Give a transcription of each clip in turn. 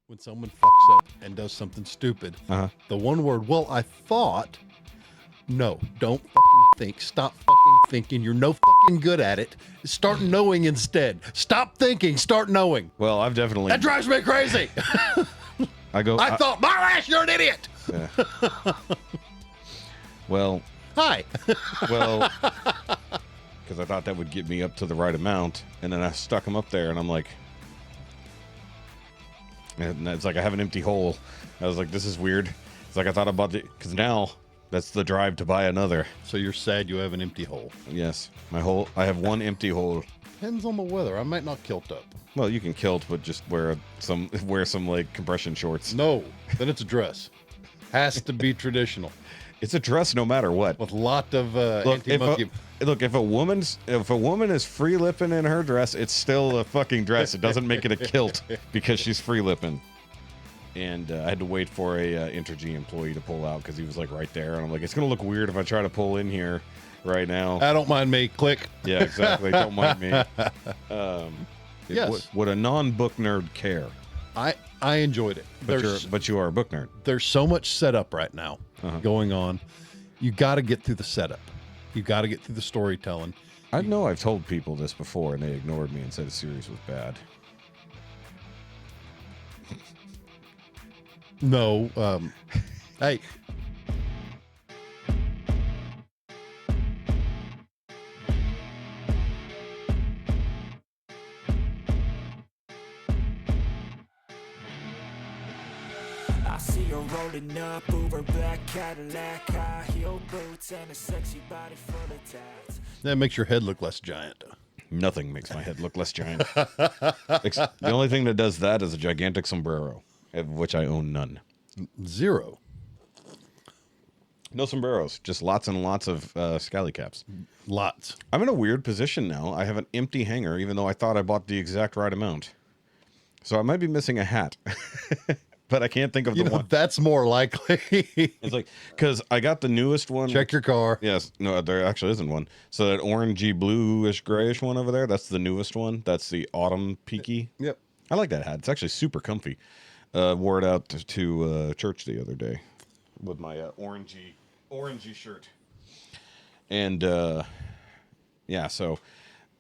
when someone fucks up and does something stupid, the one word, well, I thought, no, don't fucking think. Stop fucking thinking. You're no fucking good at it. Start knowing instead. Stop thinking. Start knowing. Well, I've definitely... That drives me crazy. I thought, my ass, you're an idiot. Yeah. Well... Hi. Well... Because I thought that would get me up to the right amount, and then I stuck them up there, and I'm like... And it's like I have an empty hole. I was like, this is weird. It's like I thought about it, because now that's the drive to buy another. So you're sad you have an empty hole. Yes. I have one empty hole. Depends on the weather. I might not kilt up. Well, you can kilt, but just wear some like compression shorts. No, then it's a dress. Has to be traditional. It's a dress no matter what. With a lot of anti-monkey. Look, if a woman is free lipping in her dress, it's still a fucking dress. It doesn't make it a kilt because she's free lipping. And I had to wait for a Intergy employee to pull out because he was like right there, and I'm like, it's gonna look weird if I try to pull in here right now. I don't mind me. Click. Yeah, exactly. Don't mind me. Yes. Would a non-book nerd care? I enjoyed it. But you are a book nerd. There's so much setup right now going on. You got to get through the setup. You got to get through the storytelling. I know I've told people this before, and they ignored me and said the series was bad. No. Hey. I see her rolling up over black Cadillac, high heel boots and a sexy body full of tats. That makes your head look less giant. Nothing makes my head look less giant. The only thing that does that is a gigantic sombrero, of which I own none. Zero. No sombreros, just lots and lots of scally caps. Lots. I'm in a weird position now. I have an empty hanger, even though I thought I bought the exact right amount. So I might be missing a hat. But I can't think of the one. That's more likely. It's like, because I got the newest one. Check your car. Yes. No, there actually isn't one. So that orangey, bluish, grayish one over there, that's the newest one. That's the autumn peaky. Yep. I like that hat. It's actually super comfy. Wore it out to church the other day with my orangey shirt. And, yeah, so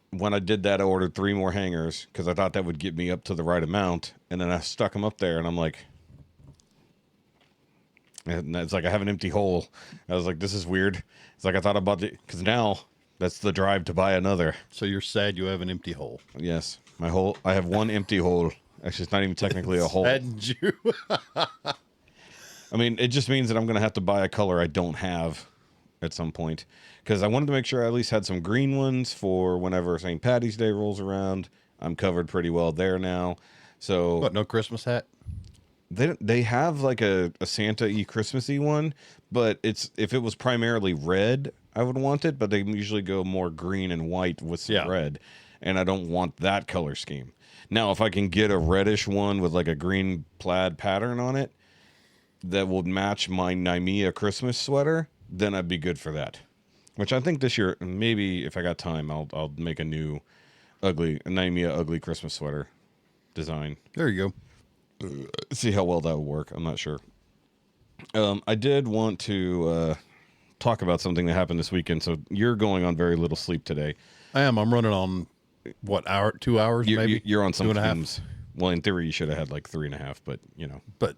when I did that, I ordered 3 more hangers because I thought that would get me up to the right amount. And then I stuck them up there, and I'm like... And it's like I have an empty hole. I was like, this is weird. It's like I thought about it, because now that's the drive to buy another. So you're sad you have an empty hole. Yes. I have one empty hole. Actually, it's not even technically a hole. Saddened you. I mean, it just means that I'm going to have to buy a color I don't have at some point. Because I wanted to make sure I at least had some green ones for whenever St. Patty's Day rolls around. I'm covered pretty well there now. So What, no Christmas hat? They have like a Santa-y Christmassy one, but if it was primarily red, I would want it, but they usually go more green and white with some red, and I don't want that color scheme. Now, if I can get a reddish one with like a green plaid pattern on it that would match my Nimea Christmas sweater, then I'd be good for that. Which I think this year, maybe if I got time, I'll make a new Nimea ugly Christmas sweater design. There you go. See how well that will work. I'm not sure. I did want to talk about something that happened this weekend. So you're going on very little sleep today. I am. I'm running on, what, 2 hours maybe? You're on some 2.5. fumes. Well, in theory, you should have had like 3.5, but you know. But,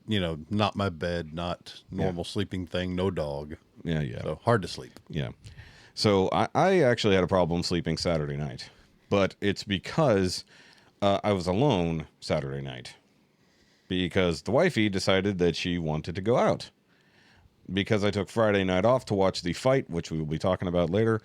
not my bed, not normal sleeping thing, no dog. Yeah, yeah. So hard to sleep. Yeah. So I actually had a problem sleeping Saturday night. But it's because I was alone Saturday night. Because the wifey decided that she wanted to go out. Because I took Friday night off to watch the fight, which we will be talking about later,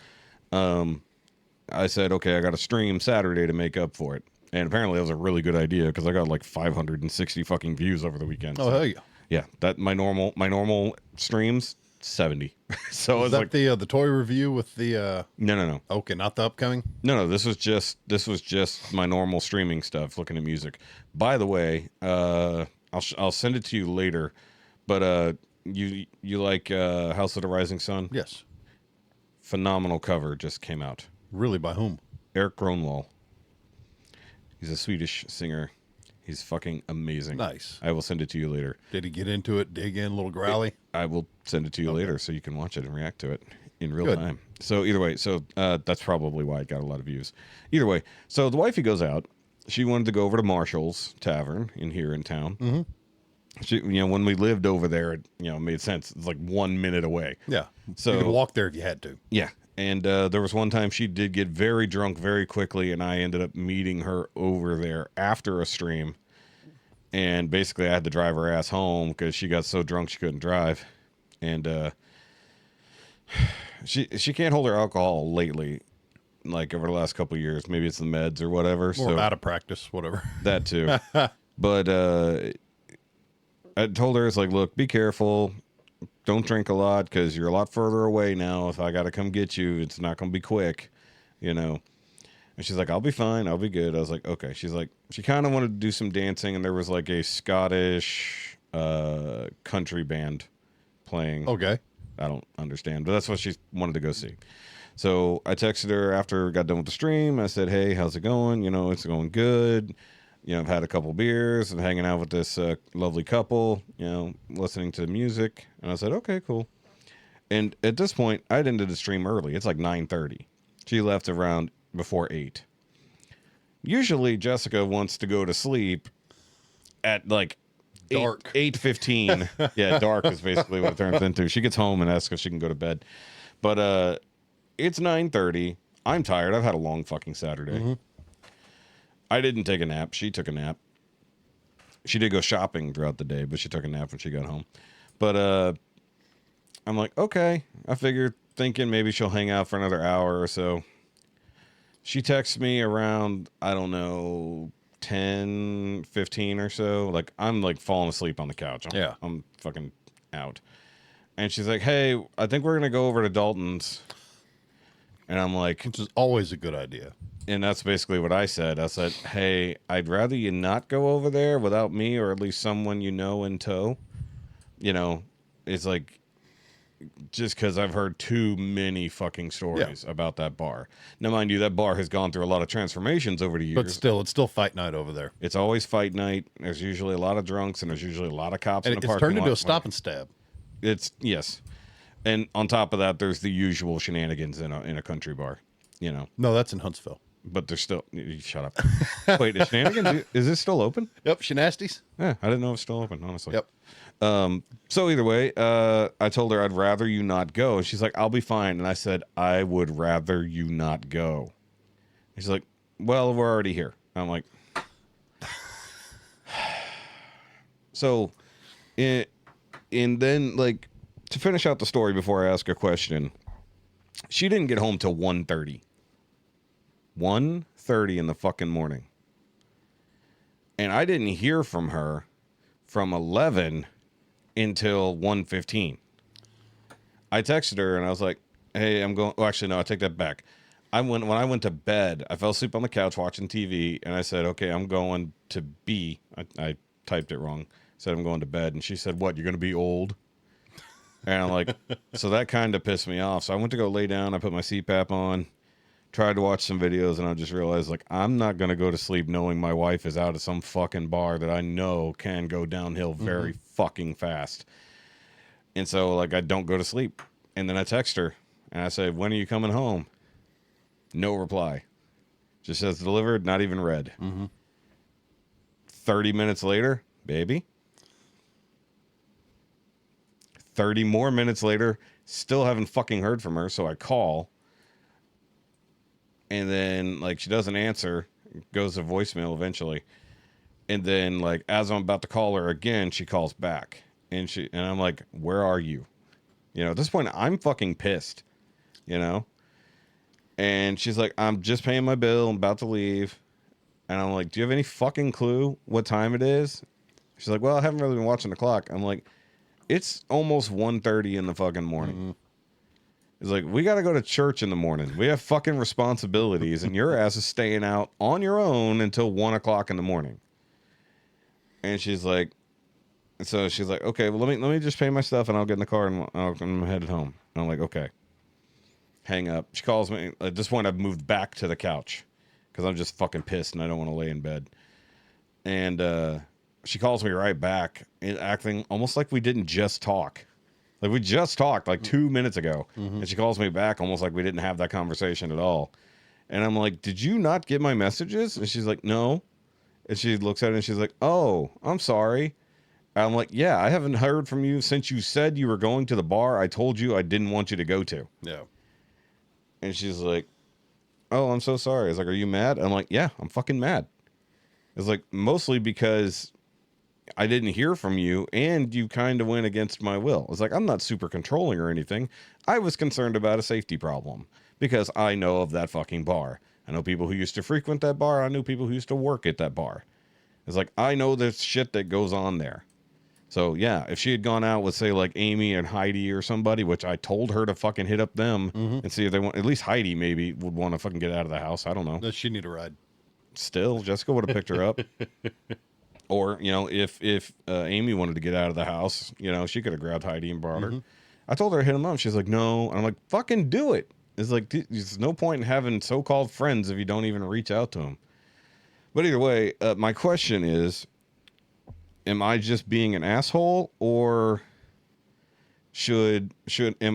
I said, okay, I got to stream Saturday to make up for it. And apparently that was a really good idea because I got like 560 fucking views over the weekend. Oh, hell yeah. Yeah, that my normal streams, 70. So Was that like the toy review with the No. Okay, not the upcoming? No, this was just my normal streaming stuff, looking at music. By the way, I'll send it to you later, but you like House of the Rising Sun? Yes. Phenomenal cover just came out. Really, by whom? Eric Gronwall. He's a Swedish singer. He's fucking amazing. Nice. I will send it to you later. Did he get into it, dig in, a little growly? I will send it to you later so you can watch it and react to it in real time. So either way, that's probably why it got a lot of views. Either way, so the wifey goes out. She wanted to go over to Marshall's Tavern here in town. Mm-hmm. She, when we lived over there, it made sense. It's like 1 minute away. Yeah. So you could walk there if you had to. Yeah. And there was one time she did get very drunk very quickly, and I ended up meeting her over there after a stream. And basically, I had to drive her ass home because she got so drunk she couldn't drive. And she can't hold her alcohol lately, like over the last couple of years. Maybe it's the meds or whatever. Or out of practice, whatever. That too. But I told her, it's like, look, be careful. Don't drink a lot because you're a lot further away now. If I got to come get you, it's not going to be quick, And she's like, I'll be fine. I'll be good. I was like, okay. She's like, she kind of wanted to do some dancing, and there was like a Scottish country band playing. Okay. I don't understand, but that's what she wanted to go see. So I texted her after we got done with the stream. I said, hey, how's it going? It's going good. I've had a couple beers and hanging out with this lovely couple, listening to music. And I said, okay, cool. And at this point, I'd ended the stream early. It's like 9:30. She left around before 8. Usually, Jessica wants to go to sleep at like dark 8:15. Yeah, dark is basically what it turns into. She gets home and asks if she can go to bed. But it's 9:30. I'm tired. I've had a long fucking Saturday. Mm-hmm. I didn't take a nap. She took a nap. She did go shopping throughout the day, but she took a nap when she got home. But I'm like, okay. I figured, thinking maybe she'll hang out for another hour or so. She texts me around, I don't know, 10, 15 or so. Like, I'm like falling asleep on the couch. I'm fucking out. And she's like, hey, I think we're going to go over to Dalton's. And I'm like... Which is always a good idea. And that's basically what I said. I said, hey, I'd rather you not go over there without me or at least someone in tow. It's like, just because I've heard too many fucking stories about that bar. Now, mind you, that bar has gone through a lot of transformations over the years. But still, it's still fight night over there. It's always fight night. There's usually a lot of drunks, and there's usually a lot of cops in the parking lot. It's turned into a stop and stab. Yes. And on top of that, there's the usual shenanigans in a country bar, No, that's in Huntsville. But there's still... Shut up. Wait, is Shenanigans... Is this still open? Yep, Shenasties. Yeah, I didn't know it was still open, honestly. Yep. So either way, I told her I'd rather you not go. And she's like, I'll be fine. And I said, I would rather you not go. And she's like, well, we're already here. I'm like... So, and then, like, to finish out the story before I ask a question, she didn't get home till 1:30. 1:30 in the fucking morning. And I didn't hear from her from 11 until 1:15. I texted her and I was like, hey, I'm going... Oh, actually, no, I take that back. When I went to bed, I fell asleep on the couch watching TV, and I said, okay, I'm going to be... I typed it wrong. Said I'm going to bed, and she said, what, you're going to be old? And I'm like... So that kind of pissed me off. So I went to go lay down. I put my CPAP on. Tried to watch some videos, and I just realized, like, I'm not going to go to sleep knowing my wife is out at some fucking bar that I know can go downhill very fucking fast. And so, like, I don't go to sleep. And then I text her, and I say, when are you coming home? No reply. Just says delivered, not even read. 30 minutes later, baby. 30 more minutes later, still haven't fucking heard from her, so I call. And then, like, she doesn't answer. It goes to voicemail eventually. And then, like, as I'm about to call her again, she calls back. And I'm like, where are you? At this point, I'm fucking pissed. And she's like, I'm just paying my bill. I'm about to leave. And I'm like, do you have any fucking clue what time it is? She's like, well, I haven't really been watching the clock. I'm like, it's almost 1:30 in the fucking morning. It's like, we got to go to church in the morning. We have fucking responsibilities, and your ass is staying out on your own until 1 o'clock in the morning. And she's like, okay, well, let me just pay my stuff, and I'll get in the car, and I'm headed home. And I'm like, okay. Hang up. She calls me. At this point, I've moved back to the couch because I'm just fucking pissed, and I don't want to lay in bed. And she calls me right back, and acting almost like we didn't just talk. Like we just talked like 2 minutes ago. And she calls me back almost like we didn't have that conversation at all. And I'm like, did you not get my messages? And she's like, no. And she looks at it and she's like, oh, I'm sorry. I'm like, yeah, I haven't heard from you since you said you were going to the bar I told you I didn't want you to go to. Yeah. And she's like, oh, I'm so sorry. I was like, are you mad? I'm like, yeah, I'm fucking mad. It's like, mostly because I didn't hear from you and you kind of went against my will. It's like, I'm not super controlling or anything. I was concerned about a safety problem because I know of that fucking bar. I know people who used to frequent that bar. I knew people who used to work at that bar. It's like, I know there's shit that goes on there. So, yeah, if she had gone out with, say, like Amy and Heidi or somebody, which I told her to fucking hit up them and see if they want, at least Heidi maybe would want to fucking get out of the house. I don't know. Does she need a ride? Still, Jessica would have picked her up. Or, you know, if Amy wanted to get out of the house, you know, she could have grabbed Heidi and brought her. I told her to hit him up. She's like, no. And I'm like, fucking do it. It's like, there's no point in having so-called friends if you don't even reach out to them. But either way, my question is, am I just being an asshole, or am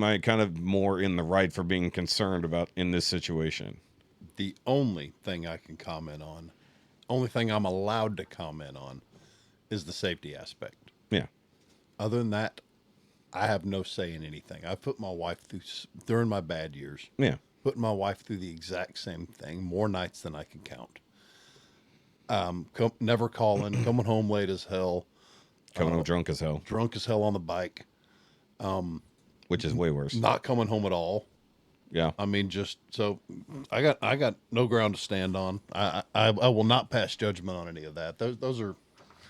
I kind of more in the right for being concerned about in this situation? The only thing I can comment on, only thing I'm allowed to comment on, is the safety aspect. Yeah. Other than that, I have no say in anything. I've put my wife through, during my bad years, putting my wife through the exact same thing, more nights than I can count. Never calling, coming home late as hell. Coming home drunk as hell. Drunk as hell on the bike. Which is way worse. Not coming home at all. Yeah. I mean, just so I got no ground to stand on. I will not pass judgment on any of that. Those are.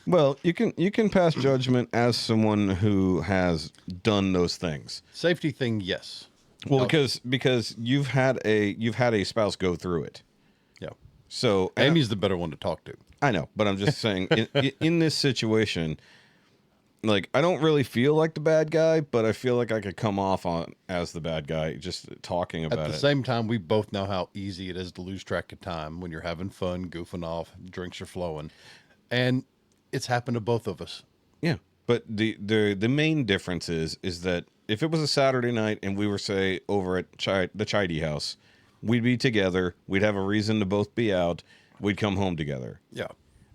Well, you can pass judgment as someone who has done those things. Safety thing, yes. Well, because you've had a spouse go through it. Yeah. So Amy's the better one to talk to. I know, but I'm just saying in this situation, like, I don't really feel like the bad guy, but I feel like I could come off as the bad guy just talking about it. At the same time, we both know how easy it is to lose track of time when you're having fun, goofing off, drinks are flowing. And it's happened to both of us. Yeah. But the main difference is that if it was a Saturday night and we were, say, over at the Chidey house, we'd be together, we'd have a reason to both be out, we'd come home together. Yeah.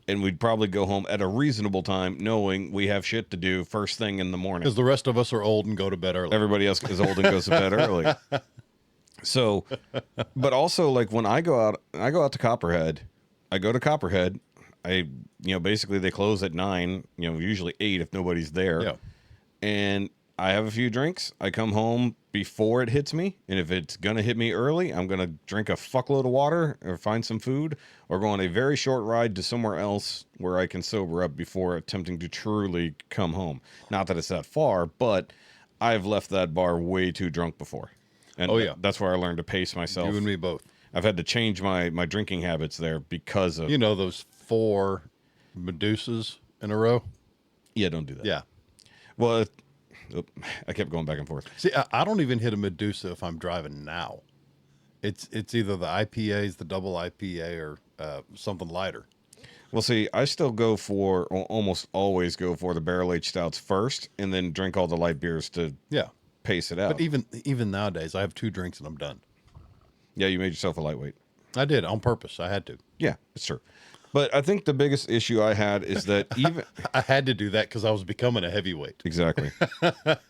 And we'd probably go home at a reasonable time, knowing we have shit to do first thing in the morning. Because the rest of us are old and go to bed early. Everybody else is old and goes to bed early. So, but also, like, when I go out to Copperhead, basically they close at 9, usually 8 if nobody's there. Yeah. And I have a few drinks. I come home before it hits me. And if it's going to hit me early, I'm going to drink a fuckload of water or find some food or go on a very short ride to somewhere else where I can sober up before attempting to truly come home. Not that it's that far, but I've left that bar way too drunk before. And that's where I learned to pace myself. You and me both. I've had to change my drinking habits there because of... those 4 Medusas in a row? Yeah, don't do that. Yeah. Well, I kept going back and forth. See, I don't even hit a Medusa if I'm driving now. It's either the IPAs, the double IPA, or something lighter. Well, see, I still almost always go for the barrel-aged stouts first and then drink all the light beers to pace it out. But even nowadays, I have 2 drinks and I'm done. Yeah, you made yourself a lightweight. I did, on purpose. I had to. Yeah, it's true. But I think the biggest issue I had is that even... I had to do that because I was becoming a heavyweight. Exactly.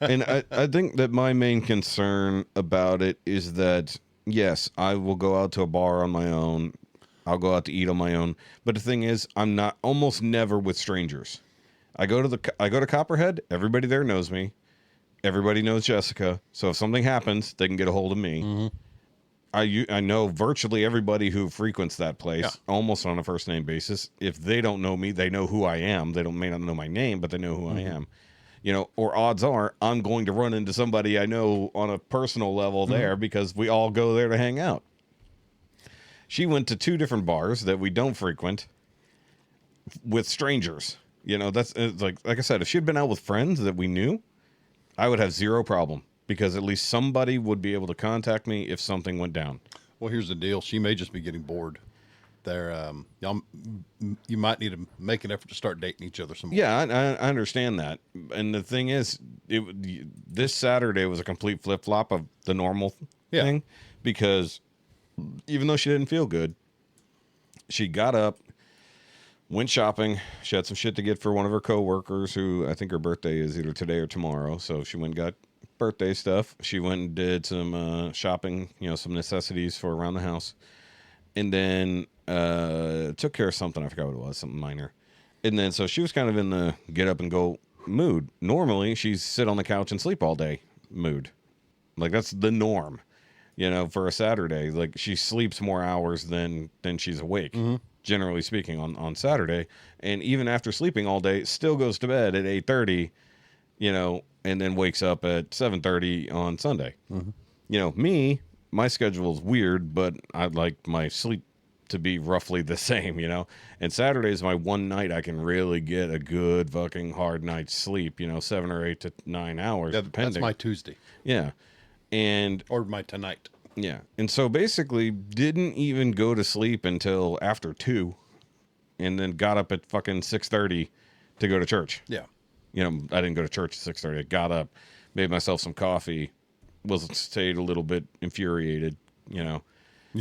And I think that my main concern about it is that, yes, I will go out to a bar on my own. I'll go out to eat on my own. But the thing is, I'm not almost never with strangers. I go to Copperhead. Everybody there knows me. Everybody knows Jessica. So if something happens, they can get a hold of me. Mm-hmm. I know virtually everybody who frequents that place almost on a first name basis. If they don't know me, they know who I am. They may not know my name, but they know who I am. Or odds are I'm going to run into somebody I know on a personal level there because we all go there to hang out. She went to 2 different bars that we don't frequent with strangers. That's like I said, if she had been out with friends that we knew, I would have zero problem. Because at least somebody would be able to contact me if something went down. Well, here's the deal. She may just be getting bored. They're y'all, you might need to make an effort to start dating each other some more. Yeah, I understand that. And the thing is, this Saturday was a complete flip-flop of the normal thing, because even though she didn't feel good, she got up, went shopping. She had some shit to get for one of her coworkers who I think her birthday is either today or tomorrow. So she went and got birthday stuff. She went and did some shopping, some necessities for around the house. And then took care of something. I forgot what it was, something minor. And then so she was kind of in the get up and go mood. Normally, she's sit on the couch and sleep all day mood. Like, that's the norm, for a Saturday. Like, she sleeps more hours than she's awake, generally speaking, on Saturday. And even after sleeping all day, still goes to bed at 8:30, and then wakes up at 7:30 on Sunday. Me, my schedule is weird, but I'd like my sleep to be roughly the same, And Saturday is my one night I can really get a good fucking hard night's sleep, 7 or 8 to 9 hours, depending. That's my Tuesday. Yeah. Or my tonight. Yeah. And so basically didn't even go to sleep until after 2, and then got up at fucking 6:30 to go to church. Yeah. I didn't go to church at 6:30. I got up, made myself some coffee, stayed a little bit infuriated, You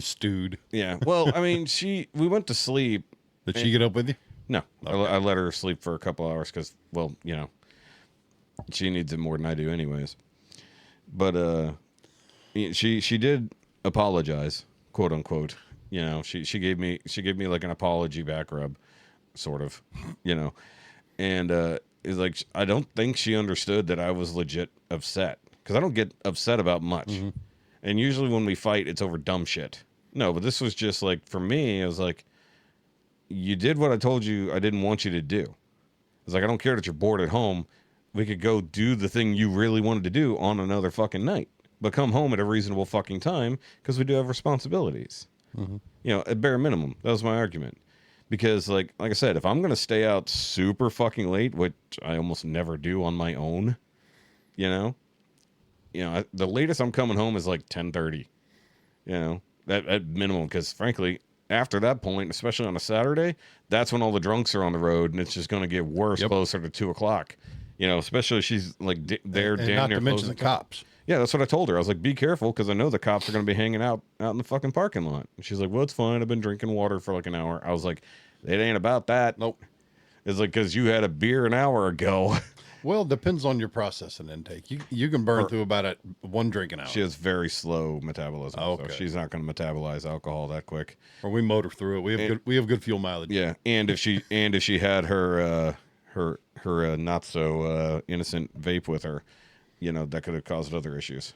stewed. Yeah. Well, I mean, we went to sleep. Did she get up with you? No. Okay. I let her sleep for a couple hours because, well, she needs it more than I do anyways. But she did apologize, quote unquote. She gave me like an apology back rub, sort of, and it's like, I don't think she understood that I was legit upset, because I don't get upset about much. And usually when we fight, it's over dumb shit. No, but this was just like, for me, it was like, you did what I told you I didn't want you to do. It's like, I don't care that you're bored at home. We could go do the thing you really wanted to do on another fucking night, but come home at a reasonable fucking time, because we do have responsibilities. At bare minimum. That was my argument. Because like I said, if I'm going to stay out super fucking late, which I almost never do on my own, the latest I'm coming home is like 10:30, at minimum. Because frankly, after that point, especially on a Saturday, that's when all the drunks are on the road, and it's just going to get worse closer to 2:00. Especially she's like there, and damn not near to mention the cops. Yeah, that's what I told her. I was like, be careful, because I know the cops are going to be hanging out in the fucking parking lot. And she's like, well, it's fine. I've been drinking water for like an hour. I was like, it ain't about that. Nope. It's like, because you had a beer an hour ago. Well, it depends on your processing intake. You can burn through about one drink an hour. She has very slow metabolism, so she's not going to metabolize alcohol that quick. Or we motor through it. We have good fuel mileage. Yeah, and if she had her not so innocent vape with her, that could have caused other issues.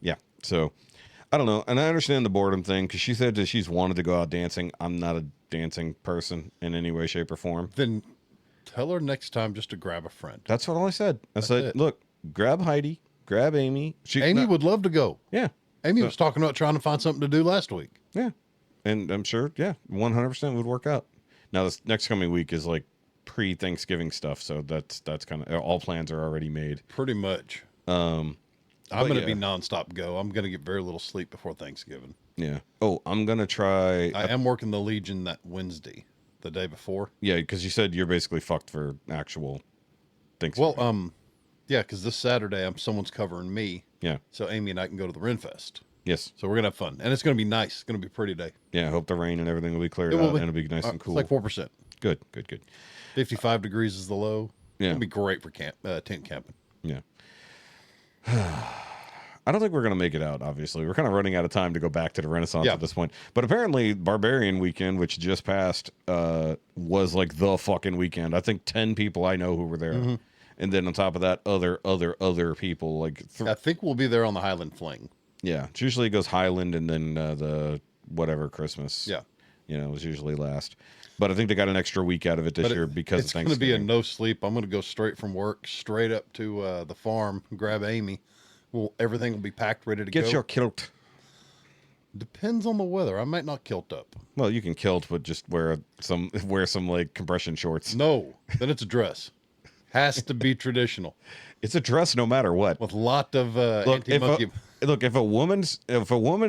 Yeah, so I don't know, and I understand the boredom thing, because she said that she's wanted to go out dancing. I'm not a dancing person in any way, shape, or form. Then tell her next time just to grab a friend. That's what I said. I said, look, grab Heidi, grab Amy. Amy would love to go. Yeah. Amy was talking about trying to find something to do last week. Yeah. And I'm sure, 100% would work out. Now, this next coming week is like pre-Thanksgiving stuff, so that's kind of, all plans are already made. Pretty much. I'm going to be nonstop go. I'm going to get very little sleep before Thanksgiving. Yeah. Oh, I'm going to try. I am working the Legion that Wednesday, the day before. Yeah, because you said you're basically fucked for actual Thanksgiving. Well, yeah, because this Saturday someone's covering me. Yeah. So Amy and I can go to the Renfest. Yes. So we're going to have fun. And it's going to be nice. It's going to be a pretty day. Yeah, I hope the rain and everything will be cleared out, and it'll be nice and cool. It's like 4%. Good. 55 degrees is the low. Yeah. It'll be great for tent camping. Yeah. I don't think we're going to make it out, obviously. We're kind of running out of time to go back to the Renaissance at this point. But apparently, Barbarian Weekend, which just passed, was like the fucking weekend. I think 10 people I know who were there. And then on top of that, other people. Like I think we'll be there on the Highland Fling. Yeah. It's usually goes Highland and then the whatever Christmas. Yeah. Was usually last. But I think they got an extra week out of it this year because it's going to be a no sleep. I'm going to go straight from work, straight up to the farm, grab Amy. Everything will be packed, ready to go. Get your kilt. Depends on the weather. I might not kilt up. Well, you can kilt, but just wear some like compression shorts. No, then it's a dress. Has to be traditional. It's a dress no matter what. With a lot of Look, anti-monkey. look, if a woman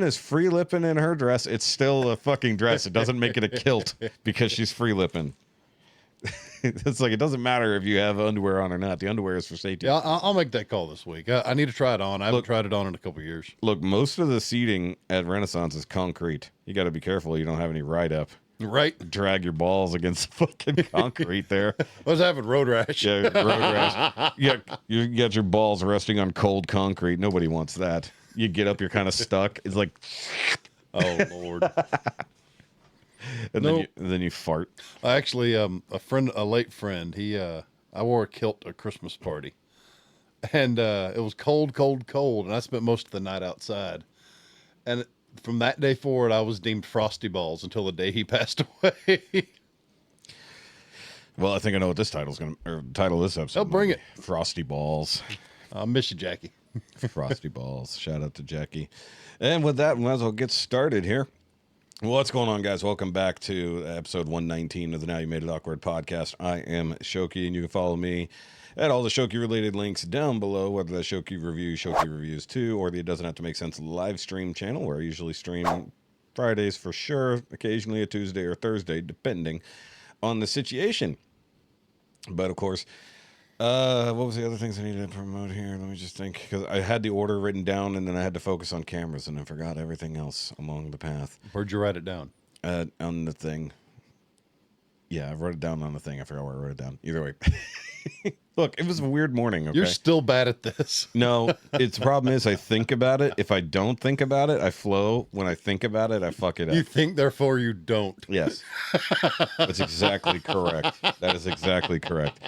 is free lipping in her dress, it's still a fucking dress. It doesn't make it a kilt because she's free lipping. It's like it doesn't matter if you have underwear on or not. The underwear is for safety. Yeah, I'll make that call this week. I need to try it on. I haven't tried it on in a couple of years. Look, most of the seating at Renaissance is concrete. You got to be careful you don't have any ride up. Right. Drag your balls against the fucking concrete there. I was having road rash. Yeah, road rash. Yeah, you got your balls resting on cold concrete. Nobody wants that. You get up, you're kind of stuck. It's like, oh Lord. And then you fart. Actually, a late friend, I wore a kilt at a Christmas party, and it was cold, and I spent most of the night outside. And from that day forward, I was deemed Frosty Balls until the day he passed away. Well, I think I know what this title of this episode. Oh, bring it. Frosty Balls. I miss you, Jackie. Frosty Balls. Shout out to Jackie. And with that, we might as well get started here. What's going on, guys? Welcome back to episode 119 of the Now You Made It Awkward podcast. I am Shoky, and you can follow me at all the Shoky-related links down below, whether that's Shoky Review, Shoky Reviews 2, or the It Doesn't Have to Make Sense live stream channel, where I usually stream Fridays for sure, occasionally a Tuesday or Thursday, depending on the situation. But, of course, what was the other things I needed to promote here? Let me just think, because I had the order written down, and then I had to focus on cameras, and I forgot everything else along the path. Where'd you write it down? On the thing. Yeah, I wrote it down on the thing. I forgot where I wrote it down. Either way. Look, it was a weird morning, okay? You're still bad at this. No, the problem is I think about it. If I don't think about it, I flow. When I think about it, I fuck it up. You think, therefore you don't. Yes. That's exactly correct. That is exactly correct.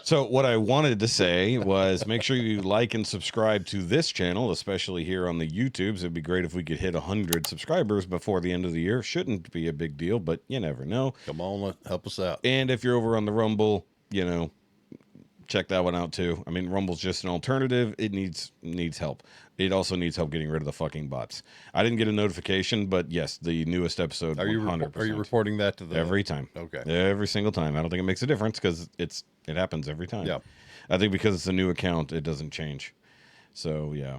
So what I wanted to say was make sure you like and subscribe to this channel, especially here on the YouTubes. It'd be great if we could hit 100 subscribers before the end of the year. Shouldn't be a big deal, but you never know. Come on, help us out. And if you're over on the Rumble, check that one out too. I mean, Rumble's just an alternative. It needs help. It also needs help getting rid of the fucking bots. I didn't get a notification, but yes, the newest episode. Are you 100%. Are you reporting that to the every time? Okay, every single time. I don't think it makes a difference because it happens every time. Yeah, I think because it's a new account, it doesn't change. So yeah.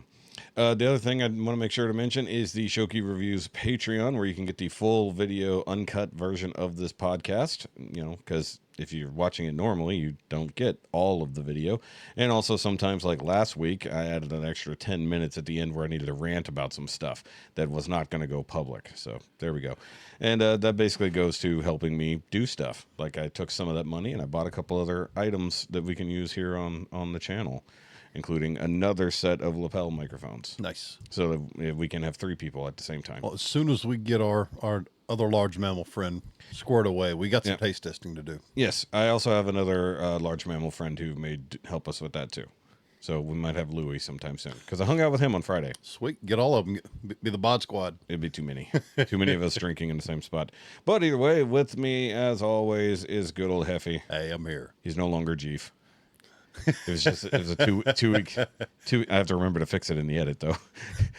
The other thing I want to make sure to mention is the Shoky Reviews Patreon, where you can get the full video, uncut version of this podcast. Because if you're watching it normally, you don't get all of the video. And also sometimes, like last week, I added an extra 10 minutes at the end where I needed to rant about some stuff that was not going to go public. So there we go. And that basically goes to helping me do stuff. Like I took some of that money and I bought a couple other items that we can use here on the channel, including another set of lapel microphones. Nice. So that we can have 3 people at the same time. Well, as soon as we get our other large mammal friend squared away, we got some taste testing to do. Yes. I also have another large mammal friend who may help us with that too. So we might have Louie sometime soon, because I hung out with him on Friday. Sweet. Get all of them. Be the bod squad. It'd be too many. Too many of us drinking in the same spot. But either way, with me, as always, is good old Heffy. Hey, I'm here. He's no longer Jeef. It was a 2 week. I have to remember to fix it in the edit though.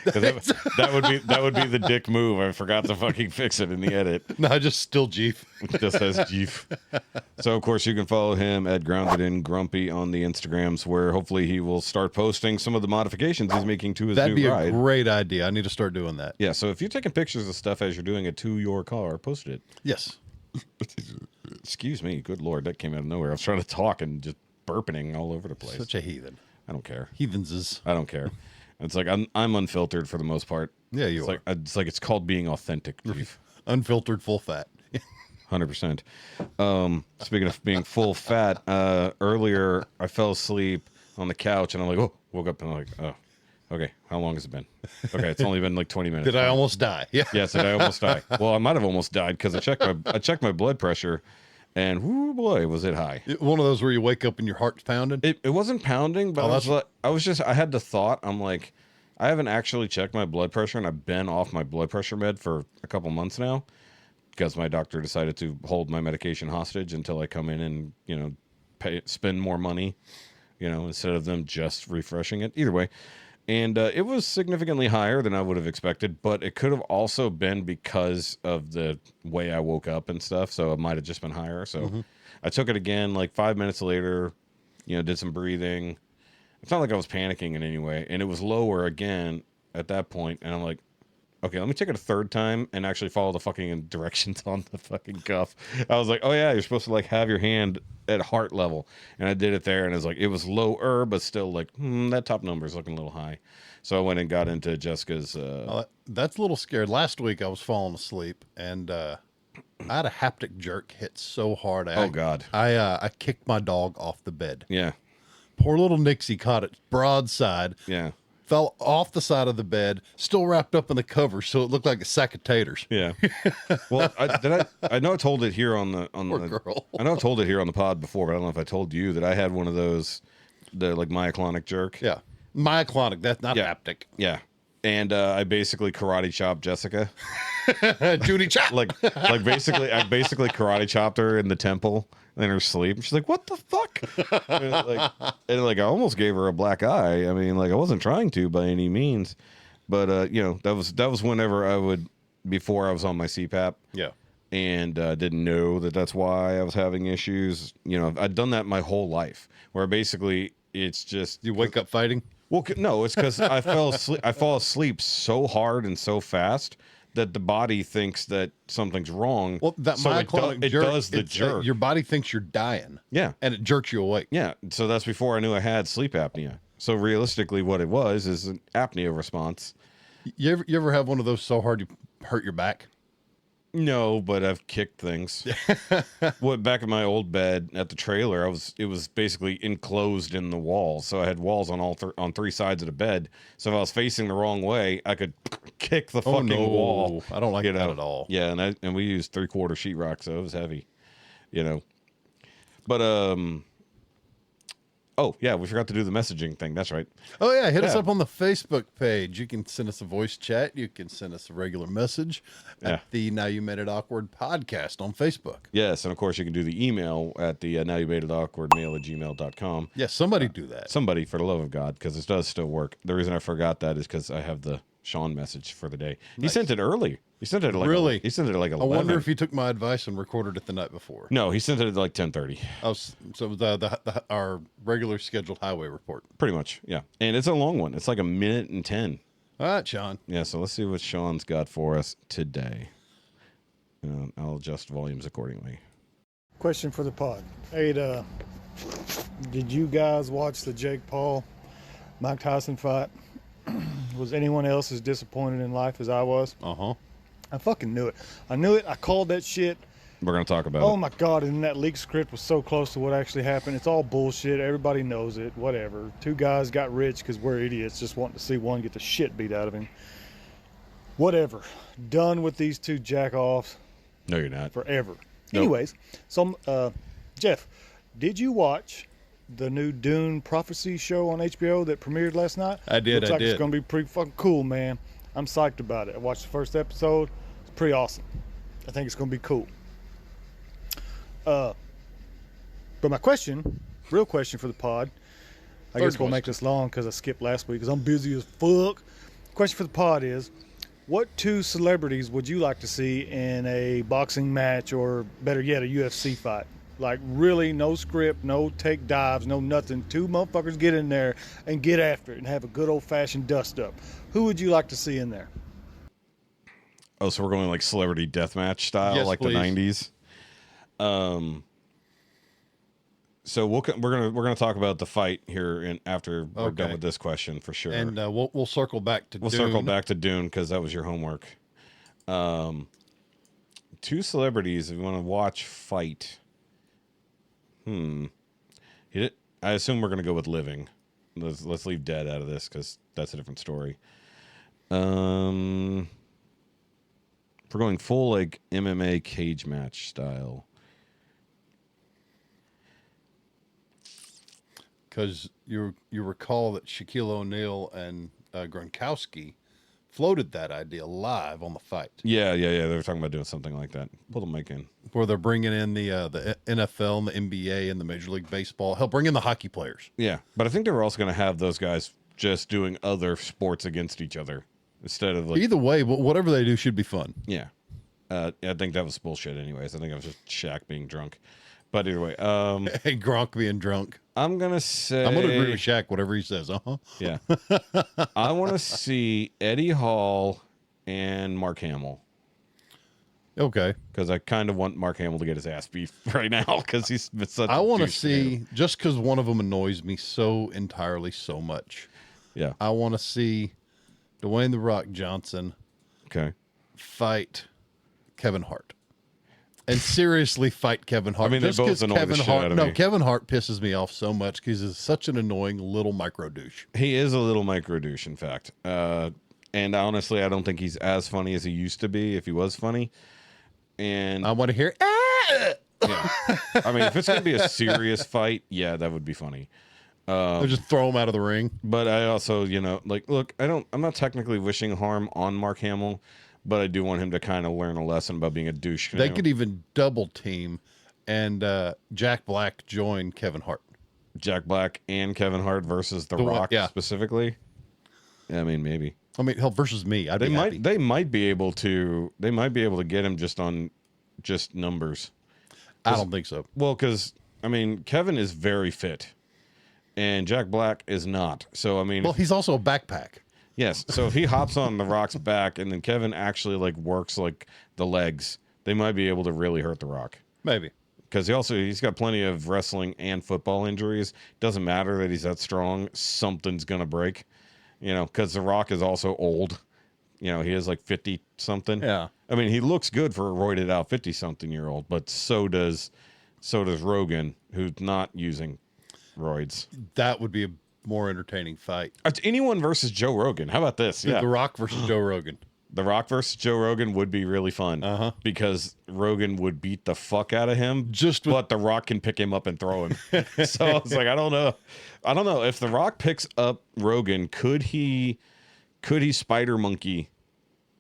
that would be the dick move. I forgot to fucking fix it in the edit. No, just still Jeef. It just says Jeef. So of course you can follow him at Grounded and Grumpy on the Instagrams, where hopefully he will start posting some of the modifications he's making to his That'd new be ride. a great idea. I need to start doing that. Yeah. So if you're taking pictures of stuff as you're doing it to your car, post it. Yes. Excuse me. Good Lord, that came out of nowhere. I was trying to talk and just burping all over the place. Such a heathen. I don't care. Heathenses. I don't care. It's like I'm unfiltered for the most part. Yeah, you are. It's called being authentic, Chief. Unfiltered, full fat. 100%. Speaking of being full fat, earlier I fell asleep on the couch and I'm like, oh, woke up and I'm like, oh, okay. How long has it been? Okay, it's only been like 20 minutes. Did I almost die? Yeah. Yes, did I almost die? Well, I might have almost died because I checked my blood pressure. And whoo boy, was it high. One of those where you wake up and your heart's pounding? It wasn't pounding, but I had the thought, I'm like, I haven't actually checked my blood pressure, and I've been off my blood pressure med for a couple months now because my doctor decided to hold my medication hostage until I come in and, spend more money, instead of them just refreshing it. Either way. And it was significantly higher than I would have expected, but it could have also been because of the way I woke up and stuff. So it might have just been higher. So I took it again, like 5 minutes later, did some breathing. It's not like I was panicking in any way. And it was lower again. at that point, and I'm like, okay, let me check it a third time and actually follow the fucking directions on the fucking cuff. I was like, oh yeah, you're supposed to like have your hand at heart level, and I did it there, and it was lower, but still like that top number is looking a little high. So I went and got into Jessica's. That's a little scared. Last week I was falling asleep, and I had a haptic jerk hit so hard. Oh God! I kicked my dog off the bed. Yeah. Poor little Nixie caught it broadside. Yeah. Fell off the side of the bed, still wrapped up in the cover, so it looked like a sack of taters. Yeah. Well, I know I told it here on the girl. I know I told it here on the pod before, but I don't know if I told you that I had one of those, the like myoclonic jerk. Yeah. Myoclonic, that's not haptic. Yeah. And I basically karate chopped Jessica. Judy chop. like basically I karate chopped her in the temple in her sleep. And she's like, what the fuck? and I almost gave her a black eye. I mean, like I wasn't trying to by any means, but that was whenever before I was on my CPAP. Yeah. And didn't know that's why I was having issues. I'd done that my whole life, where basically it's just you wake up fighting. Well, no, it's because I fall asleep so hard and so fast that the body thinks that something's wrong. Well, that so myoclonic it jerk, does the jerk. Your body thinks you're dying. Yeah. And it jerks you awake. Yeah. So that's before I knew I had sleep apnea. So realistically, what it was is an apnea response. You ever have one of those so hard you hurt your back? No, but I've kicked things. Back in my old bed at the trailer, it was basically enclosed in the wall, so I had walls on on three sides of the bed. So if I was facing the wrong way, I could kick the fucking wall. I don't like that at all. Yeah, and we used 3/4 sheetrock, so it was heavy, But oh yeah, we forgot to do the messaging thing. That's right. Oh yeah, hit us up on the Facebook page. You can send us a voice chat. You can send us a regular message at the Now You Made It Awkward podcast on Facebook. Yes, and of course you can do the email at the NowYouMadeItAwkwardMail@gmail.com. Yeah, somebody do that. Somebody, for the love of God, because it does still work. The reason I forgot that is because I have the Shaun message for the day. Nice. He sent it early. He sent it like he sent it like 11. I wonder if he took my advice and recorded it the night before. No, he sent it at like 10:30. So our regular scheduled highway report. Pretty much, yeah. And it's a long one. It's like 1:10. All right, Shaun. Yeah, so let's see what Shaun's got for us today. I'll adjust volumes accordingly. Question for the pod. Hey, did you guys watch the Jake Paul, Mike Tyson fight? Was anyone else as disappointed in life as I was? Uh-huh. I fucking knew it. I knew it. I called that shit. We're going to talk about it. Oh my God, and that leaked script was so close to what actually happened. It's all bullshit. Everybody knows it. Whatever. Two guys got rich because we're idiots just wanting to see one get the shit beat out of him. Whatever. Done with these two jack-offs. No, you're not. Forever. Nope. Anyways, so, Jeff, did you watch the new Dune Prophecy show on HBO that premiered last night? I did. Looks like it's going to be pretty fucking cool, man. I'm psyched about it. I watched the first episode. It's pretty awesome. I think it's going to be cool. But my real question for the pod, I guess we'll make this long because I skipped last week because I'm busy as fuck. Question for the pod is, what two celebrities would you like to see in a boxing match, or better yet, a UFC fight? Like, really, no script, no take dives, no nothing. Two motherfuckers get in there and get after it and have a good old-fashioned dust-up. Who would you like to see in there? Oh, so we're going like celebrity deathmatch style, yes, like please. The 90s. So we're gonna talk about the fight here after we're done with this question for sure. And we'll circle back to Dune. Circle back to Dune because that was your homework. Two celebrities if you want to watch fight. I assume we're gonna go with living. Let's leave dead out of this because that's a different story. We're going full like MMA cage match style. Because you recall that Shaquille O'Neal and Gronkowski floated that idea live on the fight. Yeah. They were talking about doing something like that. Pull the mic in. Where they're bringing in the NFL and the NBA and the Major League Baseball. Hell, bring in the hockey players. Yeah, but I think they were also going to have those guys just doing other sports against each other instead of like... Either way, whatever they do should be fun. Yeah. I think that was bullshit anyways. I think it was just Shaq being drunk. But either way... Hey, Gronk being drunk. I'm gonna say I'm gonna agree with Shaq. Whatever he says. Yeah. I want to see Eddie Hall and Mark Hamill. Okay. Because I kind of want Mark Hamill to get his ass beat right now because he's been such. I want to see just because one of them annoys me so entirely so much. Yeah. I want to see Dwayne the Rock Johnson. Okay. Fight Kevin Hart. And seriously fight Kevin Hart. I mean, they both annoy the shit out of me. Kevin Hart pisses me off so much because he's such an annoying little micro douche. He is a little micro douche, in fact. And honestly, I don't think he's as funny as he used to be if he was funny. And I want to hear. Ah! Yeah. I mean, if it's going to be a serious fight, yeah, that would be funny. They'll just throw him out of the ring. But I also, look, I'm not technically wishing harm on Mark Hamill, but I do want him to kind of learn a lesson about being a douche. They could even double team and Jack Black join Kevin Hart. Jack Black and Kevin Hart versus The Rock specifically. Yeah, I mean, maybe. I mean, hell, versus me. They might be able to get him just on just numbers. I don't think so. Well, because I mean, Kevin is very fit, and Jack Black is not. So I mean, well, he's also a backpack. Yes. So if he hops on The Rock's back, and then Kevin actually works the legs, they might be able to really hurt The Rock. Maybe. Because he's got plenty of wrestling and football injuries. Doesn't matter that he's that strong. Something's gonna break. Because The Rock is also old. He is 50 something. Yeah. I mean, he looks good for a roided out 50 something year old, but so does Rogan, who's not using roids. That would be a more entertaining fight. It's anyone versus Joe Rogan. How about this? The Rock versus Joe Rogan. The Rock versus Joe Rogan would be really fun. Because Rogan would beat the fuck out of him. But The Rock can pick him up and throw him. So it's I don't know if The Rock picks up Rogan. Could he spider monkey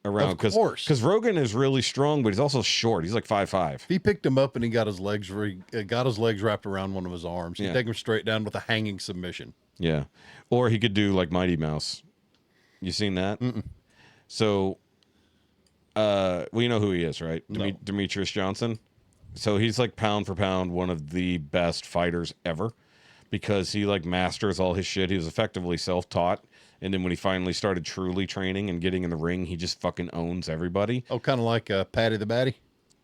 around? Of course, because Rogan is really strong, but he's also short. He's 5'5". If he picked him up and he got his legs wrapped around one of his arms, he'd take him straight down with a hanging submission. Yeah, or he could do like Mighty Mouse. You seen that? Mm-mm. So, you know who he is, right? No. Demetrius Johnson. So he's pound for pound one of the best fighters ever, because he masters all his shit. He was effectively self-taught, and then when he finally started truly training and getting in the ring, he just fucking owns everybody. Oh, kind of like Paddy the Baddy.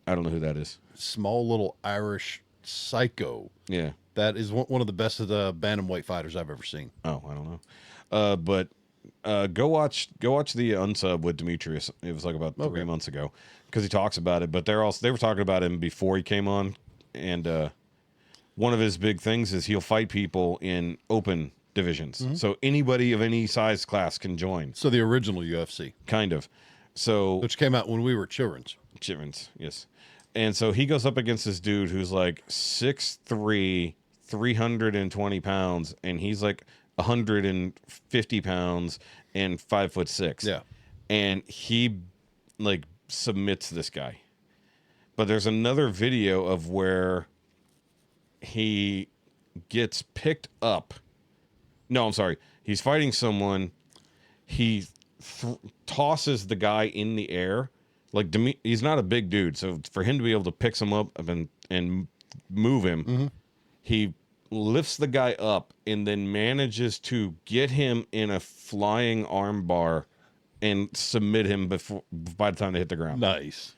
I don't know who that is. Small little Irish psycho. Yeah. That is one of the best of the bantamweight fighters I've ever seen. Oh, I don't know. But go watch the unsub with Demetrius. It was about 3 months ago, because he talks about it. But they were talking about him before he came on, and one of his big things is he'll fight people in open divisions. Mm-hmm. So anybody of any size class can join. So the original UFC, kind of. So which came out when we were children's. Children's, yes. And so he goes up against this dude who's 6'3", 320 pounds, and he's 150 pounds and 5'6". Yeah. And he submits this guy. But there's another video of where he gets picked up. No, I'm sorry. He's fighting someone. He tosses the guy in the air. He's not a big dude, so for him to be able to pick him up and move him, mm-hmm. He lifts the guy up and then manages to get him in a flying arm bar and submit him by the time they hit the ground. Nice.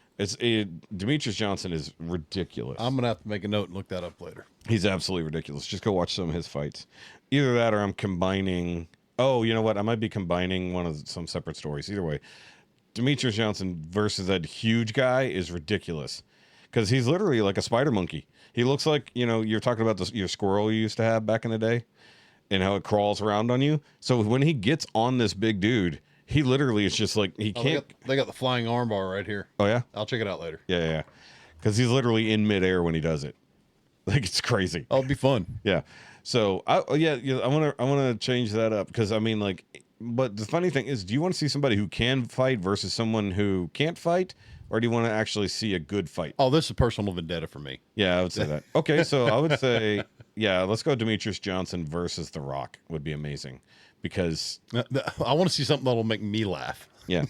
Demetrius Johnson is ridiculous. I'm gonna have to make a note and look that up later. He's absolutely ridiculous. Just go watch some of his fights. Either that, or I'm combining. Oh, you know what? I might be combining some separate stories. Either way, Demetrius Johnson versus that huge guy is ridiculous, because he's literally like a spider monkey. He looks like, you're talking about your squirrel you used to have back in the day, and how it crawls around on you. So when he gets on this big dude, he literally is just he can't. They got the flying armbar right here. Oh yeah, I'll check it out later. Yeah, because he's literally in midair when he does it. It's crazy. Oh, it'll be fun. Yeah. So I want to change that up, because I mean but the funny thing is, do you want to see somebody who can fight versus someone who can't fight? Or do you want to actually see a good fight? Oh, this is a personal vendetta for me. Yeah, I would say that. Okay, so I would say, let's go Demetrius Johnson versus The Rock. Would be amazing, because I want to see something that'll make me laugh. Yeah.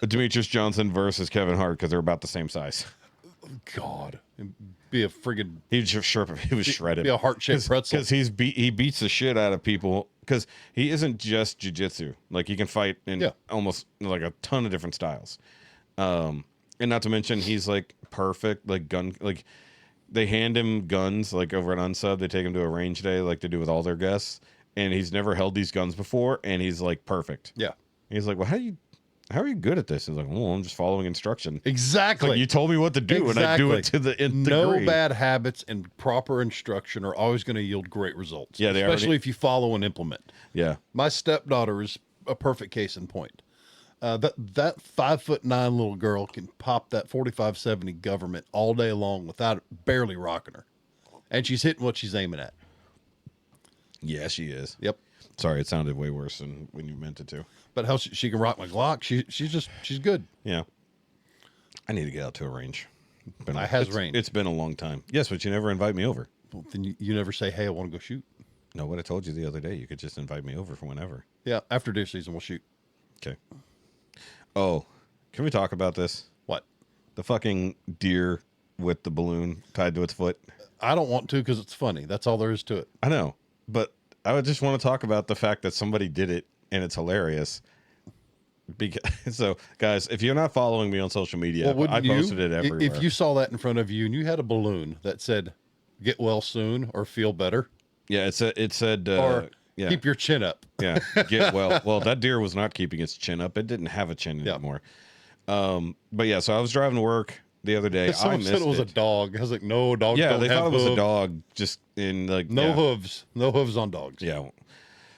Demetrius Johnson versus Kevin Hart, because they're about the same size. God. Be a friggin' He was shredded. Be a heart-shaped pretzel. Because he beats the shit out of people. Because he isn't just jiu-jitsu. Like, he can fight in almost like a ton of different styles. And not to mention, he's like perfect, like gun, like they hand him guns like over at Unsub. They take him to a range day like they do with all their guests. And he's never held these guns before. And he's like perfect. Yeah. He's like, well, how are you good at this? He's like, well, I'm just following instruction. Exactly. Like, you told me what to do, and I do it to the nth No degree. bad habits and proper instruction are always going to yield great results. Yeah, especially if you follow and implement. Yeah. My stepdaughter is a perfect case in point. That 5'9" little girl can pop that 4570 government all day long without barely rocking her, and she's hitting what she's aiming at. Yeah, she is. Yep. Sorry, it sounded way worse than when you meant it to. But how she can rock my Glock? She's good. Yeah. I need to get out to a range. Range. It's been a long time. Yes, but you never invite me over. Well, then you never say, "Hey, I want to go shoot." No, what I told you the other day, you could just invite me over for whenever. Yeah, after deer season, we'll shoot. Okay. Oh, can we talk about this? What? The fucking deer with the balloon tied to its foot. I don't want to because it's funny. That's all there is to it. I know, but I would just want to talk about the fact that somebody did it and it's hilarious. So, guys, if you're not following me on social media, I posted it everywhere. If you saw that in front of you and you had a balloon that said "Get well soon" or "Feel better," yeah, it said or yeah. "Keep your chin up." Yeah, get well. Well, that deer was not keeping its chin up. It didn't have a chin anymore. But yeah, so I was driving to work the other day. Someone said it was a dog. I was like, "No, dogs Yeah, don't they have thought it was hooves. a dog. Just in like No hooves on dogs." Yeah.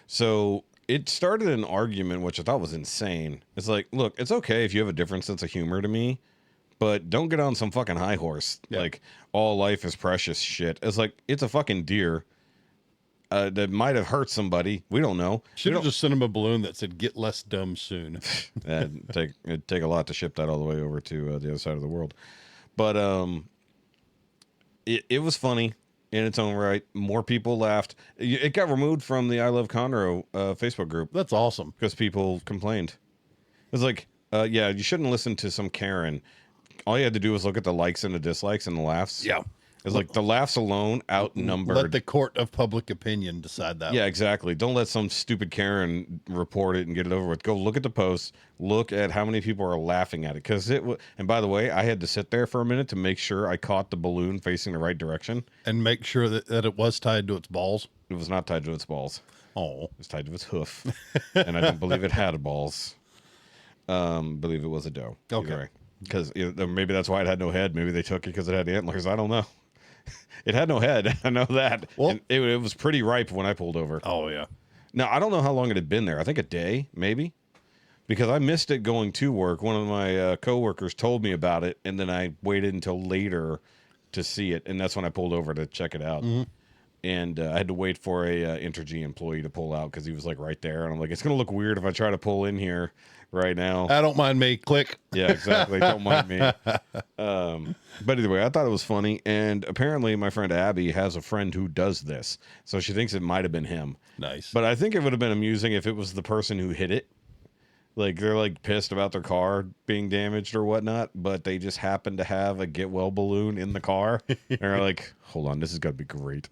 So it started an argument, which I thought was insane. It's like, look, it's okay if you have a different sense of humor to me, but don't get on some fucking high horse. Yeah. Like, all life is precious shit. It's like, it's a fucking deer that might have hurt somebody. We don't know. Should have just sent him a balloon that said "Get less dumb soon." It'd take a lot to ship that all the way over to the other side of the world. But it was funny in its own right. More people laughed. It got removed from the I Love Conroe Facebook group That's awesome. because people complained. It was like, yeah, you shouldn't listen to some Karen. All you had to do was look at the likes and the dislikes and the laughs. Yeah. It's like the laughs alone outnumbered. Let the court of public opinion decide that. Yeah, exactly. Don't let some stupid Karen report it and get it over with. Go look at the posts. Look at how many people are laughing at it. Because and by the way, I had to sit there for a minute to make sure I caught the balloon facing the right direction. And make sure that it was tied to its balls. It was not tied to its balls. Oh. It was tied to its hoof. And I don't believe it had balls. Believe it was a doe. Okay. Because maybe that's why it had no head. Maybe they took it because it had antlers. I don't know. It had no head. I know that. Well, and it was pretty ripe when I pulled over. Oh, yeah. Now, I don't know how long it had been there. I think a day, maybe. Because I missed it going to work. One of my coworkers told me about it, and then I waited until later to see it, and that's when I pulled over to check it out. Mm-hmm. And I had to wait for a Intergy employee to pull out because he was like right there. And I'm like, it's going to look weird if I try to pull in here right now. I don't mind me. Click. Yeah, exactly. Don't mind me. But either way, I thought it was funny. And apparently my friend Abby has a friend who does this. So she thinks it might have been him. Nice. But I think it would have been amusing if it was the person who hit it. Like, they're like pissed about their car being damaged or whatnot, but they just happen to have a get well balloon in the car. And they're like, hold on, this is going to be great.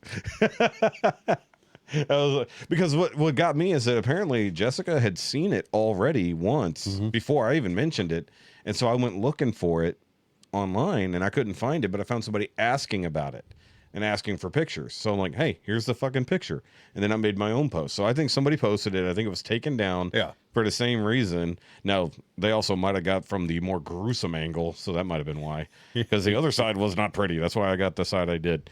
Because what got me is that apparently Jessica had seen it already once before I even mentioned it. And so I went looking for it online and I couldn't find it, but I found somebody asking about it and asking for pictures. So I'm like, hey, here's the fucking picture. And then I made my own post. So I think somebody posted it. I think it was taken down for the same reason. Now, they also might have got from the more gruesome angle. So that might have been why. Because the other side was not pretty. That's why I got the side I did.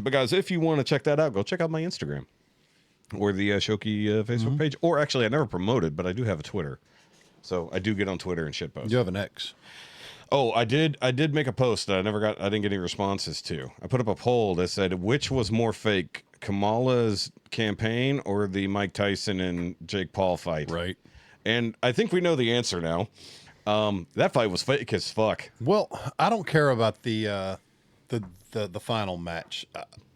But guys, if you want to check that out, go check out my Instagram or the SHOKY Facebook page. Or actually, I never promoted, but I do have a Twitter. So I do get on Twitter and shit post. You have an X. Oh, I did I get a post that I didn't get any responses to. I put up a poll that said, which was more fake, Kamala's campaign or the Mike Tyson and Jake Paul fight? Right. And I think we know the answer now. That fight was fake as fuck. Well, I don't care about the final match.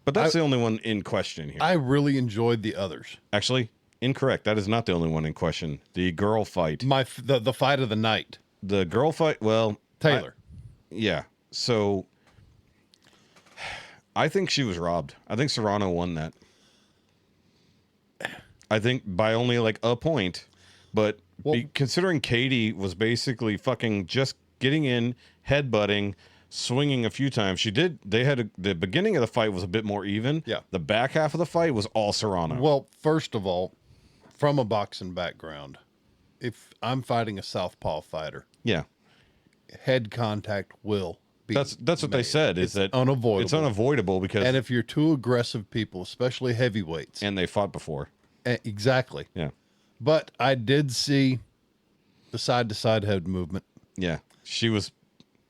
But that's the only one in question here. I really enjoyed the others. Actually, incorrect. That is not the only one in question. The girl fight. The fight of the night. The girl fight, well... Taylor. Yeah. So I think she was robbed. I think Serrano won that. I think by only like a point, but considering Katie was basically fucking just getting in, headbutting, swinging a few times. The beginning of the fight was a bit more even. Yeah. The back half of the fight was all Serrano. Well, first of all, from a boxing background, if I'm fighting a southpaw fighter, yeah, head contact will be that's what they said. Is that unavoidable? It's unavoidable because and if you're two aggressive people, especially heavyweights, and they fought before. Exactly. Yeah. But I did see the side-to-side head movement. Yeah. She was.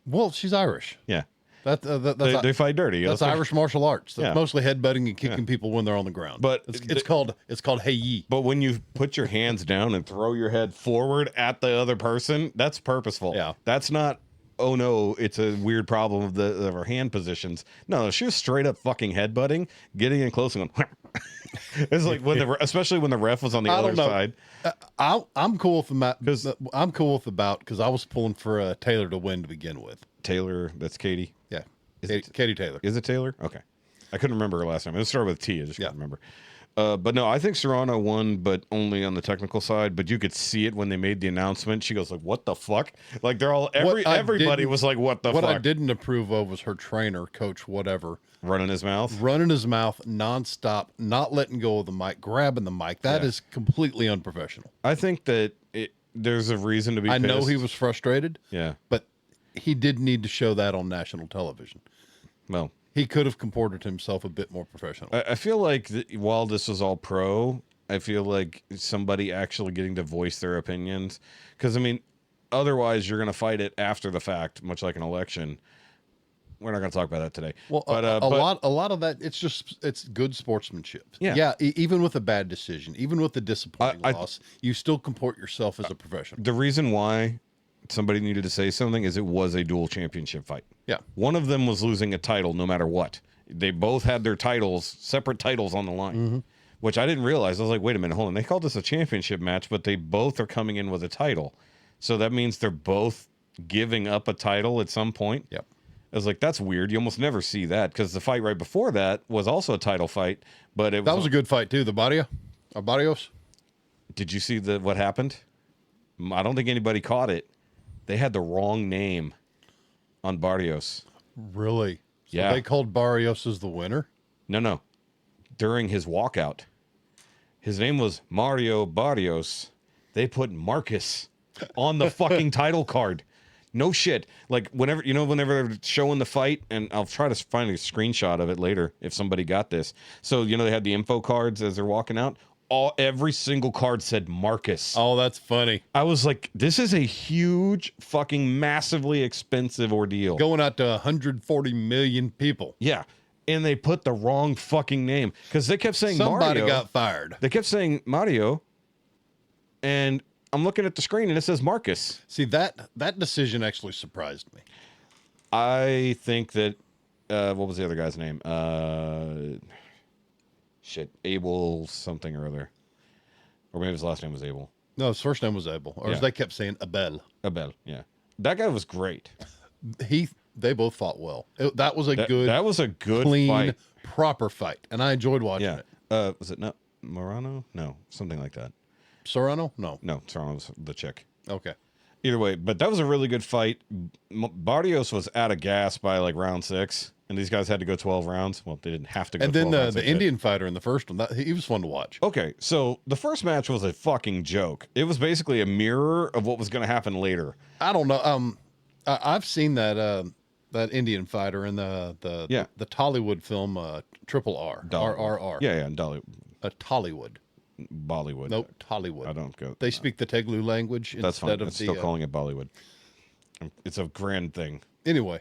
Well, she's Irish. Yeah. They fight dirty. That's Irish martial arts. That's Yeah. mostly headbutting and kicking people when they're on the ground. But it's called hey ye. But when you put your hands down and throw your head forward at the other person, that's purposeful. Yeah. That's not. Oh no, it's a weird problem of her hand positions. No, she was straight up fucking headbutting, getting in close and going. It's like especially when the ref was on the other side. I'm cool with the bout because I was pulling for Taylor to win to begin with. Taylor, that's Katie. Yeah, Katie Taylor. Is it Taylor? Okay, I couldn't remember her last name. It started with T. I just can't remember. But no, I think Serrano won, but only on the technical side. But you could see it when they made the announcement. She goes like, "What the fuck?" Like they're all everybody was like, "What the fuck?" What I didn't approve of was her trainer, coach, whatever, running his mouth nonstop, not letting go of the mic, grabbing the mic. That is completely unprofessional. I think that there's a reason to be. I pissed. know he was frustrated. Yeah, but he did need to show that on national television. Well. He could have comported himself a bit more professional. I feel like while this was all pro, I feel like somebody actually getting to voice their opinions. Because, I mean, otherwise you're going to fight it after the fact, much like an election. We're not going to talk about that today. Well, but, a lot of that, it's good sportsmanship. Yeah. Even with a bad decision, even with a disappointing loss, you still comport yourself as a professional. The reason why somebody needed to say something is it was a dual championship fight. Yeah. One of them was losing a title no matter what. They both had their separate titles on the line, which I didn't realize. I was like, wait a minute, hold on. They called this a championship match, but they both are coming in with a title. So that means they're both giving up a title at some point. Yep. I was like, that's weird. You almost never see that because the fight right before that was also a title fight, but that was a good fight too. The Barrios. Did you see what happened? I don't think anybody caught it. They had the wrong name on Barrios. Really? So yeah. They called Barrios as the winner? No. During his walkout, his name was Mario Barrios. They put Marcus on the fucking title card. No shit. Like whenever they're showing the fight, and I'll try to find a screenshot of it later if somebody got this. So, they had the info cards as they're walking out. Every single card said Marcus. Oh, that's funny. I was like, this is a huge, fucking massively expensive ordeal. Going out to 140 million people. Yeah. And they put the wrong fucking name. Because they kept saying Somebody Mario. got fired. They kept saying Mario. And I'm looking at the screen and it says Marcus. See, that decision actually surprised me. I think that, what was the other guy's name? Abel something or other. Or maybe his last name was Abel. No, his first name was Abel. Or as they kept saying, Abel. Abel, yeah. That guy was great. They both fought well. That was a good clean, fight. Proper fight. And I enjoyed watching it. Was it not Morano? No, something like that. Serrano? No, Serrano was the chick. Okay. Either way, but that was a really good fight. Barrios was out of gas by like round 6. And these guys had to go 12 rounds. Well, they didn't have to go 12 rounds. And then the Indian fighter in the first one, he was fun to watch. Okay, so the first match was a fucking joke. It was basically a mirror of what was going to happen later. I don't know. I've seen that Indian fighter in the Tollywood film Triple R. RRR. Yeah, Dolly. Tollywood. Bollywood. Nope, Tollywood. I don't go. They speak the Telugu language That's fine. instead of still calling it Bollywood. It's a grand thing. Anyway.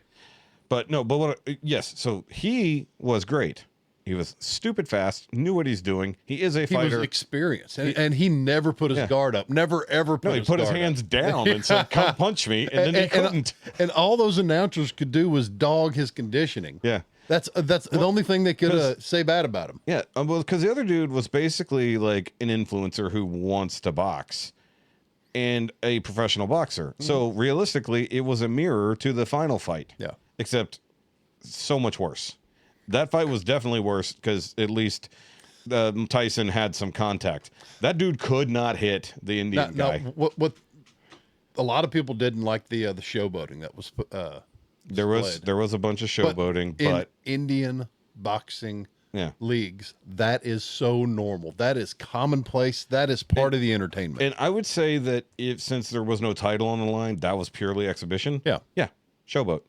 Yes, so he was great. He was stupid fast, knew what he's doing. He is a fighter. He was experienced, and he never put his guard up. Never, ever put his guard up. He put his hands down and said, come punch me, and then he couldn't. And all those announcers could do was dog his conditioning. Yeah. That's the only thing they could say bad about him. Yeah, because the other dude was basically like an influencer who wants to box and a professional boxer. Mm-hmm. So realistically, it was a mirror to the final fight. Yeah. Except so much worse. That fight was definitely worse because at least Tyson had some contact. That dude could not hit the Indian guy. What a lot of people didn't like the showboating that was there was a bunch of showboating, but in Indian boxing yeah. leagues, that is so normal. That is commonplace. That is part of the entertainment. And I would say that since there was no title on the line, that was purely exhibition. Yeah. Yeah. Showboat.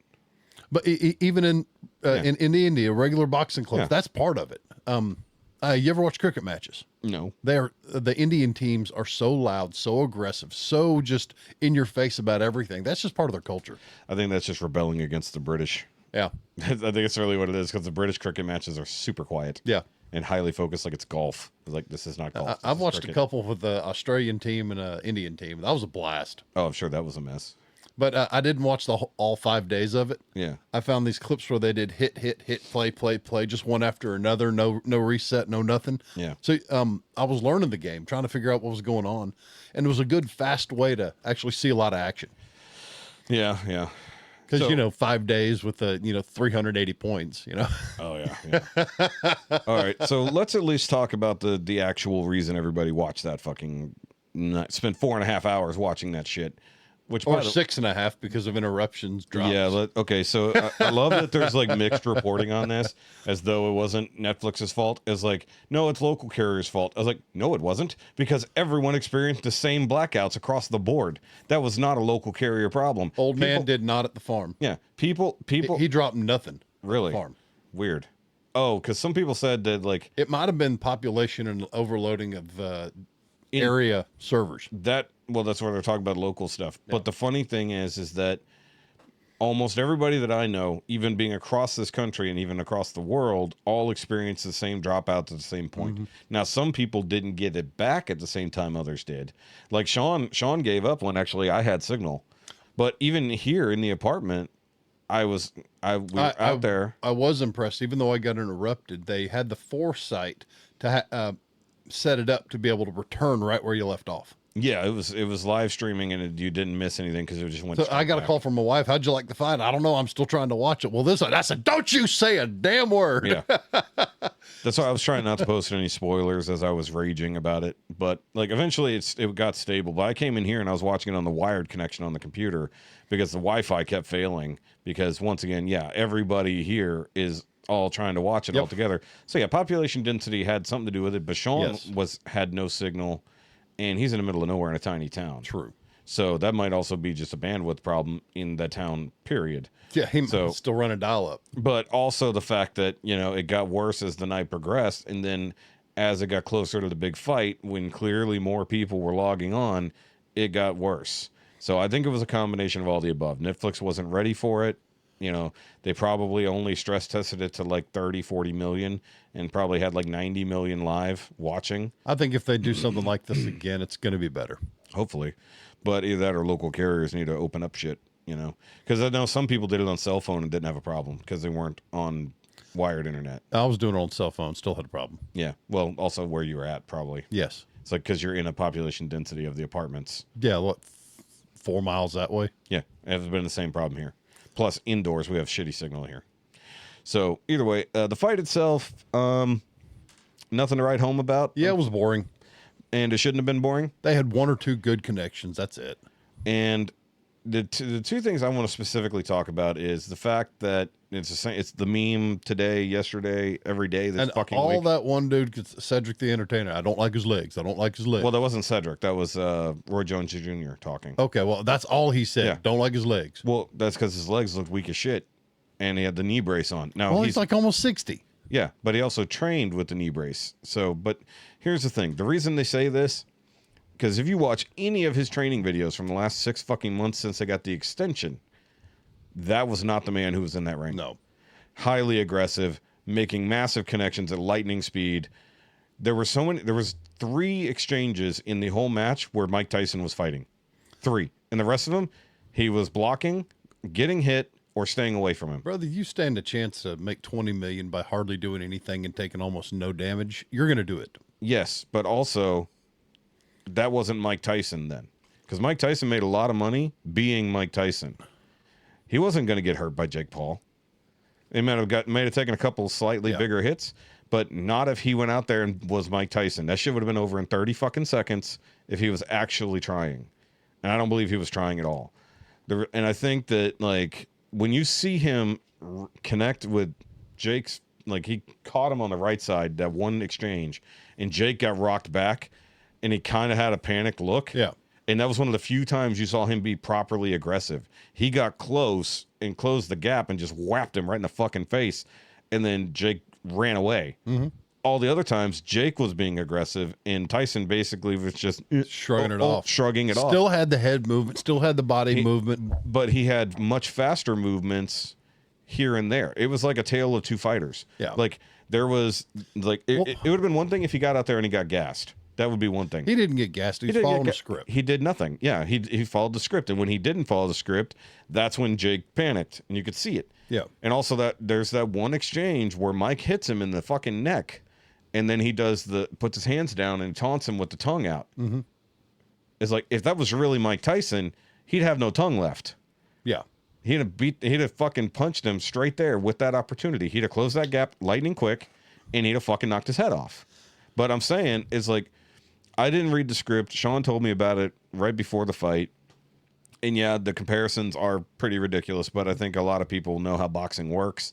But even in India, regular boxing clubs, that's part of it. You ever watch cricket matches? No. The Indian teams are so loud, so aggressive, so just in your face about everything. That's just part of their culture. I think that's just rebelling against the British. Yeah. I think it's really what it is because the British cricket matches are super quiet. Yeah. And highly focused like it's golf. It's like, this is not golf. I've watched a couple with the Australian team and an Indian team. That was a blast. Oh, I'm sure that was a mess. But I didn't watch all 5 days of it. Yeah. I found these clips where they did hit, play, just one after another. No reset, no nothing. Yeah. So I was learning the game, trying to figure out what was going on. And it was a good, fast way to actually see a lot of action. Yeah, yeah. Because, 5 days with 380 points, Oh, yeah. All right. So let's at least talk about the actual reason everybody watched that fucking spent 4.5 hours watching that shit. Or 6.5 because of interruptions, drops. Yeah, okay, so I love that there's like mixed reporting on this, as though it wasn't Netflix's fault. It's like, no, it's local carriers' fault. I was like, no, it wasn't, because everyone experienced the same blackouts across the board. That was not a local carrier problem. Man did not at the farm. Yeah, people. He dropped nothing. Really? At the farm. Weird. Oh, because some people said that like it might have been population and overloading of area servers. Well, that's where they're talking about local stuff. Yeah. But the funny thing is that almost everybody that I know, even being across this country and even across the world, all experienced the same dropouts at the same point. Mm-hmm. Now, some people didn't get it back at the same time others did. Like Shaun gave up when actually I had signal. But even here in the apartment, we were out there. I was impressed. Even though I got interrupted, they had the foresight to set it up to be able to return right where you left off. Yeah, it was live streaming and you didn't miss anything because it just went. So I got a call from my wife. How'd you like the fight? I don't know. I'm still trying to watch it. Well, I said, don't you say a damn word. Yeah, that's why I was trying not to post any spoilers as I was raging about it. But like eventually it got stable. But I came in here and I was watching it on the wired connection on the computer because the Wi-Fi kept failing. Because once again, everybody here is all trying to watch it all together. So yeah, population density had something to do with it. But Shaun had no signal. And he's in the middle of nowhere in a tiny town. True. So that might also be just a bandwidth problem in that town, period. Yeah, he might still run a dial up. But also the fact that, it got worse as the night progressed. And then as it got closer to the big fight, when clearly more people were logging on, it got worse. So I think it was a combination of all the above. Netflix wasn't ready for it. They probably only stress tested it to like 30, 40 million and probably had like 90 million live watching. I think if they do something like this again, it's going to be better. Hopefully. But either that or local carriers need to open up shit, because I know some people did it on cell phone and didn't have a problem because they weren't on wired internet. I was doing it on cell phone, still had a problem. Yeah. Well, also where you were at, probably. Yes. It's like because you're in a population density of the apartments. Yeah. What, 4 miles that way? Yeah. It's been the same problem here. Plus, indoors, we have shitty signal here. So, either way, the fight itself, nothing to write home about. Yeah, it was boring. And it shouldn't have been boring. They had 1 or 2 good connections. That's it. And the two things I want to specifically talk about is the fact that it's the meme today, yesterday, every day. This fucking all week. that one dude, Cedric the Entertainer. I don't like his legs. I don't like his legs. Well, that wasn't Cedric. That was Roy Jones Jr. talking. Okay, well, that's all he said. Yeah. Don't like his legs. Well, that's because his legs looked weak as shit, and he had the knee brace on. Now he's like almost 60. Yeah, but he also trained with the knee brace. So, but here's the thing: the reason they say this. Because if you watch any of his training videos from the last 6 fucking months since they got the extension, that was not the man who was in that ring. No. Highly aggressive, making massive connections at lightning speed. There was 3 exchanges in the whole match where Mike Tyson was fighting. 3. And the rest of them, he was blocking, getting hit, or staying away from him. Brother, you stand a chance to make $20 million by hardly doing anything and taking almost no damage. You're going to do it. Yes, but also... that wasn't Mike Tyson then. Because Mike Tyson made a lot of money being Mike Tyson. He wasn't going to get hurt by Jake Paul. They might have taken a couple slightly bigger hits, but not if he went out there and was Mike Tyson. That shit would have been over in 30 fucking seconds if he was actually trying. And I don't believe he was trying at all. And I think that, like, when you see him connect with Jake's, like, he caught him on the right side, that one exchange, and Jake got rocked back, and he kind of had a panicked look. Yeah. And that was one of the few times you saw him be properly aggressive. He got close and closed the gap and just whapped him right in the fucking face. And then Jake ran away. Mm-hmm. All the other times, Jake was being aggressive, and Tyson basically was just shrugging it off. Still had the head movement, still had the body movement. But he had much faster movements here and there. It was like a tale of two fighters. Yeah. Like, there was, like, it would have been one thing if he got out there and he got gassed. That would be one thing. He didn't get gassed. He was following the script. He did nothing. Yeah, he followed the script. And when he didn't follow the script, that's when Jake panicked. And you could see it. Yeah. And also there's that one exchange where Mike hits him in the fucking neck. And then he puts his hands down and taunts him with the tongue out. Mm-hmm. It's like, if that was really Mike Tyson, he'd have no tongue left. Yeah. He'd have fucking punched him straight there with that opportunity. He'd have closed that gap lightning quick, and he'd have fucking knocked his head off. But I'm saying is, like, I didn't read the script. Shaun told me about it right before the fight. And yeah, the comparisons are pretty ridiculous, but I think a lot of people know how boxing works.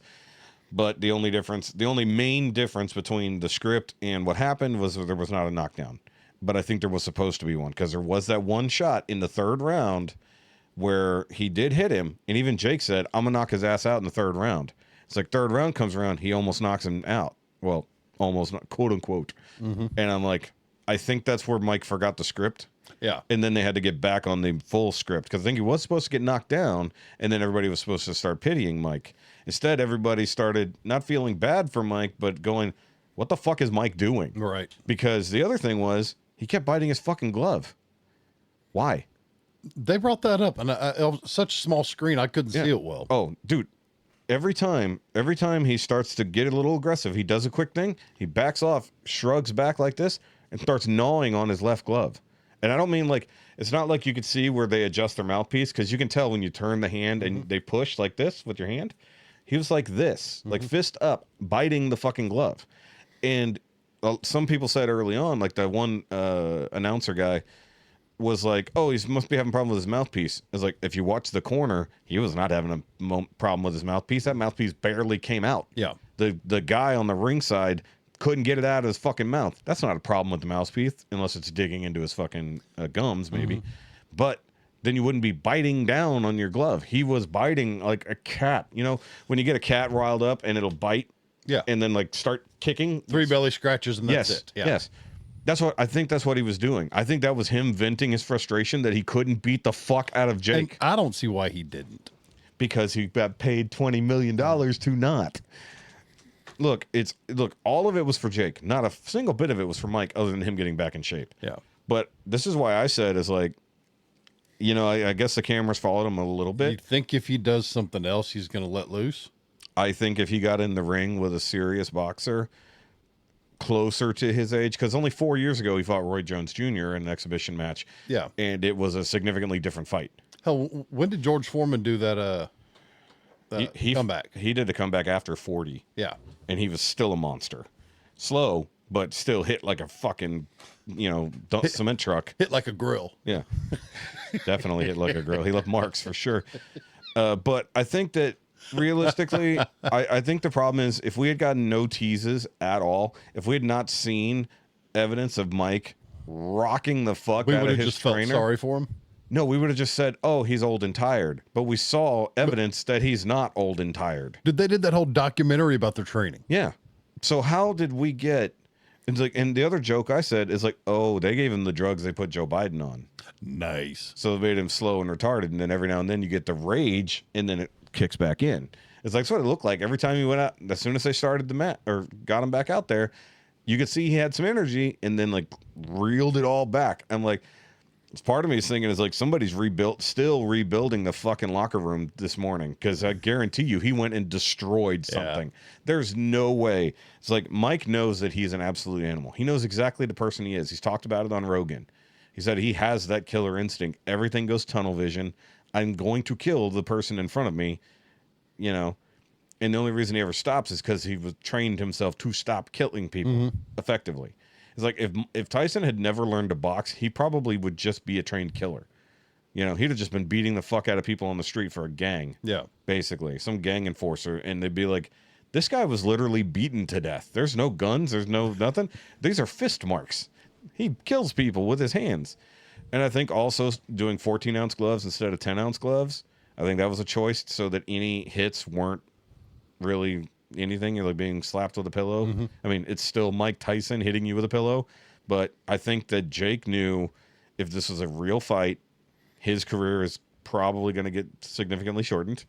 But the only main difference between the script and what happened was there was not a knockdown. But I think there was supposed to be one, because there was that one shot in the third round where he did hit him. And even Jake said, I'm going to knock his ass out in the third round. It's like, third round comes around, he almost knocks him out. Well, almost, not, quote unquote. Mm-hmm. And I'm like, I think that's where Mike forgot the script. Yeah. And then they had to get back on the full script, because I think he was supposed to get knocked down, and then everybody was supposed to start pitying Mike. Instead, everybody started not feeling bad for Mike, but going, what the fuck is Mike doing? Right. Because the other thing was, he kept biting his fucking glove. Why? They brought that up, and it was such a small screen, I couldn't see it well. Oh, dude. Every time he starts to get a little aggressive, he does a quick thing, he backs off, shrugs back like this, and starts gnawing on his left glove. And I don't mean, like, it's not like you could see where they adjust their mouthpiece, because you can tell when you turn the hand and they push like this with your hand. He was like this, like fist up, biting the fucking glove. And some people said early on, like the one announcer guy was like, oh, he must be having a problem with his mouthpiece. It's like, if you watch the corner, he was not having a problem with his mouthpiece. That mouthpiece barely came out. Yeah. The guy on the ringside couldn't get it out of his fucking mouth. That's not a problem with the mouthpiece, unless it's digging into his fucking gums, maybe. Mm-hmm. But then you wouldn't be biting down on your glove. He was biting like a cat. You know, when you get a cat riled up and it'll bite, and then like start kicking. 3 belly scratches and that's it. Yeah. Yes. I think that's what he was doing. I think that was him venting his frustration that he couldn't beat the fuck out of Jake. And I don't see why he didn't. Because he got paid $20 million to not. Look, all of it was for Jake. Not a single bit of it was for Mike, other than him getting back in shape. Yeah. But this is why I said, is like, you know, I guess the cameras followed him a little bit. You think if he does something else, he's going to let loose? I think if he got in the ring with a serious boxer closer to his age, because only 4 years ago he fought Roy Jones Jr. in an exhibition match. Yeah. And it was a significantly different fight. Hell, when did George Foreman do that he comeback? He did a comeback after 40. Yeah. And he was still a monster. Slow, but still hit like a fucking, cement truck. Hit like a grill. Yeah. Definitely hit like a grill. He left marks for sure. But I think that realistically, I think the problem is, if we had gotten no teases at all, if we had not seen evidence of Mike rocking the fuck out of his just trainer, felt sorry for him. No, we would have just said, oh, he's old and tired. But we saw evidence that he's not old and tired. They did that whole documentary about their training. Yeah. So how did we get... It's like, and the other joke I said is like, oh, they gave him the drugs they put Joe Biden on. Nice. So they made him slow and retarded. And then every now and then you get the rage, and then it kicks back in. It's like, that's what it looked like. Every time he went out, as soon as they started the mat or got him back out there, you could see he had some energy, and then like reeled it all back. I'm like... It's part of me is thinking is like, somebody's still rebuilding the fucking locker room this morning, because I guarantee you he went and destroyed something. Yeah. There's no way. It's like, Mike knows that he's an absolute animal. He knows exactly the person he is. He's talked about it on Rogan. He said he has that killer instinct. Everything goes tunnel vision. I'm going to kill the person in front of me, And the only reason he ever stops is because he was trained himself to stop killing people effectively. It's like if Tyson had never learned to box, he probably would just be a trained killer. You know, he'd have just been beating the fuck out of people on the street for a gang. Yeah. Basically, some gang enforcer. And they'd be like, this guy was literally beaten to death. There's no guns. There's no nothing. These are fist marks. He kills people with his hands. And I think also doing 14-ounce gloves instead of 10-ounce gloves, I think that was a choice so that any hits weren't really anything. You're like being slapped with a pillow. I mean, it's still Mike Tyson hitting you with a pillow. But I think that Jake knew if this was a real fight, his career is probably going to get significantly shortened.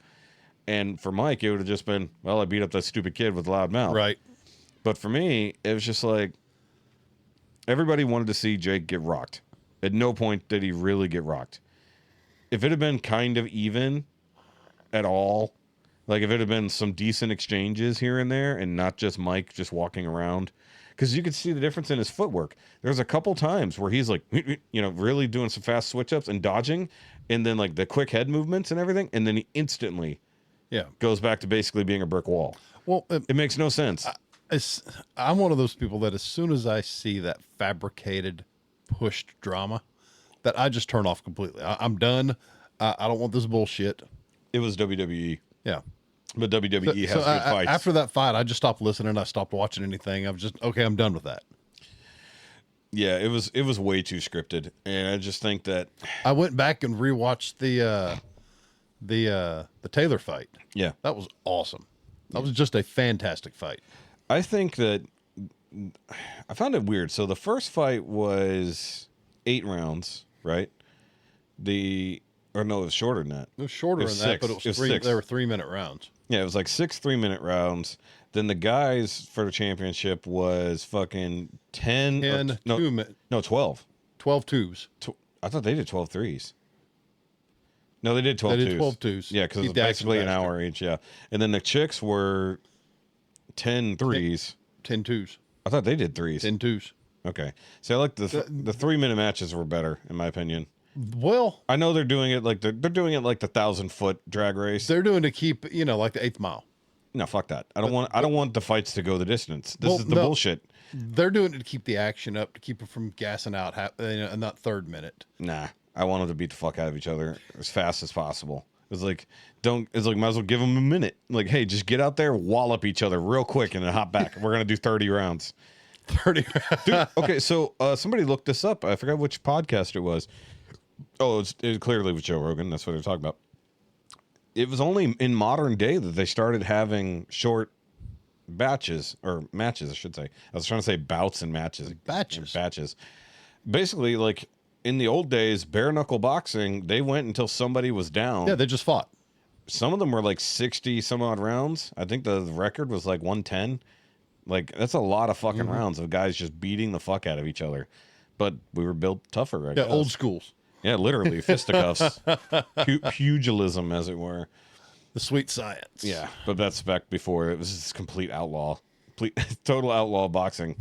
And for Mike, it would have just been, well, I beat up that stupid kid with a loud mouth. Right. But for me, it was just like everybody wanted to see Jake get rocked. At no point did he really get rocked. If it had been kind of even at all, like if it had been some decent exchanges here and there and not just Mike just walking around, because you could see the difference in his footwork. There's a couple times where he's like, you know, really doing some fast switch ups and dodging, and then like the quick head movements and everything, and then he instantly goes back to basically being a brick wall. Well, it makes no sense. I'm one of those people that as soon as I see that fabricated, pushed drama, that I just turn off completely. I'm done. I don't want this bullshit. It was WWE. Yeah. But WWE has good fights. After that fight, I just stopped listening. I stopped watching anything. I was just, okay, I'm done with that. Yeah, it was way too scripted. And I just think that I went back and rewatched the Taylor fight. Yeah. That was awesome. That was just a fantastic fight. I think that I found it weird. So the first fight was 8 rounds, right? Or no, it was shorter than that. It was shorter than that, but it was 3. They were 3-minute rounds. Yeah, it was like 6 3-minute rounds. Then the guys for the championship was fucking 10 no, 12. 12 twos. I thought they did 12 threes. No, they did 12 They twos. did 12 twos. Yeah, because it's basically an hour each, yeah. And then the chicks were 10 threes. 10 twos. I thought they did threes. 10 twos. Okay. So I like the 3-minute matches were better, in my opinion. Well, I know they're doing it like they're doing it like the 1,000-foot drag race. They're doing to keep, like the 8th mile. No, fuck that. I don't want the fights to go the distance. This is the bullshit. They're doing it to keep the action up, to keep it from gassing out in that 3rd minute. Nah, I want them to beat the fuck out of each other as fast as possible. It's like might as well give them a minute. Like, hey, just get out there, wallop each other real quick, and then hop back. We're gonna do 30 rounds. 30. Dude, okay, so somebody looked this up. I forgot which podcast it was. Oh, it clearly was Joe Rogan. That's what they're talking about. It was only in modern day that they started having short matches, I should say. I was trying to say bouts and matches. Batches. Basically, like in the old days, bare knuckle boxing, they went until somebody was down. Yeah, they just fought. Some of them were like 60 some odd rounds. I think the record was like 110. Like, that's a lot of fucking rounds of guys just beating the fuck out of each other. But we were built tougher, I guess. Old schools. Yeah, literally, fisticuffs. Pugilism, as it were. The sweet science. Yeah, but that's back before it was just complete outlaw. Total outlaw boxing.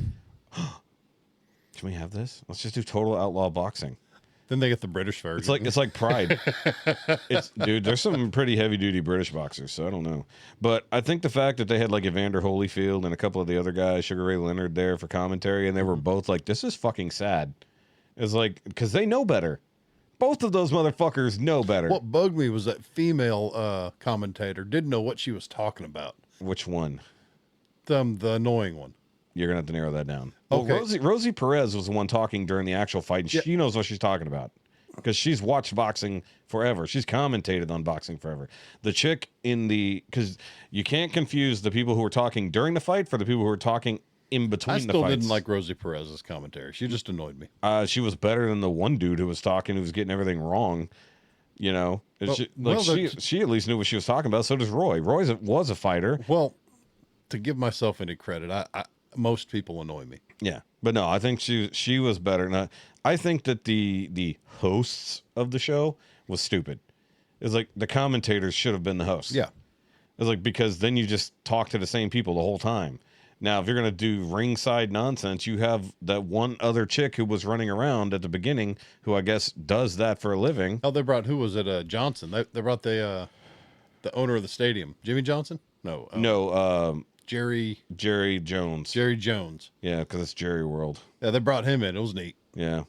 Can we have this? Let's just do total outlaw boxing. Then they get the British version. It's like Pride. Dude, there's some pretty heavy duty British boxers, so I don't know. But I think the fact that they had like Evander Holyfield and a couple of the other guys, Sugar Ray Leonard, there for commentary, and they were both like, "This is fucking sad." It's like, because they know better. Both of those motherfuckers know better. What bugged me was that female commentator didn't know what she was talking about. Which one? The annoying one. You're gonna have to narrow that down. Okay. Well, Rosie Perez was the one talking during the actual fight, and she knows what she's talking about because she's watched boxing forever. She's commentated on boxing forever. The chick because you can't confuse the people who were talking during the fight for the people who were talking in between the fights. I still didn't like Rosie Perez's commentary. She just annoyed me. She was better than the one dude who was talking, who was getting everything wrong. You know, she at least knew what she was talking about. So does Roy. Roy was a fighter. Well, to give myself any credit, most people annoy me. Yeah, but no, I think she was better. And I think that the hosts of the show was stupid. It's like the commentators should have been the hosts. Yeah, it's like, because then you just talk to the same people the whole time. Now, if you're gonna do ringside nonsense, you have that one other chick who was running around at the beginning, who I guess does that for a living. Oh, they brought, who was it? Johnson. They brought the owner of the stadium, Jimmy Johnson. No, Jerry Jones. Jerry Jones. Yeah, because it's Jerry World. Yeah, they brought him in. It was neat. Yeah,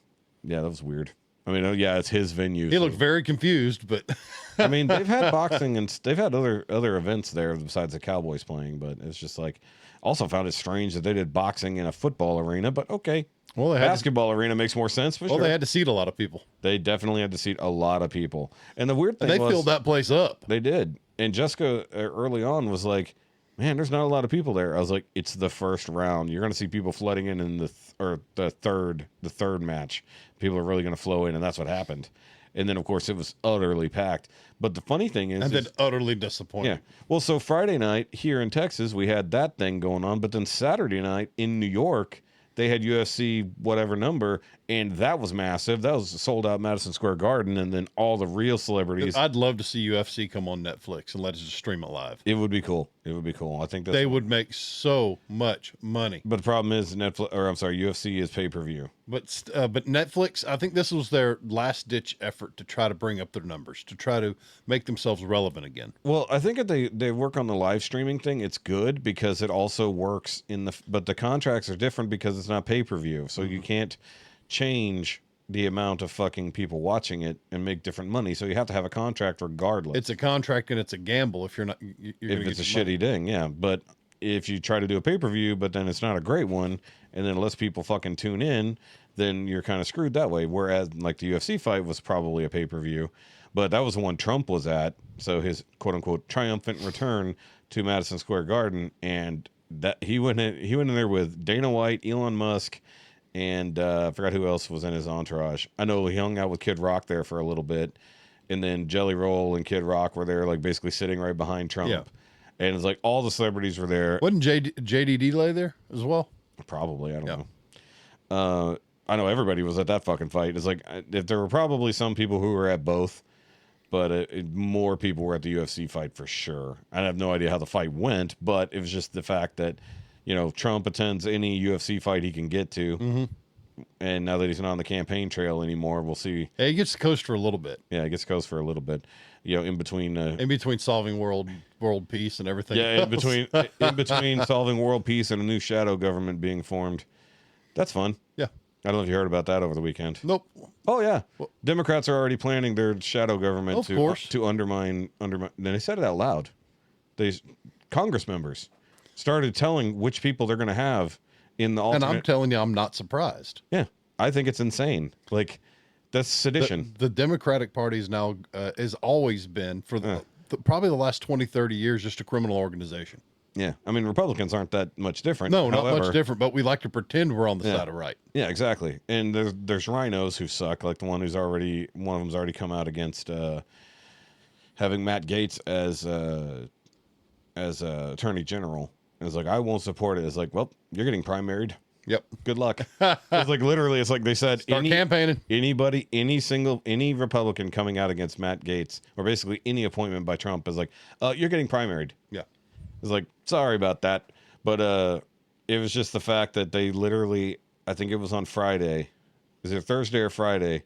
that was weird. I mean, yeah, it's his venue. He looked very confused, but I mean, they've had boxing and they've had other events there besides the Cowboys playing, but it's just like, also found it strange that they did boxing in a football arena, but okay. Well, basketball arena makes more sense. For sure. They had to seat a lot of people. They definitely had to seat a lot of people, and the weird thing they was, filled that place up. They did, and Jessica early on was like, "Man, there's not a lot of people there." I was like, "It's the first round. You're going to see people flooding in the third match. People are really going to flow in," and that's what happened. And then, of course, it was utterly packed. But the funny thing is... And then utterly disappointing. Yeah. Well, so Friday night here in Texas, we had that thing going on. But then Saturday night in New York, they had UFC whatever number, and that was massive. That was sold out Madison Square Garden, and then all the real celebrities. I'd love to see UFC come on Netflix and let us just stream it live. It would be cool. It would be cool. I think they would make so much money. But the problem is UFC is pay-per-view. But Netflix, I think this was their last-ditch effort to try to bring up their numbers, to try to make themselves relevant again. Well, I think if they work on the live streaming thing, it's good because it also works but the contracts are different because it's not pay-per-view, so you can't change the amount of fucking people watching it and make different money. So you have to have a contract regardless. It's a contract and it's a gamble if you're not. If it's a shitty thing, yeah. But if you try to do a pay-per-view, but then it's not a great one, and then less people fucking tune in, then you're kind of screwed that way. Whereas like the UFC fight was probably a pay-per-view, but that was the one Trump was at. So his quote unquote triumphant return to Madison Square Garden, and that he went in there with Dana White, Elon Musk, and I forgot who else was in his entourage. I know he hung out with Kid Rock there for a little bit, and then Jelly Roll and Kid Rock were there, like basically sitting right behind Trump. Yeah. And it's like all the celebrities were there. Wasn't JDD lay there as well? Probably, I don't know. I know everybody was at that fucking fight. It's like if there were probably some people who were at both, but more people were at the UFC fight for sure. I have no idea how the fight went, but it was just the fact that, you know, Trump attends any UFC fight he can get to. Mm-hmm. And now that he's not on the campaign trail anymore, we'll see. Yeah, he gets to coast for a little bit. Yeah, he gets to coast for a little bit. You know, in between solving world peace and everything. Yeah, else. in between solving world peace and a new shadow government being formed. That's fun. Yeah. I don't know if you heard about that over the weekend. Nope. Oh yeah. Well, Democrats are already planning their shadow government to undermine. Then they said it out loud. Congress members started telling which people they're going to have in the alternate. And I'm telling you, I'm not surprised. Yeah, I think it's insane. Like, that's sedition. The Democratic Party is now has always been for probably the last 20, 30 years just a criminal organization. Yeah, I mean, Republicans aren't that much different. No, not much different, but we like to pretend we're on the side of right. Yeah, exactly. And there's rhinos who suck, like the one of them's already come out against having Matt Gaetz as Attorney General. And it's like, I won't support it. It's like, well, you're getting primaried. Yep. Good luck. It's like literally, it's like they said, start campaigning. Anybody, any Republican coming out against Matt Gaetz, or basically any appointment by Trump is like, you're getting primaried. Yeah. It's like, sorry about that. But it was just the fact that they literally, I think it was on Friday, is it Thursday or Friday,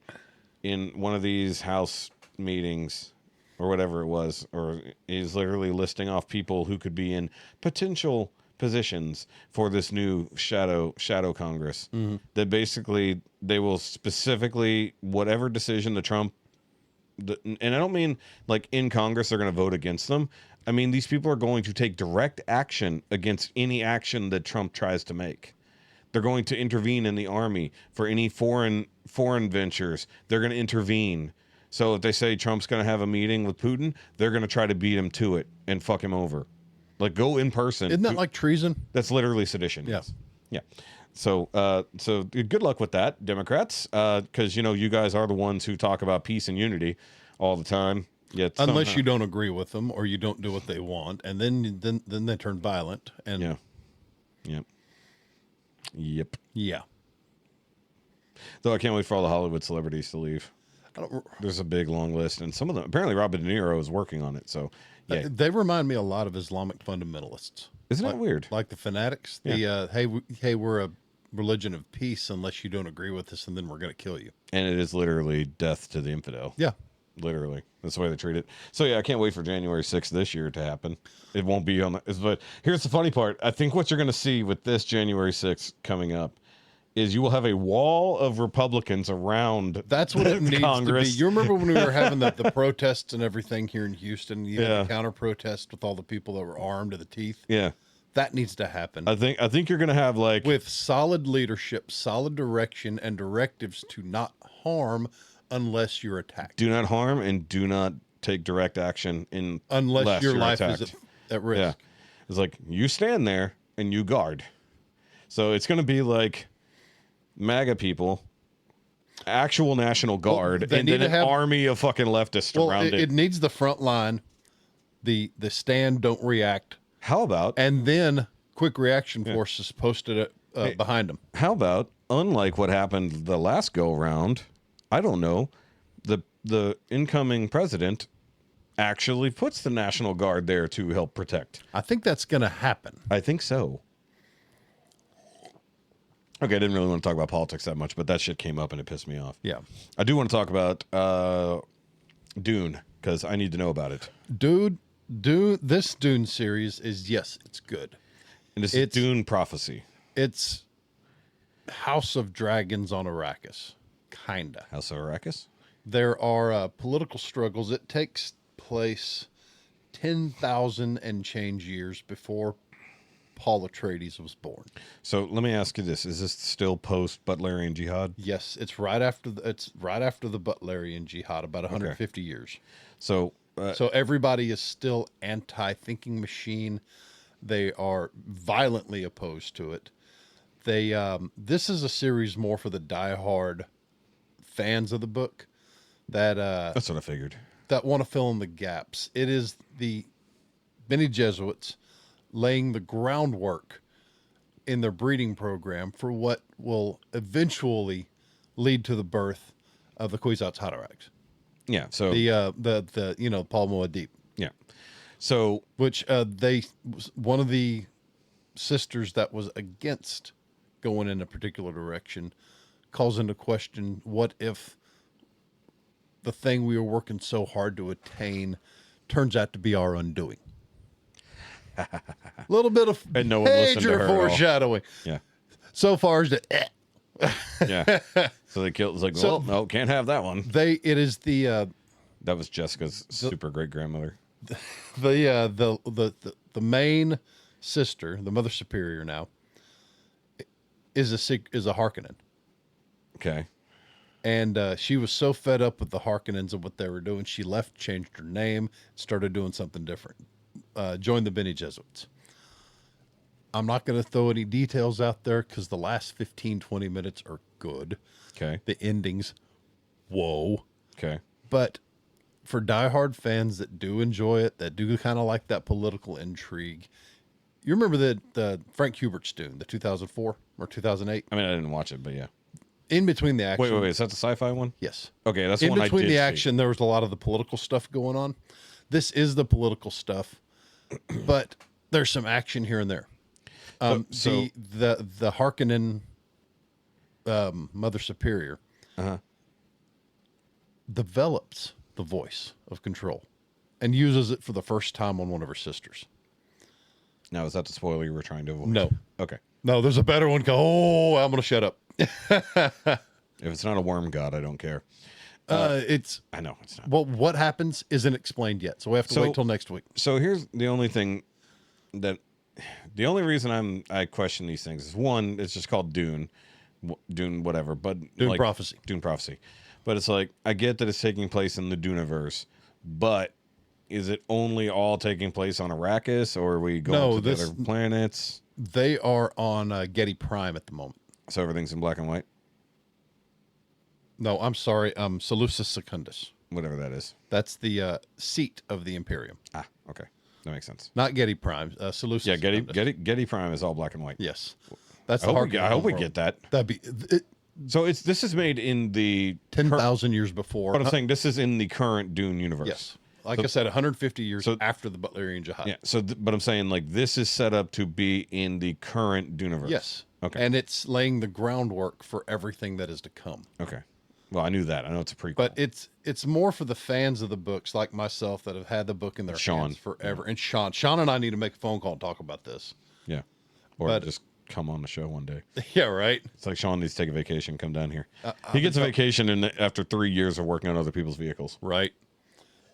in one of these House meetings or whatever it was, or is literally listing off people who could be in potential positions for this new shadow Congress. Mm-hmm. That basically they will specifically, whatever decision the Trump, and I don't mean like in Congress they're going to vote against them. I mean, these people are going to take direct action against any action that Trump tries to make. They're going to intervene in the army for any foreign ventures. They're going to intervene. So if they say Trump's going to have a meeting with Putin, they're going to try to beat him to it and fuck him over. Like, go in person. Isn't that like treason? That's literally sedition. Yes. Yeah. So good luck with that, Democrats, because, you know, you guys are the ones who talk about peace and unity all the time. Yet unless you don't agree with them or you don't do what they want, and then they turn violent. And yeah. Though I can't wait for all the Hollywood celebrities to leave. There's a big long list, and some of them apparently Robert De Niro is working on it. So yeah, they remind me a lot of Islamic fundamentalists. Isn't that weird? Like the fanatics. Yeah. Hey, we're a religion of peace unless you don't agree with us, and then we're going to kill you. And it is literally death to the infidel. Yeah. Literally. That's the way they treat it. So, yeah, I can't wait for January 6th this year to happen. It won't be on the... But here's the funny part. I think what you're going to see with this January 6th coming up is you will have a wall of Republicans around That's what it needs Congress. to be. You remember when we were having the protests and everything here in Houston? You had the counter protest with all the people that were armed to the teeth. Yeah. That needs to happen. I think you're going to have like... With solid leadership, solid direction, and directives to not harm unless you're attacked. Do not harm and do not take direct action unless your you're life attacked. is at risk. Yeah. It's like you stand there and you guard. So it's going to be like MAGA people, actual National Guard, and then an army of fucking leftists around it. It needs the front line, the stand, don't react. How about... And then quick reaction forces posted behind them. How about, unlike what happened the last go-round, I don't know, the incoming president actually puts the National Guard there to help protect. I think that's going to happen. I think so. Okay, I didn't really want to talk about politics that much, but that shit came up and it pissed me off. Yeah. I do want to talk about Dune, because I need to know about it. This Dune series is, yes, it's good. And it's Dune Prophecy. It's House of Dragons on Arrakis. Kinda. House of Arrakis? There are political struggles. It takes place 10,000 and change years before Paul Atreides was born. So let me ask you this: is this still post Butlerian Jihad? Yes, it's right after the Butlerian Jihad, about 150 years. So everybody is still anti-thinking machine. They are violently opposed to it. This is a series more for the diehard fans of the book that's what I figured. That want to fill in the gaps. It is the Bene Gesserit laying the groundwork in their breeding program for what will eventually lead to the birth of the Kwisatz Haderach. Yeah. So the Paul Muad'Dib. Yeah. So which one of the sisters that was against going in a particular direction calls into question, what if the thing we were working so hard to attain turns out to be our undoing? A little bit of and no one listened to major her foreshadowing. Yeah. So far as yeah. So they killed. It's like, well, no, can't have that one. It is the that was Jessica's super great grandmother. The main sister, the Mother Superior now, is a Harkonnen. Okay. And she was so fed up with the Harkonnens and what they were doing, she left, changed her name, started doing something different. Joined the Bene Gesserits. I'm not going to throw any details out there because the last 15, 20 minutes are good. Okay. The endings, whoa. Okay. But for diehard fans that do enjoy it, that do kind of like that political intrigue, you remember the Frank Hubert's Dune, the 2004 or 2008? I mean, I didn't watch it, but yeah. In between the action. Wait. Is that the sci-fi one? Yes. Okay, that's the one I did In between the see. action, there was a lot of the political stuff going on. This is the political stuff, but there's some action here and there. The Harkonnen Mother Superior develops the voice of control and uses it for the first time on one of her sisters. Now, is that the spoiler you were trying to avoid? No. Okay. No, there's a better one. I'm going to shut up. If it's not a worm god, I don't care. I know it's not. Well, what happens isn't explained yet, so we have to wait till next week. So here's the only reason I question these things is, one, it's just called Dune whatever, but Dune like, Prophecy. Dune Prophecy. But it's like, I get that it's taking place in the Duneverse, but is it only all taking place on Arrakis, or are we going to other planets? They are on Getty Prime at the moment. So everything's in black and white? No, I'm sorry. Seleucus Secundus. Whatever that is. That's the seat of the Imperium. Ah, okay. That makes sense. Not Getty Prime. Seleucus. Yeah, Getty Prime is all black and white. Yes. That's I hope we get that. That'd be... So this is made in the 10,000 years before. But I'm saying this is in the current Dune universe. Yes. Like I said, 150 years after the Butlerian Jihad. Yeah. So, but I'm saying, like, this is set up to be in the current Duneverse. Yes. Okay. And it's laying the groundwork for everything that is to come. Okay. Well, I knew that. I know it's a prequel. But it's more for the fans of the books like myself that have had the book in their hands forever. And Shaun and I need to make a phone call and talk about this. Yeah. Or just come on the show one day. Yeah, right. It's like Shaun needs to take a vacation, come down here. He gets a vacation after 3 years of working on other people's vehicles. Right.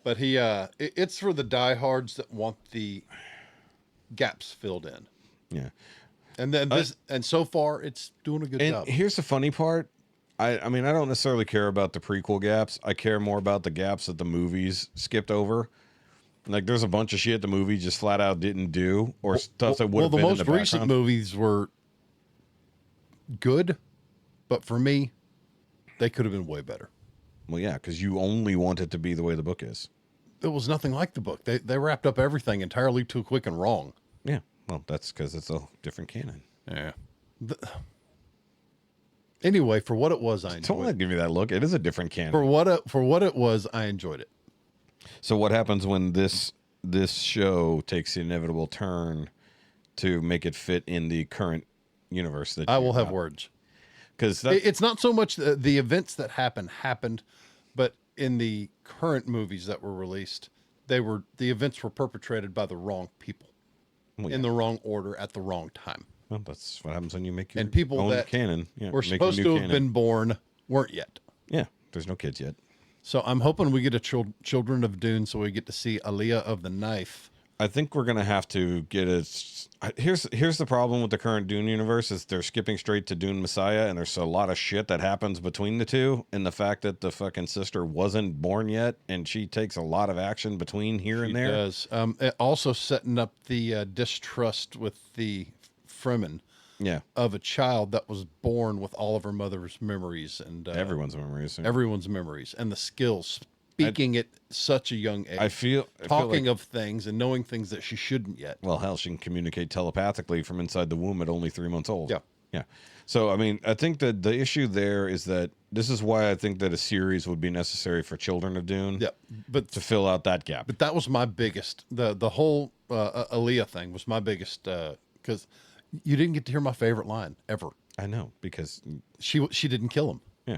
But it's for the diehards that want the gaps filled in. Yeah. And then and so far it's doing a good job. Here's the funny part. I mean, I don't necessarily care about the prequel gaps. I care more about the gaps that the movies skipped over. Like, there's a bunch of shit the movie just flat out didn't do, or stuff that would have been in the background. Well, the most recent movies were good, but for me, they could have been way better. Well, yeah, because you only want it to be the way the book is. It was nothing like the book. They wrapped up everything entirely too quick and wrong. Yeah, well, that's because it's a different canon. Yeah. Anyway, for what it was, I enjoyed it. Don't give me that look. It is a different canon. For what it was, I enjoyed it. So what happens when this show takes the inevitable turn to make it fit in the current universe? That I will have words. Because it's not so much the events that happened, but in the current movies that were released, the events were perpetrated by the wrong people, in the wrong order at the wrong time. Well, that's what happens when you make your people own that canon. Yeah, were supposed to have been born weren't yet. Yeah, there's no kids yet. So I'm hoping we get a Children of Dune, so we get to see Aliyah of the Knife. I think we're gonna have to get here's the problem with the current Dune universe is they're skipping straight to Dune Messiah, and there's a lot of shit that happens between the two, and the fact that the fucking sister wasn't born yet, and she takes a lot of action between here and there. She does. Also setting up the distrust with the Fremen. Yeah. Of a child that was born with all of her mother's memories and everyone's memories. Yeah. Everyone's memories and the skills, speaking at such a young age. I feel talking of things and knowing things that she shouldn't yet. Well, hell, she can communicate telepathically from inside the womb at only 3 months old. Yeah. Yeah. So, I mean, I think that the issue there is that this is why I think that a series would be necessary for Children of Dune. Yeah. But to fill out that gap. But that was my biggest, the whole Aliyah thing was my biggest, because you didn't get to hear my favorite line ever. I know, because she didn't kill him. Yeah.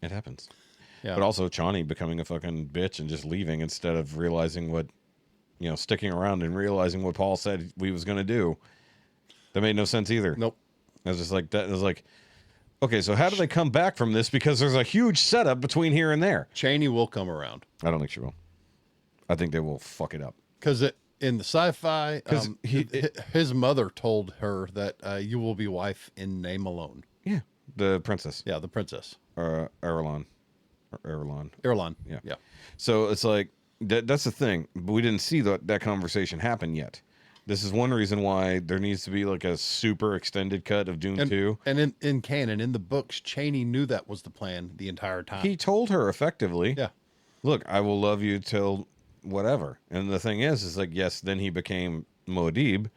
It happens. Yeah. But also Chani becoming a fucking bitch and just leaving instead of realizing what, sticking around and realizing what Paul said we was going to do. That made no sense either. Nope. I was just like, that was like, okay, so how do they come back from this? Because there's a huge setup between here and there. Cheney will come around. I don't think she will. I think they will fuck it up. Because in the sci-fi, his mother told her that you will be wife in name alone. Yeah, the princess. Yeah, the princess. Erlon. Yeah. So it's like that's the thing. But we didn't see that conversation happen yet. This is one reason why there needs to be like a super extended cut of Dune 2. And in canon, in the books, Cheney knew that was the plan the entire time. He told her effectively, yeah, look, I will love you till whatever. And the thing is like, yes, then he became Muad'Dib.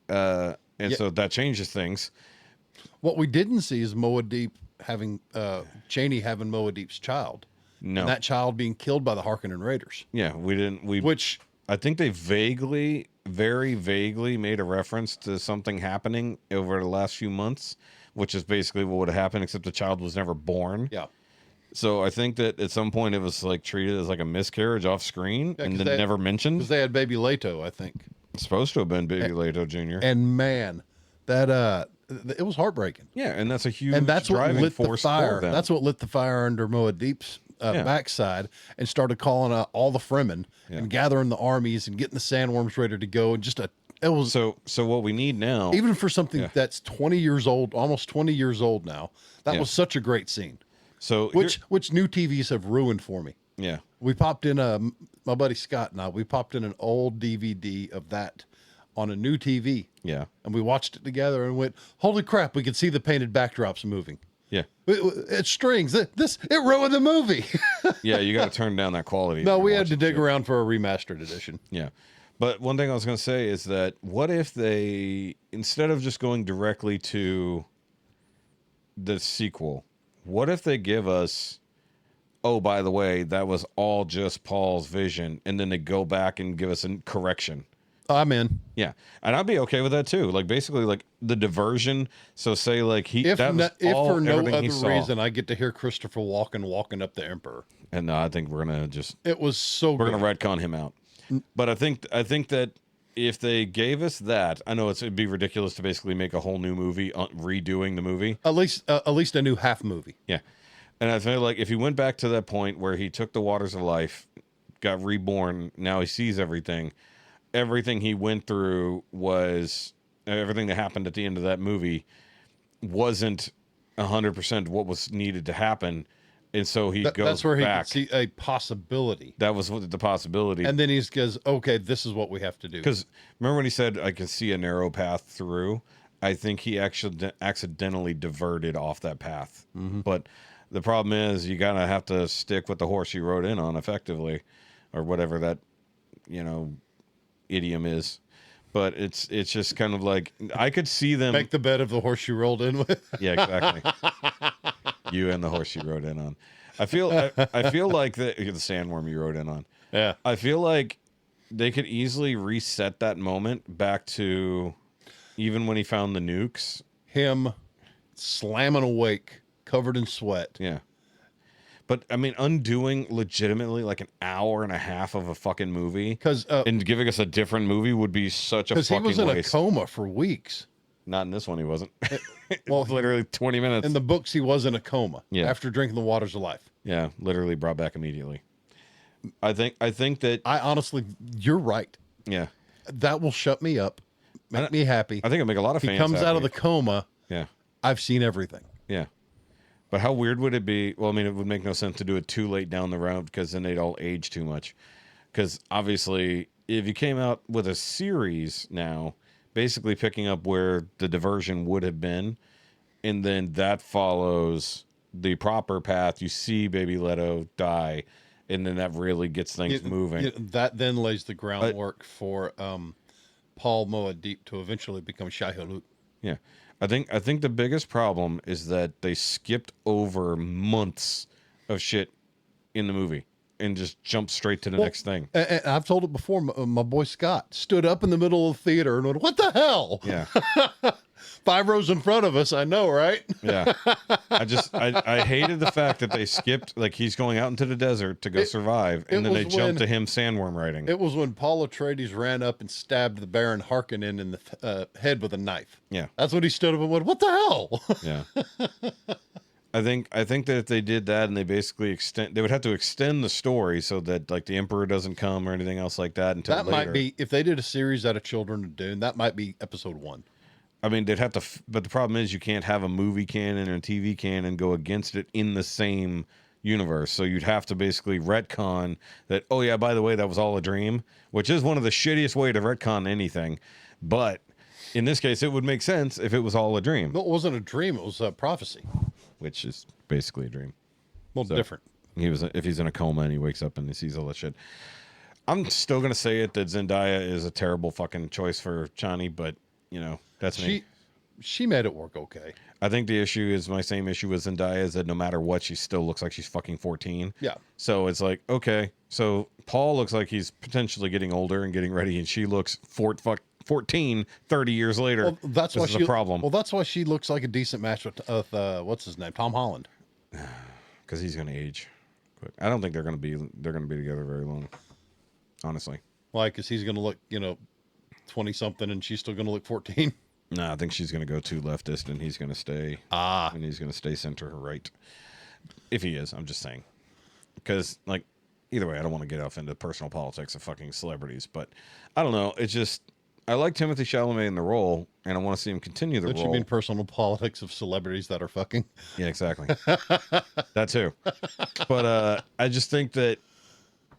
So that changes things. What we didn't see is Muad'Dib having, Cheney having Muad'Dib's child. No. And that child being killed by the Harkonnen Raiders. Yeah, which I think they very vaguely made a reference to something happening over the last few months, which is basically what would have happened, except the child was never born. Yeah. So I think that at some point it was like treated as like a miscarriage off screen and then never mentioned. Because they had baby Leto, I think. It's supposed to have been baby Leto Jr. And man, that it was heartbreaking. Yeah, and that's a huge and that's driving what lit force the fire. for them. That's what lit the fire under Muad'Dib's backside and started calling out all the Fremen and gathering the armies and getting the sandworms ready to go. And just it was so what we need now, even for something that's 20 years old, almost 20 years old now, that was such a great scene. So which new TVs have ruined for me. Yeah, we popped in my buddy Scott and I. We popped in an old DVD of that on a new TV. Yeah, and we watched it together and went, "Holy crap! We could see the painted backdrops moving." Yeah, it's strings. It ruined the movie. Yeah, you got to turn down that quality. No, we had to dig around for a remastered edition. Yeah. But one thing I was going to say is that what if they, instead of just going directly to the sequel, what if they give us, oh, by the way, that was all just Paul's vision, and then they go back and give us a correction I'm in. Yeah, and I'd be okay with that too. Like basically, like the diversion. So say like If for no everything other reason, I get to hear Christopher Walken walking up the Emperor. And I think we're gonna It was so. We're gonna retcon him out. But I think that if they gave us that, I know it'd be ridiculous to basically make a whole new movie redoing the movie. At least a new half movie. Yeah, and I feel like if he went back to that point where he took the waters of life, got reborn, now he sees everything. Everything he went through was everything that happened at the end of that movie wasn't 100% what was needed to happen, and so he goes that's where back. He could see a possibility. That was the possibility, and then he goes, "Okay, this is what we have to do." Because remember when he said, "I can see a narrow path through." I think he actually accidentally diverted off that path. Mm-hmm. But the problem is, you gotta have to stick with the horse you rode in on, effectively, or whatever that idiom is. But it's just kind of like I could see them make the bed of the horse you rolled in with. Yeah, exactly. You and the horse you rode in on. I feel like the sandworm you rode in on. Yeah. I feel like they could easily reset that moment back to even when he found the nukes. Him slamming awake, covered in sweat. Yeah. But I mean, undoing legitimately like an hour and a half of a fucking movie and giving us a different movie would be such a fucking waste. Because he was in a coma for weeks. Not in this one, he wasn't. Well, literally 20 minutes. In the books, he was in a coma. Yeah. After drinking the waters of life. Yeah, literally brought back immediately. I think that I honestly, you're right. Yeah. That will shut me up, make me happy. I think it'll make a lot of fans He comes happy. out of the coma. Yeah. I've seen everything. Yeah. But how weird would it be? Well, I mean, it would make no sense to do it too late down the road because then they'd all age too much. Because obviously, if you came out with a series now, basically picking up where the diversion would have been, and then that follows the proper path, you see Baby Leto die, and then that really gets things moving. That then lays the groundwork for Paul Moadib to eventually become Shai Hulud. Yeah. I think the biggest problem is that they skipped over months of shit in the movie and just jumped straight to the next thing. And I've told it before. My boy Scott stood up in the middle of the theater and went, "What the hell?" Yeah. 5 rows in front of us. I know, right? Yeah. I hated the fact that they skipped, like he's going out into the desert to go survive, and then they jumped to him sandworm riding. It was when Paul Atreides ran up and stabbed the Baron Harkonnen in the head with a knife. Yeah. That's when he stood up and went, "What the hell?" Yeah. I think that if they did that and they basically they would have to extend the story so that like the Emperor doesn't come or anything else like that until that later. might be, if they did a series out of Children of Dune, that might be episode 1. I mean, they'd have to, but the problem is you can't have a movie canon and a TV canon go against it in the same universe. So you'd have to basically retcon that, oh yeah, by the way, that was all a dream, which is one of the shittiest way to retcon anything. But in this case, it would make sense if it was all a dream. No, it wasn't a dream. It was a prophecy. Which is basically a dream. Well, so different. If he's in a coma and he wakes up and he sees all that shit. I'm still going to say it that Zendaya is a terrible fucking choice for Chani, but that's me. She made it work okay. I think the issue is my same issue with Zendaya is that no matter what, she still looks like she's fucking 14. Yeah. So it's like, okay, so Paul looks like he's potentially getting older and getting ready, and she looks 14, 30 years later. Well, that's why she's a problem. Well, that's why she looks like a decent match with what's his name, Tom Holland. Because he's going to age. But I don't think they're going to be together very long. Honestly. Why? Because he's going to look 20 something, and she's still going to look 14. No, I think she's going to go too leftist, and he's going to stay. And he's going to stay center right. If he is, I'm just saying. Because, like, either way, I don't want to get off into personal politics of fucking celebrities, but I don't know. It's just, I like Timothée Chalamet in the role, and I want to see him continue the role. Don't you mean personal politics of celebrities that are fucking? Yeah, exactly. That too. But I just think that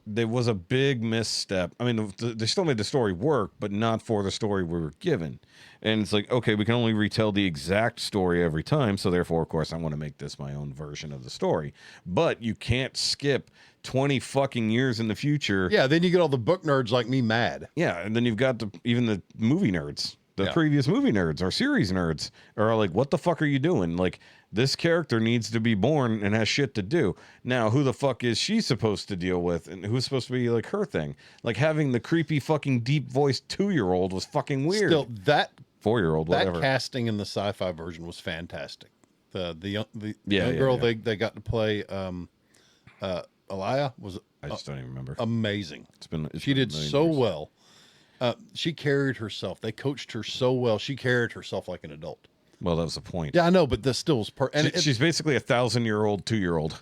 there was a big misstep. I mean, they still made the story work, but not for the story we were given. And it's like, okay, we can only retell the exact story every time, so therefore, of course, I want to make this my own version of the story. But you can't skip 20 fucking years in the future. Yeah, then you get all the book nerds like me mad. Yeah, and then you've got even the movie nerds. The previous movie nerds or series nerds are like, what the fuck are you doing? Like, This character needs to be born and has shit to do. Now, who the fuck is she supposed to deal with, and who's supposed to be like her thing? Like having the creepy fucking deep voiced 2-year-old was fucking weird. Still, that 4-year-old, whatever. That casting in the sci-fi version was fantastic. The young Yeah, girl yeah. they got to play Elia was I just don't even remember. amazing. She did so well. She carried herself. They coached her so well. She carried herself like an adult. Well, that was the point. Yeah, I know, but this still was She's basically a 1,000-year-old 2-year-old.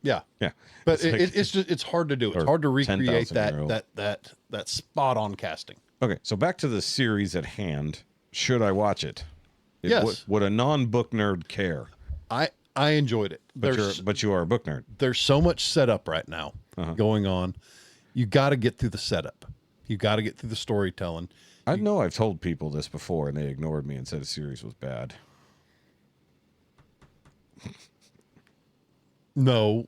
Yeah, Yeah, but it's hard to do. It's hard to recreate 10,000-year-old. that spot on casting. Okay, so back to the series at hand. Should I watch it? Yes. Would a non-book nerd care? I enjoyed it. But you are a book nerd. There's so much setup right now going on. You got to get through the setup. You got to get through the storytelling. I know I've told people this before, and they ignored me and said the series was bad. No.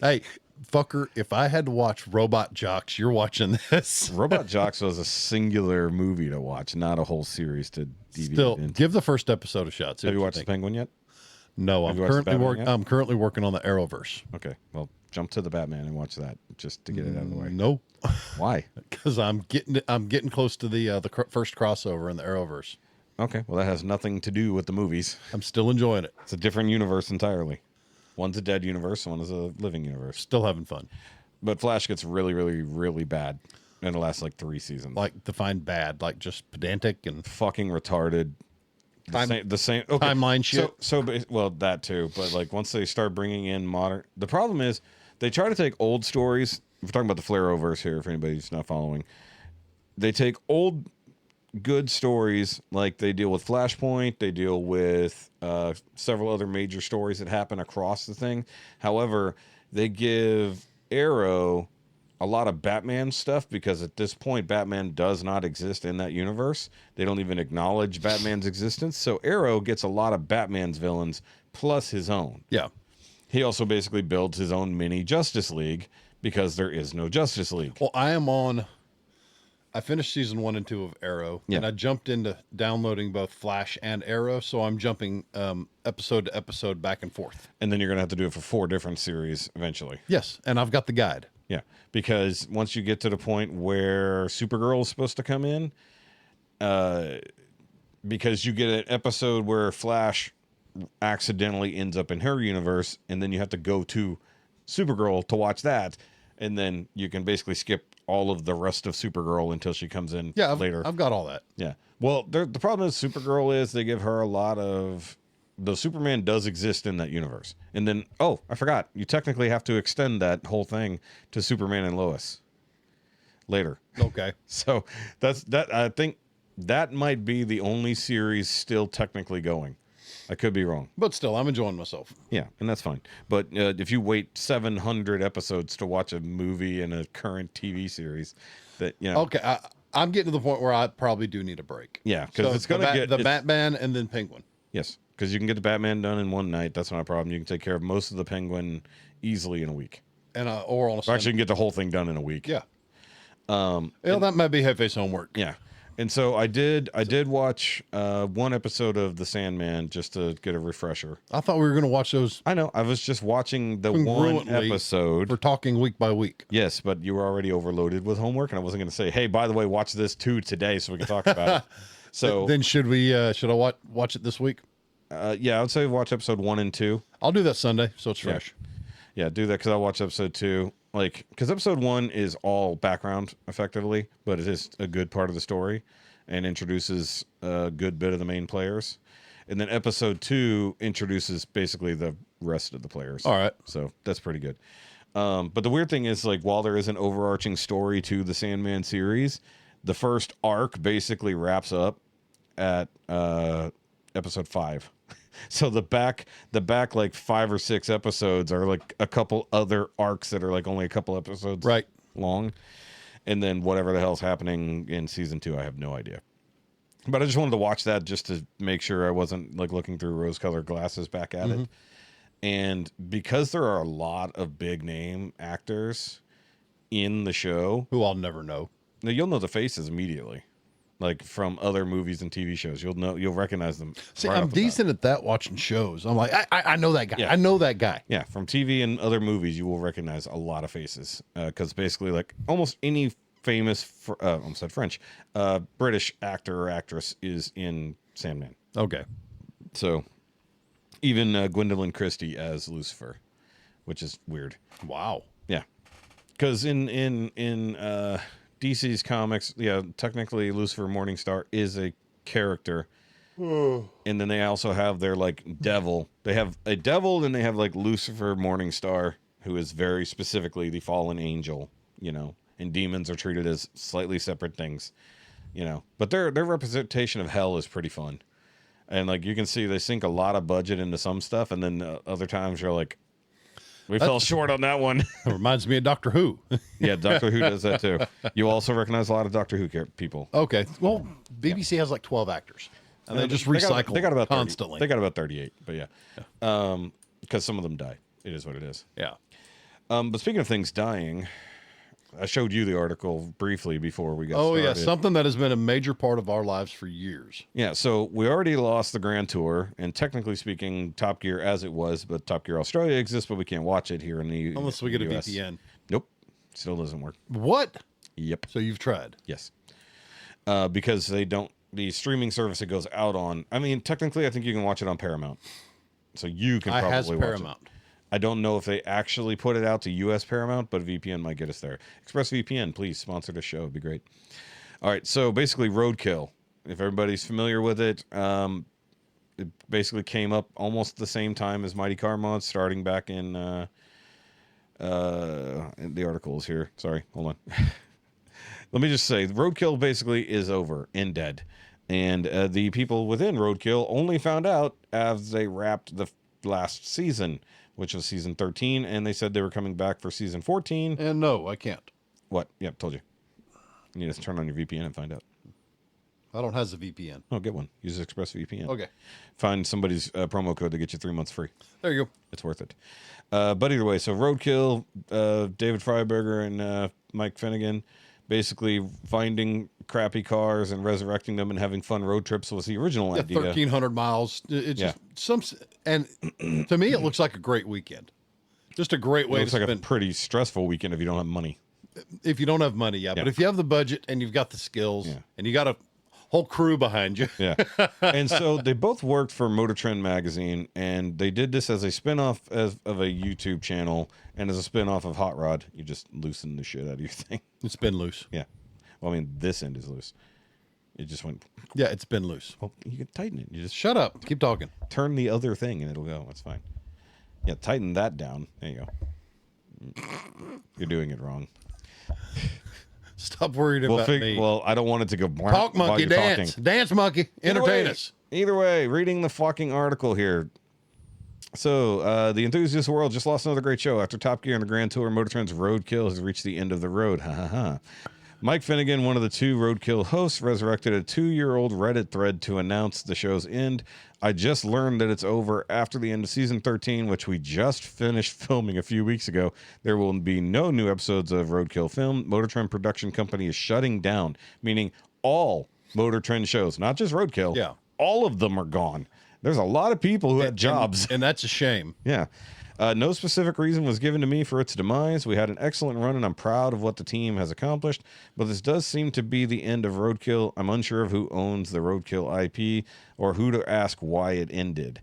Hey, fucker, if I had to watch Robot Jocks, you're watching this. Robot Jocks was a singular movie to watch, not a whole series to DVD Still, into. give the first episode a shot. See Have what you watched The think. Penguin yet? No, Have you watched the Batman yet? I'm currently working on the Arrowverse. Okay, well, jump to the Batman and watch that just to get it out of the way. Nope. Why? Because I'm getting close to the first crossover in the Arrowverse. Okay, well, that has nothing to do with the movies. I'm still enjoying it. It's a different universe entirely. One's a dead universe, one is a living universe. Still having fun. But Flash gets really, really, really bad in the last, 3 seasons. Like, define bad, like just pedantic and fucking retarded. The same okay. timeline shit. Well, that too. But, once they start bringing in modern... The problem is, they try to take old stories... We're talking about the Flareoverse here, if anybody's not following. They take old... good stories, like they deal with Flashpoint, they deal with several other major stories that happen across the thing. However, they give Arrow a lot of Batman stuff because at this point Batman does not exist in that universe. They don't even acknowledge Batman's existence. So Arrow gets a lot of Batman's villains plus his own. Yeah. He also basically builds his own mini Justice League because there is no Justice League. Well, I finished season 1 and 2 of Arrow, and I jumped into downloading both Flash and Arrow, so I'm jumping episode to episode back and forth. And then you're going to have to do it for 4 different series eventually. Yes, and I've got the guide. Yeah, because once you get to the point where Supergirl is supposed to come in, because you get an episode where Flash accidentally ends up in her universe, and then you have to go to Supergirl to watch that, and then you can basically skip all of the rest of Supergirl until she comes in later. I've got all that. Yeah. Well, the problem is Supergirl is they give her a lot of... The Superman does exist in that universe. And then, I forgot. You technically have to extend that whole thing to Superman and Lois later. Okay. So that. I think that might be the only series still technically going. I could be wrong. But still, I'm enjoying myself. Yeah, and that's fine. But if you wait 700 episodes to watch a movie in a current TV series, Okay, I'm getting to the point where I probably do need a break. Yeah, because it's going to get... The Batman and then Penguin. Yes, because you can get the Batman done in one night. That's not a problem. You can take care of most of the Penguin easily in a week. And or on a Sunday. Actually, you can get the whole thing done in a week. Yeah. That might be Hefe's homework. Yeah. And so I did watch 1 episode of The Sandman just to get a refresher. I thought we were going to watch those. I know. I was just watching the one episode. We're talking week by week. Yes, but you were already overloaded with homework, and I wasn't going to say, hey, by the way, watch this too today so we can talk about it. So then should I watch it this week? Yeah, I would say watch episode 1 and 2. I'll do that Sunday, so it's fresh. Yeah, do that because I'll watch episode 2. Because episode 1 is all background, effectively, but it is a good part of the story and introduces a good bit of the main players. And then episode 2 introduces basically the rest of the players. All right. So that's pretty good. But the weird thing is, while there is an overarching story to the Sandman series, the first arc basically wraps up at episode 5. So the back 5 or 6 episodes are a couple other arcs that are only a couple episodes long. And then whatever the hell's happening in season 2, I have no idea. But I just wanted to watch that just to make sure I wasn't looking through rose-colored glasses back at it. And because there are a lot of big name actors in the show, who I'll never know. now you'll know the faces immediately. like from other movies and TV shows. You'll recognize them. See, right I'm off the bat. decent at that watching shows. I'm like, I know that guy. Yeah. I know that guy. Yeah, from TV and other movies, you will recognize a lot of faces because basically, like almost any famous, almost said French, British actor or actress is in Sandman. Okay. So even Gwendolyn Christie as Lucifer, which is weird. Wow. Yeah, because in DC's comics, yeah, technically Lucifer Morningstar is a character. And then they also have their like devil. They have a devil, and they have like Lucifer Morningstar, who is very specifically the fallen angel, you know, and demons are treated as slightly separate things, you know. But their representation of hell is pretty fun. And like you can see they sink a lot of budget into some stuff, and then other times you're like, we fell short on that one. It reminds me of Doctor Who. Yeah, Doctor Who does that too. You also recognize a lot of Doctor Who people. Okay. Well, BBC has like 12 actors. And they just recycle they got about 30, constantly. They got about 38, but yeah. Because some of them die. It is what it is. Yeah. But speaking of things dying, I showed you the article briefly before we got started. Yeah, something that has been a major part of our lives for years. Yeah, so we already lost the Grand Tour, and technically speaking, Top Gear as it was, but Top Gear Australia exists, but we can't watch it here in the Unless we get a US. VPN. Nope, still doesn't work. What? Yep. So you've tried? Yes. Because they don't, the streaming service it goes out on, I mean, technically I think you can watch it on Paramount. So you can probably has watch Paramount. it. I don't know if they actually put it out to US Paramount, but VPN might get us there. ExpressVPN, please sponsor the show. It'd be great. All right, so basically Roadkill, if everybody's familiar with it, it basically came up almost the same time as Mighty Car Mods, starting back in the articles here. Sorry, hold on. Let me just say, Roadkill basically is over and dead. And the people within Roadkill only found out as they wrapped the last season, which was season 13, and they said they were coming back for season 14. And no, I can't. What? Yep, told you. You need to turn on your VPN and find out. I don't have a VPN. Oh, get one. Use ExpressVPN. Okay. Find somebody's promo code to get you 3 months free. There you go. It's worth it. But either way, so Roadkill, David Freiberger and Mike Finnegan, basically finding crappy cars and resurrecting them and having fun road trips was the original idea. 1,300 miles. It's just and to me, it looks like a great weekend. Just a great way It looks to like spend. a pretty stressful weekend if you don't have money. If you don't have money, yeah. But if you have the budget and you've got the skills and you got a whole crew behind you. Yeah. And so they both worked for Motor Trend magazine, and they did this as a spinoff of a YouTube channel and as a spinoff of Hot Rod. You just loosen the shit out of your thing. It's been loose. Yeah. Well, I mean, this end is loose. It just went. Yeah, it's been loose. Well, you can tighten it. You just Shut up. Keep talking. turn the other thing and it'll go. That's fine. Yeah, tighten that down. There you go. You're doing it wrong. Stop worrying about me. Well, I don't want it to go. Talk while monkey, you're dance. talking. Dance monkey. Entertain us. Either way, reading the fucking article here. So, the enthusiast world just lost another great show. After Top Gear and the Grand Tour, Motor Trend's Roadkill has reached the end of the road. Ha ha ha. Mike Finnegan, one of the two Roadkill hosts, resurrected a 2-year-old Reddit thread to announce the show's end. I just learned that it's over after the end of season 13, which we just finished filming a few weeks ago. There will be no new episodes of Roadkill filmed. Motor Trend Production Company is shutting down, meaning all Motor Trend shows, not just Roadkill. Yeah. All of them are gone. There's a lot of people who had jobs. And that's a shame. Yeah. No specific reason was given to me for its demise. We had an excellent run, and I'm proud of what the team has accomplished. But this does seem to be the end of Roadkill. I'm unsure of who owns the Roadkill IP or who to ask why it ended.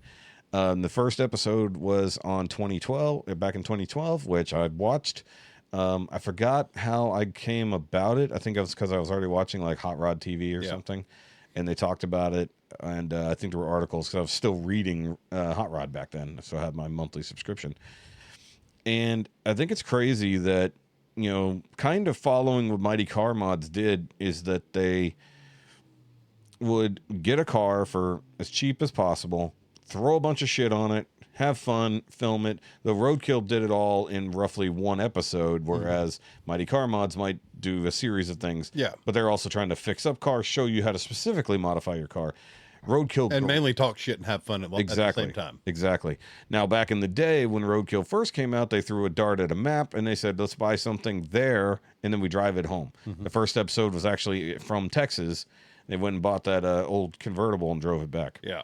The first episode was on back in 2012, which I'd watched. I forgot how I came about it. I think it was because I was already watching like Hot Rod TV or something, and they talked about it. And I think there were articles because I was still reading Hot Rod back then, so I had my monthly subscription. And I think it's crazy that, you know, kind of following what Mighty Car Mods did is that they would get a car for as cheap as possible, throw a bunch of shit on it, have fun, film it. The Roadkill did it all in roughly one episode, whereas Mighty Car Mods might do a series of things. Yeah. But they're also trying to fix up cars, show you how to specifically modify your car. Roadkill And mainly talk shit and have fun at the same time. Exactly. Now, back in the day when Roadkill first came out, they threw a dart at a map and they said, let's buy something there, and then we drive it home. The first episode was actually from Texas, They went and bought that old convertible and drove it back. Yeah.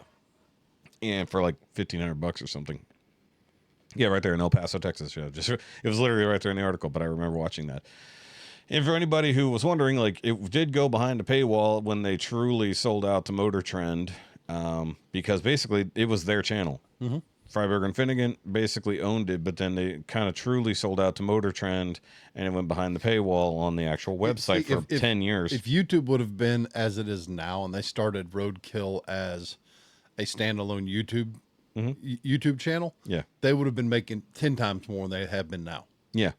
And for like $1,500 or something. Yeah, right there in El Paso, Texas. Yeah, it was literally right there in the article, but I remember watching that. And for anybody who was wondering, like, it did go behind a paywall when they truly sold out to Motor Trend, because basically it was their channel. Mm-hmm. Freiburger and Finnegan basically owned it, but then they kind of truly sold out to Motor Trend, and it went behind the paywall on the actual website for 10 years. If YouTube would have been as it is now, and they started Roadkill as a standalone YouTube channel, yeah, they would have been making 10 times more than they have been now. Yeah.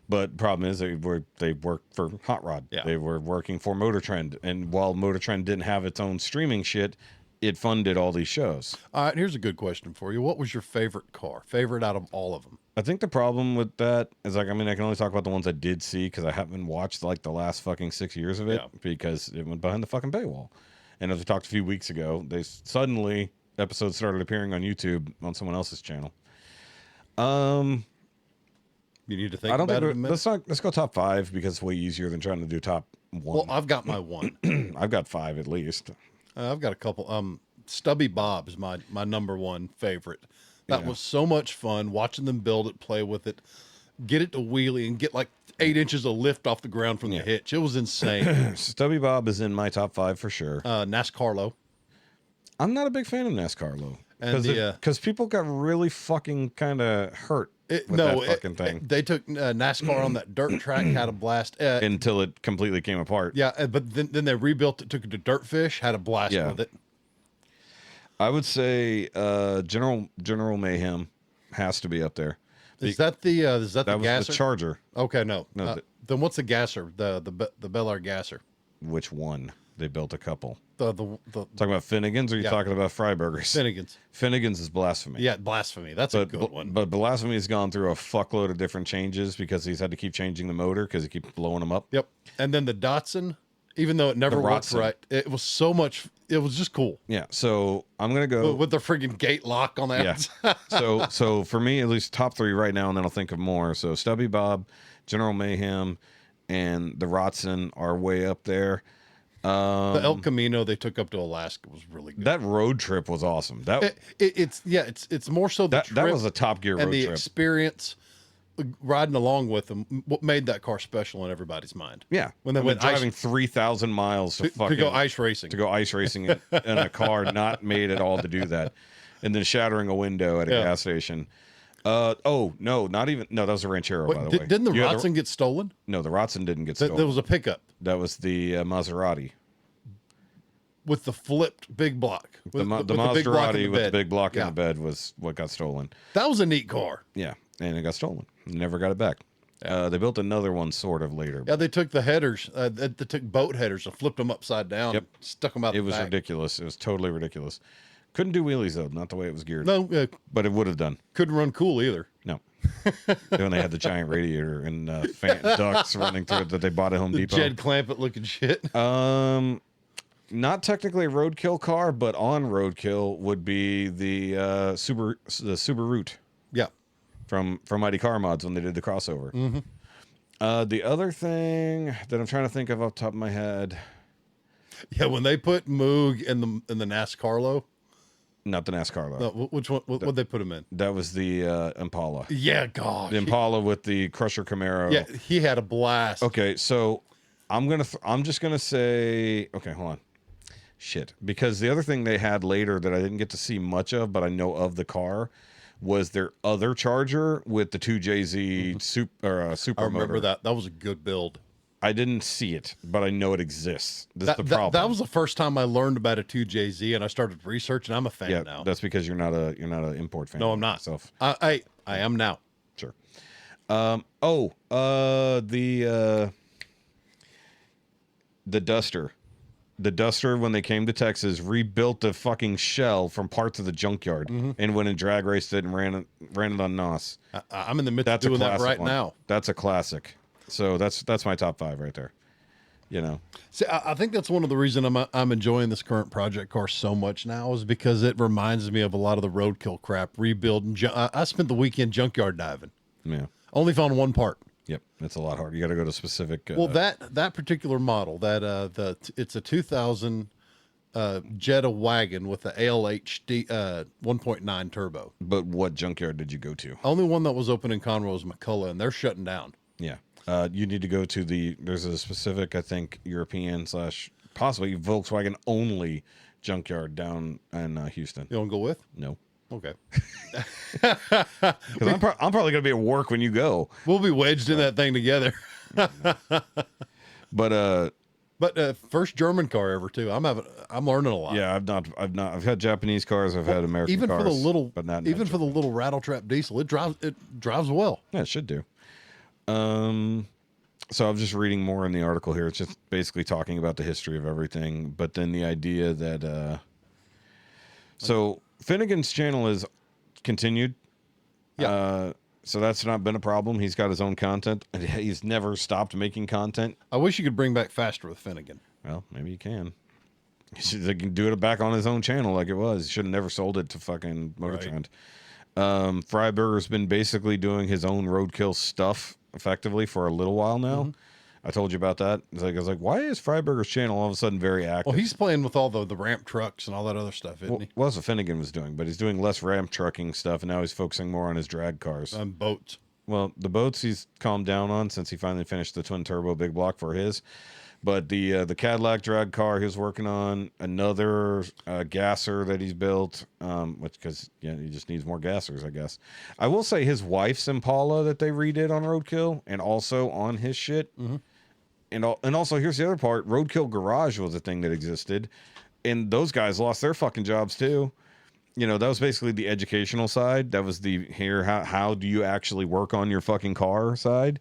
But problem is they worked for Hot Rod. Yeah. They were working for Motor Trend. And while Motor Trend didn't have its own streaming shit, it funded all these shows. All right, here's a good question for you. What was your favorite car? Favorite out of all of them? I think the problem with that is, like, I mean, I can only talk about the ones I did see because I haven't watched like the last fucking 6 years of it because it went behind the fucking paywall. And as we talked a few weeks ago, they suddenly episodes started appearing on YouTube on someone else's channel. You need to think I don't about think it. let's go top 5 because it's way easier than trying to do top 1. Well, I've got my one. I've got 5 at least. I've got a couple. Stubby Bob is my number one favorite. That was so much fun watching them build it, play with it, get it to wheelie, and get like 8 inches of lift off the ground from the hitch. It was insane. Stubby Bob is in my top 5 for sure. NASCAR-Lo. I'm not a big fan of NASCAR-Lo. And because people got really fucking kind of hurt with that fucking thing. They took NASCAR on that dirt track, had a blast. Until it completely came apart. Yeah, but then they rebuilt it, took it to Dirtfish, had a blast with it. I would say General Mayhem has to be up there. Is that the that was gasser? the Charger. Okay, no. No, then what's the gasser? The Bel Air gasser. Which one? They built a couple. Talking about Finnegan's, or are you talking about Freiburgers? Finnegan's. Finnegan's is Blasphemy. Yeah, Blasphemy. That's a good one. But Blasphemy has gone through a fuckload of different changes because he's had to keep changing the motor because he keeps blowing them up. Yep. And then the Datsun, even though it never worked right, it was so much. It was just cool. Yeah. So I'm gonna go with the friggin' gate lock on that. Yeah. so for me, at least top 3 right now, and then I'll think of more. So Stubby Bob, General Mayhem, and the Datsun are way up there. The El Camino they took up to Alaska was really good. That road trip was awesome. It's more so the trip that was a Top Gear road and the trip. Experience riding along with them. What made that car special in everybody's mind? Yeah, when they went driving 3,000 miles to go ice racing, in a car not made at all to do that, and then shattering a window at a gas station. That was a Ranchero, by the way. Didn't the Datsun get stolen? No, the Datsun didn't get stolen. There was a pickup. That was the Maserati. With the flipped big block. The Maserati with the big block in the bed was what got stolen. That was a neat car. Yeah, and it got stolen. Never got it back. They built another one sort of later. Yeah, they took the headers. They took boat headers and flipped them upside down. Yep. And stuck them out. It was ridiculous. It was totally riduculous. Couldn't do wheelies though, not the way it was geared. No, but it would have done. Couldn't run cool either. No. When they had the giant radiator and fan ducts running through it that they bought at Home Depot. Jed Clampett looking shit. Not technically a Roadkill car, but on Roadkill would be the Subaru. Yeah. From Mighty Car Mods when they did the crossover. Mm-hmm. The other thing that I'm trying to think of off the top of my head. Yeah, when they put Moog in the NASCAR-Lo. Not the NASCAR-Lo. No, which one? What'd they put him in? That was the Impala. Yeah, gosh. The Impala with the Crusher Camaro. Yeah, he had a blast. Okay, so I'm just gonna say. Okay, hold on. Shit, because the other thing they had later that I didn't get to see much of, but I know of the car, was their other Charger with the 2JZ super I remember motor. that. That was a good build. I didn't see it, but I know it exists. That's the problem. That was the first time I learned about a 2JZ, and I started researching. I'm a fan now. That's because you're not an import fan. No, I'm not. Yourself. I am now. Sure. The Duster. The Duster, when they came to Texas, rebuilt the fucking shell from parts of the junkyard and went and drag raced it and ran it on NOS. I'm in the midst of doing that right now. That's a classic. So that's my top 5 right there. You know. See, I think that's one of the reasons I'm enjoying this current project car so much now is because it reminds me of a lot of the Roadkill crap, rebuilding. I spent the weekend junkyard diving. Yeah. Only found one part. Yep, it's a lot harder. You got to go to specific. Well, that particular model, it's a 2000 Jetta wagon with the ALHD 1.9 turbo. But what junkyard did you go to? Only one that was open in Conroe was McCullough, and they're shutting down. Yeah. You need to go to there's a specific, I think, European / possibly Volkswagen only junkyard down in Houston. You want to go with? No. Okay. Because I'm probably going to be at work when you go. We'll be wedged in that thing together. But first German car ever too. I'm learning a lot. yeah, I've had Japanese cars, I've had American even cars. For the little, but not even for the little rattle trap diesel, it drives well. Yeah, it should do. So I'm just reading more in the article here. It's just basically talking about the history of everything, but then the idea that so Finnegan's channel is continued. Yeah. So that's not been a problem. He's got his own content, and he's never stopped making content. I wish you could bring back Faster with Finnegan. Well, maybe you can. They can do it back on his own channel like it was. He should have never sold it to fucking Motor Trend. Freiburger's been basically doing his own Roadkill stuff effectively for a little while now. Mm-hmm. I told you about that. I was like, why is Freiburger's channel all of a sudden very active? Well, he's playing with all the ramp trucks and all that other stuff, isn't he? Well, that's what Finnegan was doing, but he's doing less ramp trucking stuff, and now he's focusing more on his drag cars. On boats. Well, the boats he's calmed down on since he finally finished the twin turbo big block for his. But the Cadillac drag car he was working on, another gasser that he's built, because he just needs more gassers, I guess. I will say his wife's Impala that they redid on Roadkill, and also on his shit. Mm-hmm. And also, here's the other part. Roadkill Garage was a thing that existed, and those guys lost their fucking jobs too. You know, that was basically the educational side. That was how do you actually work on your fucking car side.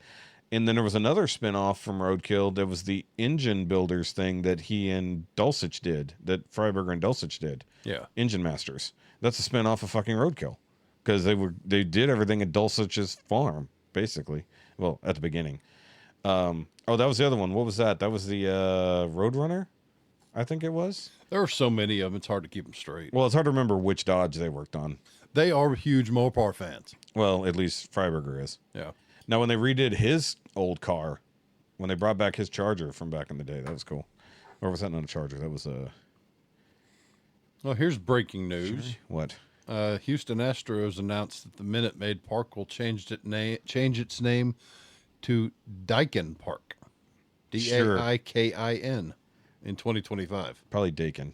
And then there was another spinoff from Roadkill that was the engine builders thing that he and Dulcich did, that Freiburger and Dulcich did. Yeah. Engine Masters. That's a spinoff of fucking Roadkill. Because they did everything at Dulcich's farm, basically. Well, at the beginning. That was the other one. What was that? That was the Roadrunner, I think it was. There are so many of them, it's hard to keep them straight. Well, it's hard to remember which Dodge they worked on. They are huge Mopar fans. Well, at least Freiburger is. Yeah. Now, when they redid his old car, when they brought back his Charger from back in the day, that was cool. Or was that not a Charger? That was a... Well, here's breaking news. What? Houston Astros announced that the Minute Maid Park will change its name to Daikin Park. Daikin in 2025. Probably Dakin.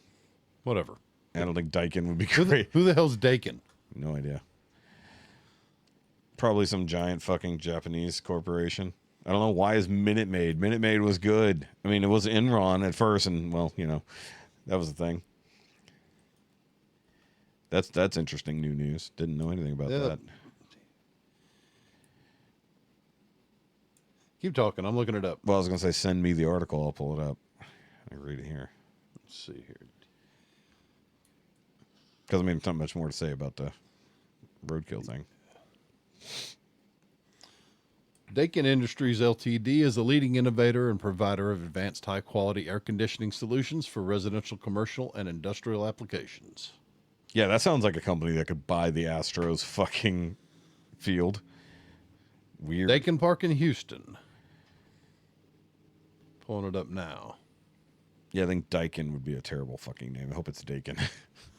Whatever. I don't think Daikin would be great. Who the hell's Daikin? No idea. Probably some giant fucking Japanese corporation. I don't know. Why is Minute Maid? Minute Maid was good. I mean, it was Enron at first, and well, that was the thing. That's interesting new news. Didn't know anything about that. Keep talking. I'm looking it up. Well, I was going to say, send me the article. I'll pull it up. I can read it here. Let's see here. Because, there's not much more to say about the Roadkill thing. Daikin Industries Ltd. is a leading innovator and provider of advanced high-quality air conditioning solutions for residential, commercial, and industrial applications. Yeah, that sounds like a company that could buy the Astros fucking field. Weird. Daikin Park in Houston. Pulling it up now. Yeah, I think Daikin would be a terrible fucking name. I hope it's Daikin.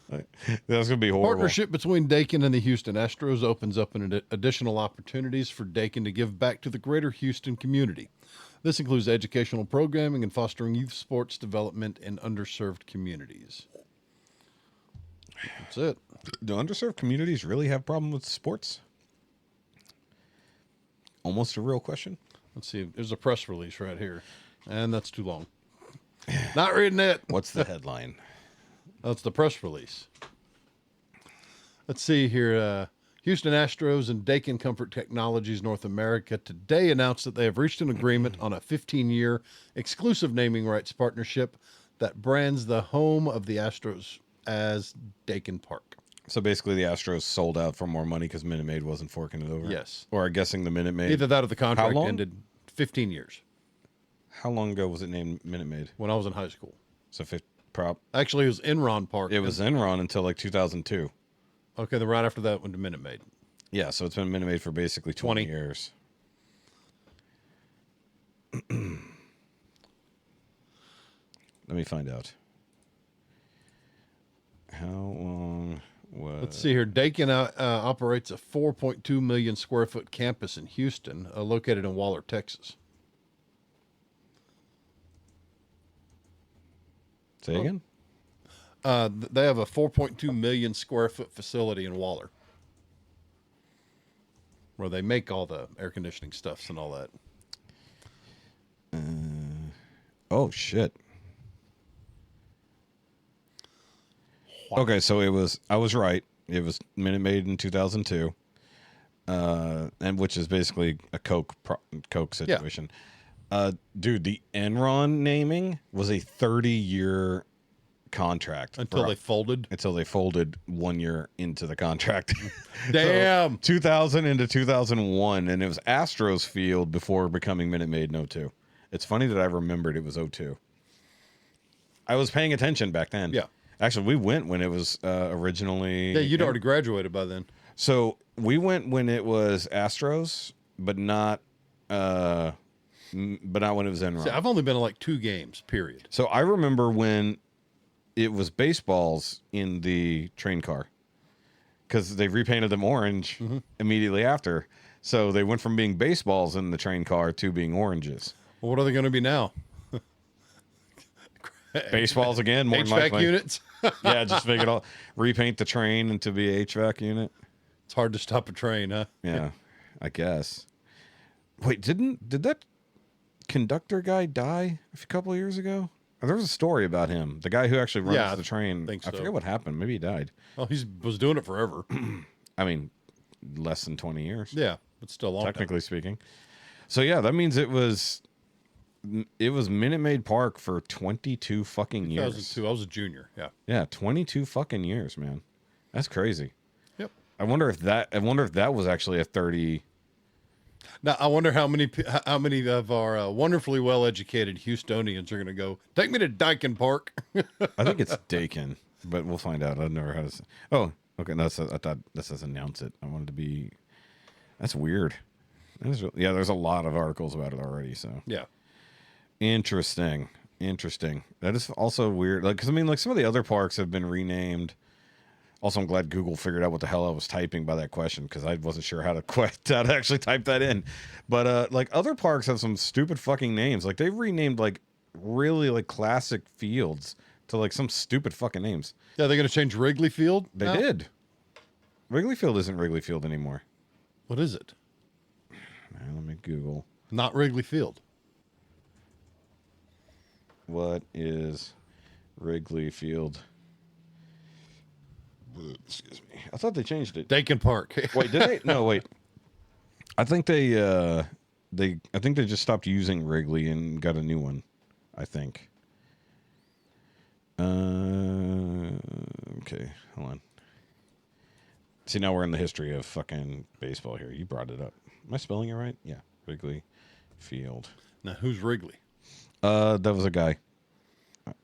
That's going to be horrible. Partnership between Daikin and the Houston Astros opens up additional opportunities for Daikin to give back to the greater Houston community. This includes educational programming and fostering youth sports development in underserved communities. That's it. Do underserved communities really have problems with sports? Almost a real question. Let's see. There's a press release right here. And that's too long. Not reading it. What's the headline? That's the press release. Let's see here. Houston Astros and Daikin Comfort Technologies North America today announced that they have reached an agreement on a 15-year exclusive naming rights partnership that brands the home of the Astros as Daikin Park. So basically the Astros sold out for more money because Minute Maid wasn't forking it over? Yes. Or I'm guessing the Minute Maid... Either that or the contract ended 15 years. How long ago was it named Minute Maid? When I was in high school. So Actually, it was Enron Park. It was Enron until like 2002. Okay, then right after that went to Minute Maid. Yeah, so it's been Minute Maid for basically 20 years. me find out. How long was... Let's see here. Dakin operates a 4.2 million square foot campus in Houston, located in Waller, Texas. Say again? They have a 4.2 million square foot facility in Waller, where they make all the air conditioning stuffs and all that. Oh, shit. Okay, so I was right. It was Minute Maid in 2002, and which is basically a Coke situation. Yeah. Dude, the Enron naming was a 30-year contract until they folded. Until they folded 1 year into the contract. Damn. So 2000 into 2001, and it was Astros Field before becoming Minute Maid in 02. It's funny that I remembered it was 02. I was paying attention back then. Yeah. Actually, we went when it was originally... Yeah, you'd already graduated by then. So we went when it was Astros, but not when it was Enron. See, I've only been to like 2 games, period. So I remember when it was baseballs in the train car, because they repainted them orange immediately after. So they went from being baseballs in the train car to being oranges. Well, what are they going to be now? Baseballs again, more HVAC likely. units. Yeah, just make it all, repaint the train into be a HVAC unit. It's hard to stop a train, huh? Yeah, I guess. Wait, did that conductor guy die a couple of years ago? There was a story about him, the guy who actually runs the train. I forget what happened. Maybe he died. Well, he was doing it forever. I mean, less than 20 years. Yeah, but still a long technically speaking. So yeah, that means it was Minute Maid Park for 22 fucking years. 2002. I was a junior. Yeah. Yeah, 22 fucking years, man. That's crazy. Yep. I wonder if that was actually a 30. Now I wonder how many of our wonderfully well-educated Houstonians are going to go, take me to Dakin Park. I think it's Dakin, but we'll find out. I don't know how to say. Oh, okay. I thought that says announce it. I wanted to be. That's weird. Yeah, there's a lot of articles about it already. So yeah. Interesting. That is also weird. Like, because I mean, like some of the other parks have been renamed. Also, I'm glad Google figured out what the hell I was typing by that question, because I wasn't sure how to actually type that in. But like other parks have some stupid fucking names. Like they've renamed like really like classic fields to like some stupid fucking names. Yeah, they're going to change Wrigley Field? They did. Wrigley Field isn't Wrigley Field anymore. What is it? Let me Google. Not Wrigley Field. What is Wrigley Field? Excuse me. I thought they changed it. Dakin Park. Wait, did they? No, wait. I think they just stopped using Wrigley and got a new one. I think. Okay, hold on. See, now we're in the history of fucking baseball here. You brought it up. Am I spelling it right? Yeah, Wrigley Field. Now, who's Wrigley? That was a guy.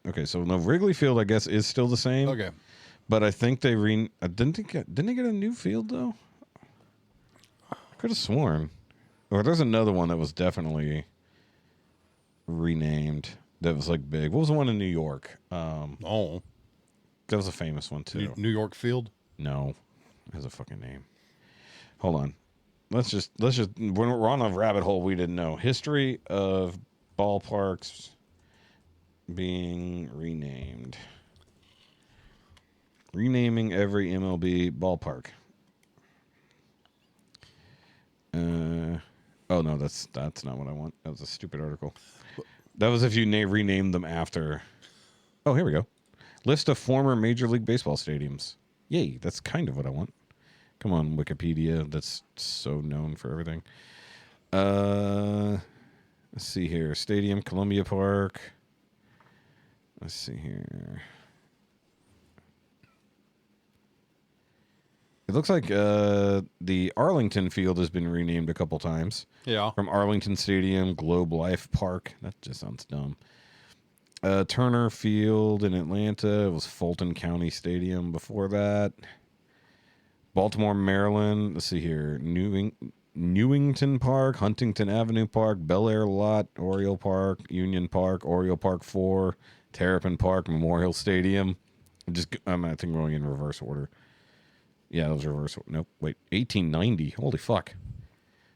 Okay, so no, Wrigley Field, I guess, is still the same. Okay. But I think they didn't they get a new field though? I could have sworn. Or there's another one that was definitely renamed that was like big. What was the one in New York? Oh. That was a famous one too. New York Field? No. It has a fucking name. Hold on. Let's just we're on a rabbit hole we didn't know. History of ballparks being renamed. Renaming every MLB ballpark. Oh no, that's not what I want. That was a stupid article. That was if you rename them after. Oh, here we go. List of former Major League Baseball stadiums. Yay, that's kind of what I want. Come on, Wikipedia. That's so known for everything. Let's see here. Stadium, Columbia Park. Let's see here. It looks like the Arlington Field has been renamed a couple times. Yeah. From Arlington Stadium, Globe Life Park. That just sounds dumb. Turner Field in Atlanta. It was Fulton County Stadium before that. Baltimore, Maryland. Let's see here. Newington Park, Huntington Avenue Park, Bel Air Lot, Oriole Park, Union Park, Oriole Park 4, Terrapin Park, Memorial Stadium. I think we're going in reverse order. Yeah, those reverse. Nope, wait, 1890. Holy fuck!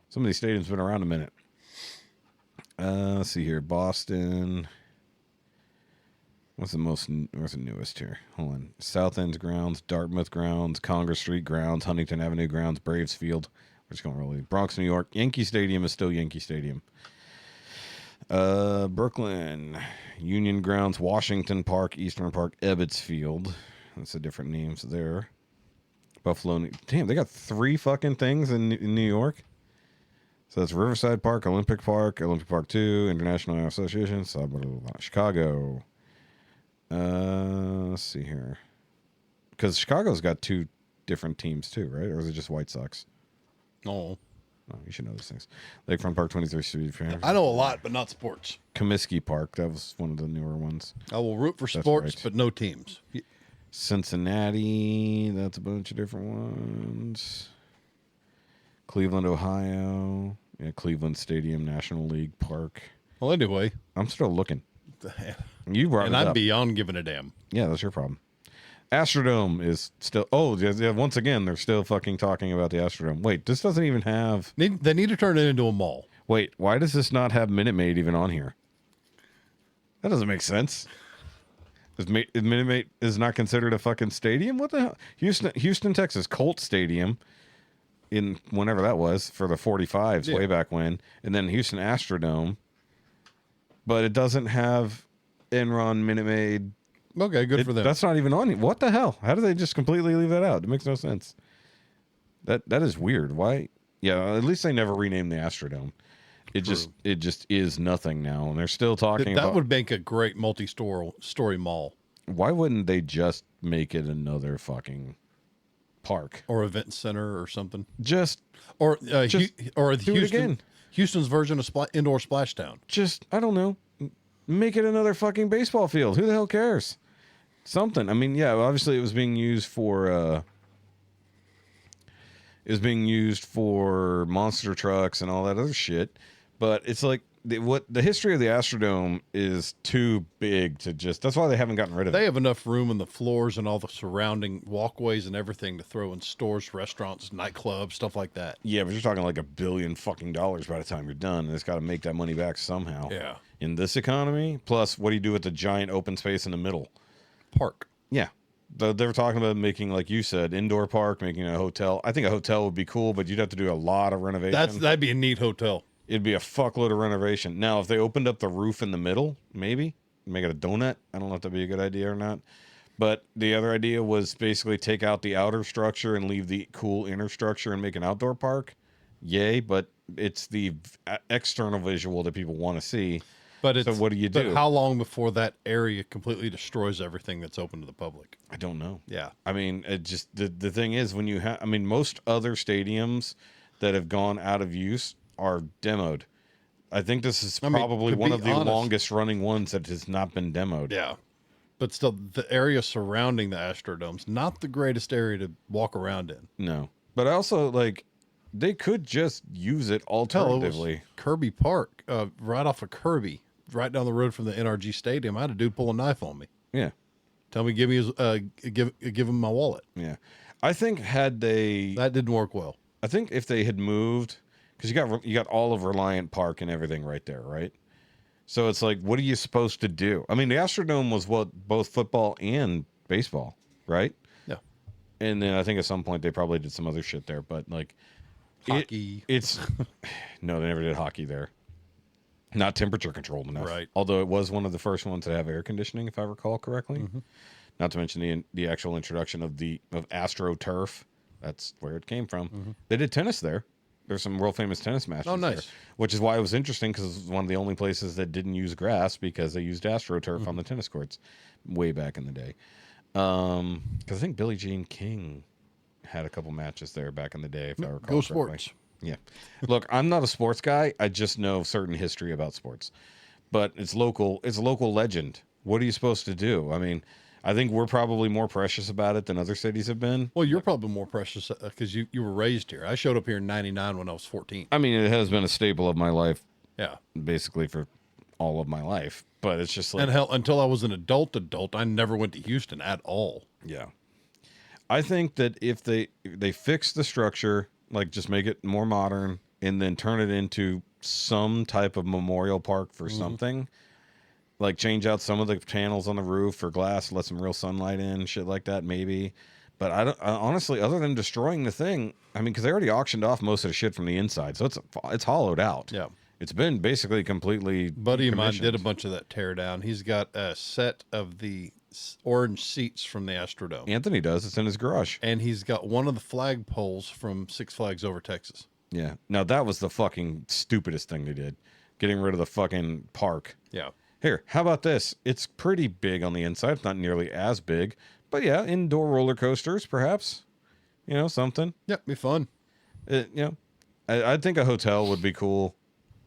Some of these stadiums been around a minute. Let's see here, Boston. What's the newest here? Hold on. South End's grounds, Dartmouth grounds, Congress Street grounds, Huntington Avenue grounds, Braves Field. We're just going to roll. Bronx, New York. Yankee Stadium is still Yankee Stadium. Brooklyn, Union Grounds, Washington Park, Eastern Park, Ebbets Field. That's the different names there. Buffalo. Damn, they got 3 fucking things in New York. So that's Riverside Park, Olympic Park 2, International Air Association, Chicago. Let's see here. Because Chicago's got 2 different teams too, right? Or is it just White Sox? Oh, you should know these things. Lakefront Park, 23rd Street. I know a lot, but not sports. Comiskey Park, that was one of the newer ones. I will root for sports, but no teams. Cincinnati, that's a bunch of different ones. Cleveland, Ohio. Yeah, Cleveland Stadium, National League Park. Well, anyway. I'm still looking. You brought it up. And I'm beyond giving a damn. Yeah, that's your problem. Astrodome is still... Oh, yeah, once again, they're still fucking talking about the Astrodome. Wait, this doesn't even have... They need to turn it into a mall. Wait, why does this not have Minute Maid even on here? That doesn't make sense. Minute Maid is not considered a fucking stadium? What the hell? Houston, Texas, Colt Stadium, in whenever that was, for the 45s, way back when. And then Houston Astrodome. But it doesn't have Enron, Minute Maid... Okay, good for them. That's not even on. What the hell? How do they just completely leave that out? It makes no sense. That is weird. Why? Yeah, at least they never renamed the Astrodome. It just is nothing now, and they're still talking about... That would make a great multi-story mall. Why wouldn't they just make it another fucking park or event center or something? Or Houston's version of indoor splashdown. I don't know. Make it another fucking baseball field. Who the hell cares? Something. I mean, yeah, obviously it was being used for monster trucks and all that other shit. But it's like the history of the Astrodome is too big to just... That's why they haven't gotten rid of it. They have enough room in the floors and all the surrounding walkways and everything to throw in stores, restaurants, nightclubs, stuff like that. Yeah, but you're talking like $1 billion fucking dollars by the time you're done, and it's got to make that money back somehow. Yeah. In this economy, plus what do you do with the giant open space in the middle? Park. Yeah. They were talking about making, like you said, indoor park, making a hotel. I think a hotel would be cool, but you'd have to do a lot of renovation. That'd be a neat hotel. It'd be a fuckload of renovation. Now, if they opened up the roof in the middle, maybe make it a donut. I don't know if that'd be a good idea or not. But the other idea was basically take out the outer structure and leave the cool inner structure and make an outdoor park. Yay, but it's the external visual that people want to see. So what do you do? But how long before that area completely destroys everything that's open to the public? I don't know. Yeah. I mean, it just the thing is when you have... I mean, most other stadiums that have gone out of use are demoed. I think this is probably one of the longest running ones that has not been demoed. Yeah. But still, the area surrounding the Astrodome's not the greatest area to walk around in. No. But also, like, they could just use it alternatively. Hell, Kirby Park, right off of Kirby, right down the road from the NRG Stadium. I had a dude pull a knife on me. Yeah. Tell me, give him my wallet. Yeah. I think that didn't work well. I think if they had moved... Because you got all of Reliant Park and everything right there, right? So it's like, what are you supposed to do? I mean, the Astrodome was both football and baseball, right? Yeah. And then I think at some point they probably did some other shit there, but like hockey. No, they never did hockey there. Not temperature controlled enough, right? Although it was one of the first ones to have air conditioning, if I recall correctly. Mm-hmm. Not to mention the actual introduction of AstroTurf. That's where it came from. Mm-hmm. They did tennis there. There's some world famous tennis matches. Oh, nice. There, which is why it was interesting because it was one of the only places that didn't use grass because they used AstroTurf on the tennis courts way back in the day. Because I think Billie Jean King had a couple matches there back in the day, if I recall. Go Sports. Yeah. Look, I'm not a sports guy. I just know certain history about sports. But it's local. It's a local legend. What are you supposed to do? I mean, I think we're probably more precious about it than other cities have been. Well, you're probably more precious because you were raised here. I showed up here in '99 when I was 14. I mean, it has been a staple of my life. Yeah. Basically for all of my life. But it's just like, and hell, until I was an adult, I never went to Houston at all. yeah. I think that if they fix the structure, like just make it more modern and then turn it into some type of memorial park for something, like change out some of the panels on the roof for glass, let some real sunlight in, shit like that, maybe. But I honestly, other than destroying the thing, I mean, because they already auctioned off most of the shit from the inside, so it's hollowed out. Yeah. It's been basically completely. Buddy of mine did a bunch of that tear down. He's got a set of the orange seats from the Astrodome. Anthony does. It's in his garage. And he's got one of the flag poles from Six Flags Over Texas. Yeah. Now, that was the fucking stupidest thing they did. Getting rid of the fucking park. Yeah. Here, how about this? It's pretty big on the inside. It's not nearly as big. But yeah, indoor roller coasters, perhaps. You know, something. Yeah, be fun. I think a hotel would be cool.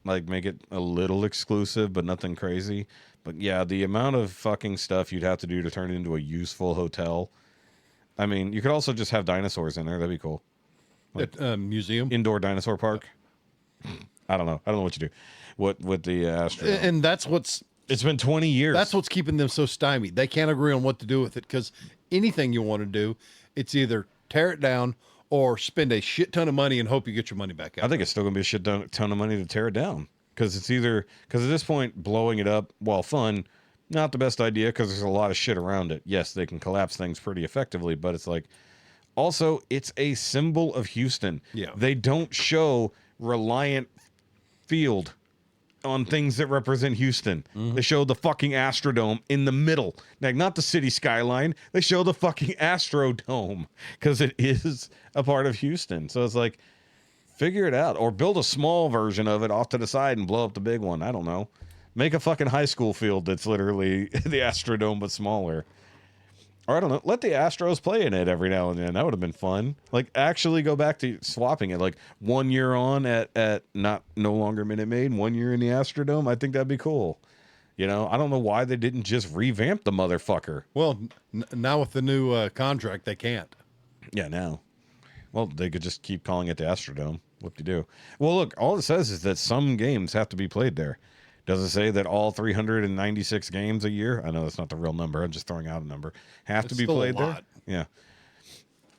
Like, make it a little exclusive, but nothing crazy. But yeah, the amount of fucking stuff you'd have to do to turn it into a useful hotel. I mean, you could also just have dinosaurs in there. That'd be cool. Like, museum. Indoor dinosaur park. I don't know what you do. With the Astro. And that's what's... It's been 20 years. That's what's keeping them so stymied. They can't agree on what to do with it because anything you want to do, it's either tear it down or spend a shit ton of money and hope you get your money back out. I think it's still going to be a shit ton of money to tear it down because at this point, blowing it up, while fun, not the best idea because there's a lot of shit around it. Yes, they can collapse things pretty effectively, but it's like, also, it's a symbol of Houston. Yeah. They don't show Reliant Field on things that represent Houston. They show the fucking Astrodome in the middle. Like, not the city skyline. They show the fucking Astrodome because it is a part of Houston. So it's like, figure it out. Or build a small version of it off to the side and blow up the big one. I don't know. Make a fucking high school field that's literally the Astrodome but smaller. Or I don't know, let the Astros play in it every now and then. That would have been fun. Like, actually go back to swapping it. Like, 1 year on at no longer Minute Maid, 1 year in the Astrodome. I think that'd be cool. You know, I don't know why they didn't just revamp the motherfucker. Well, now with the new contract, they can't. Yeah, now. Well, they could just keep calling it the Astrodome. Whoop-de-doo. Well, look, all it says is that some games have to be played there. Does it say that all 396 games a year? I know that's not the real number. I'm just throwing out a number. Have to be played there? Yeah.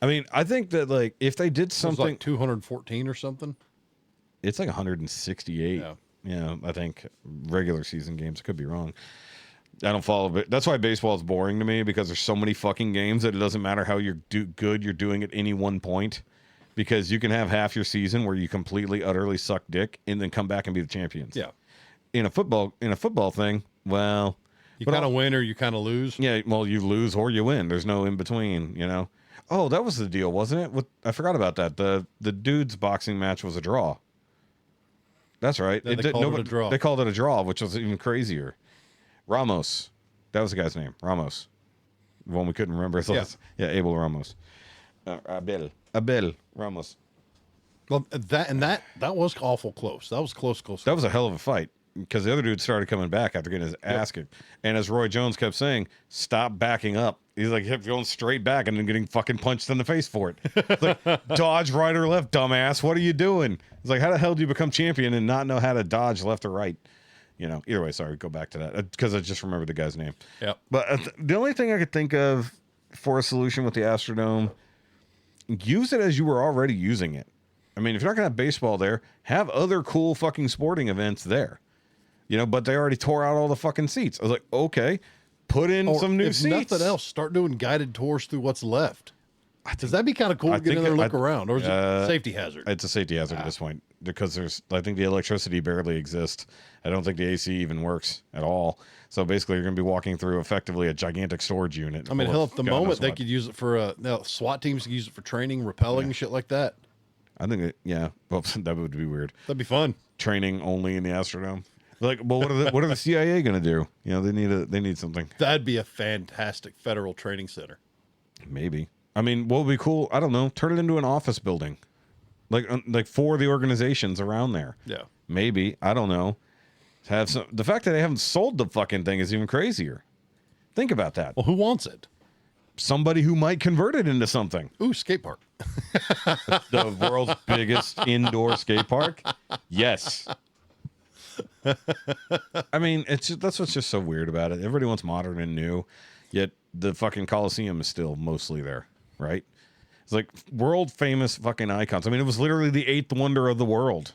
I mean, I think that, like, if they did something... It was like 214 or something? It's like 168. Yeah. Yeah, I think regular season games. I could be wrong. I don't follow it. That's why baseball is boring to me, because there's so many fucking games that it doesn't matter how good you're doing at any one point, because you can have half your season where you completely, utterly suck dick and then come back and be the champions. Yeah. In a football thing, well, you kind of win or you kind of lose. Yeah, well, you lose or you win. There's no in between, you know. Oh, that was the deal, wasn't it? I forgot about that. The dude's boxing match was a draw. That's right. They called it a draw. They called it a draw, which was even crazier. Ramos, that was the guy's name. Ramos, the one we couldn't remember. Yeah, Abel Ramos. Abel Ramos. Well, that was awful close. That was close. That was a hell of a fight, because the other dude started coming back after getting his ass kicked. And as Roy Jones kept saying, stop backing up. He's like, kept going straight back and then getting fucking punched in the face for it. It's like, dodge right or left, dumbass. What are you doing? It's like, how the hell do you become champion and not know how to dodge left or right? You know, either way, sorry, go back to that, because I just remembered the guy's name. Yeah. But the only thing I could think of for a solution with the Astrodome, use it as you were already using it. I mean, if you're not going to have baseball there, have other cool fucking sporting events there. You know, but they already tore out all the fucking seats. I was like, okay, put in some new seats. If nothing else, start doing guided tours through what's left. Because that'd be kind of cool to get in there and look around. Or is it a safety hazard? It's a safety hazard at this point, because I think the electricity barely exists. I don't think the AC even works at all. So basically, you're going to be walking through effectively a gigantic storage unit. I mean, hell, at the moment, they could use it for, SWAT teams could use it for training, rappelling, shit like that. I think, well, that would be weird. That'd be fun. Training only in the Astrodome. Like, well, what are the CIA going to do? You know, they need something. That'd be a fantastic federal training center. Maybe. I mean, what would be cool? I don't know. Turn it into an office building, like for the organizations around there. Yeah. Maybe, I don't know. Have some. The fact that they haven't sold the fucking thing is even crazier. Think about that. Well, who wants it? Somebody who might convert it into something. Ooh, skate park. The world's biggest indoor skate park. Yes. I mean, that's what's just so weird about it. Everybody wants modern and new, yet the fucking Coliseum is still mostly there, right? It's like world famous fucking icons. I mean, it was literally the 8th wonder of the world.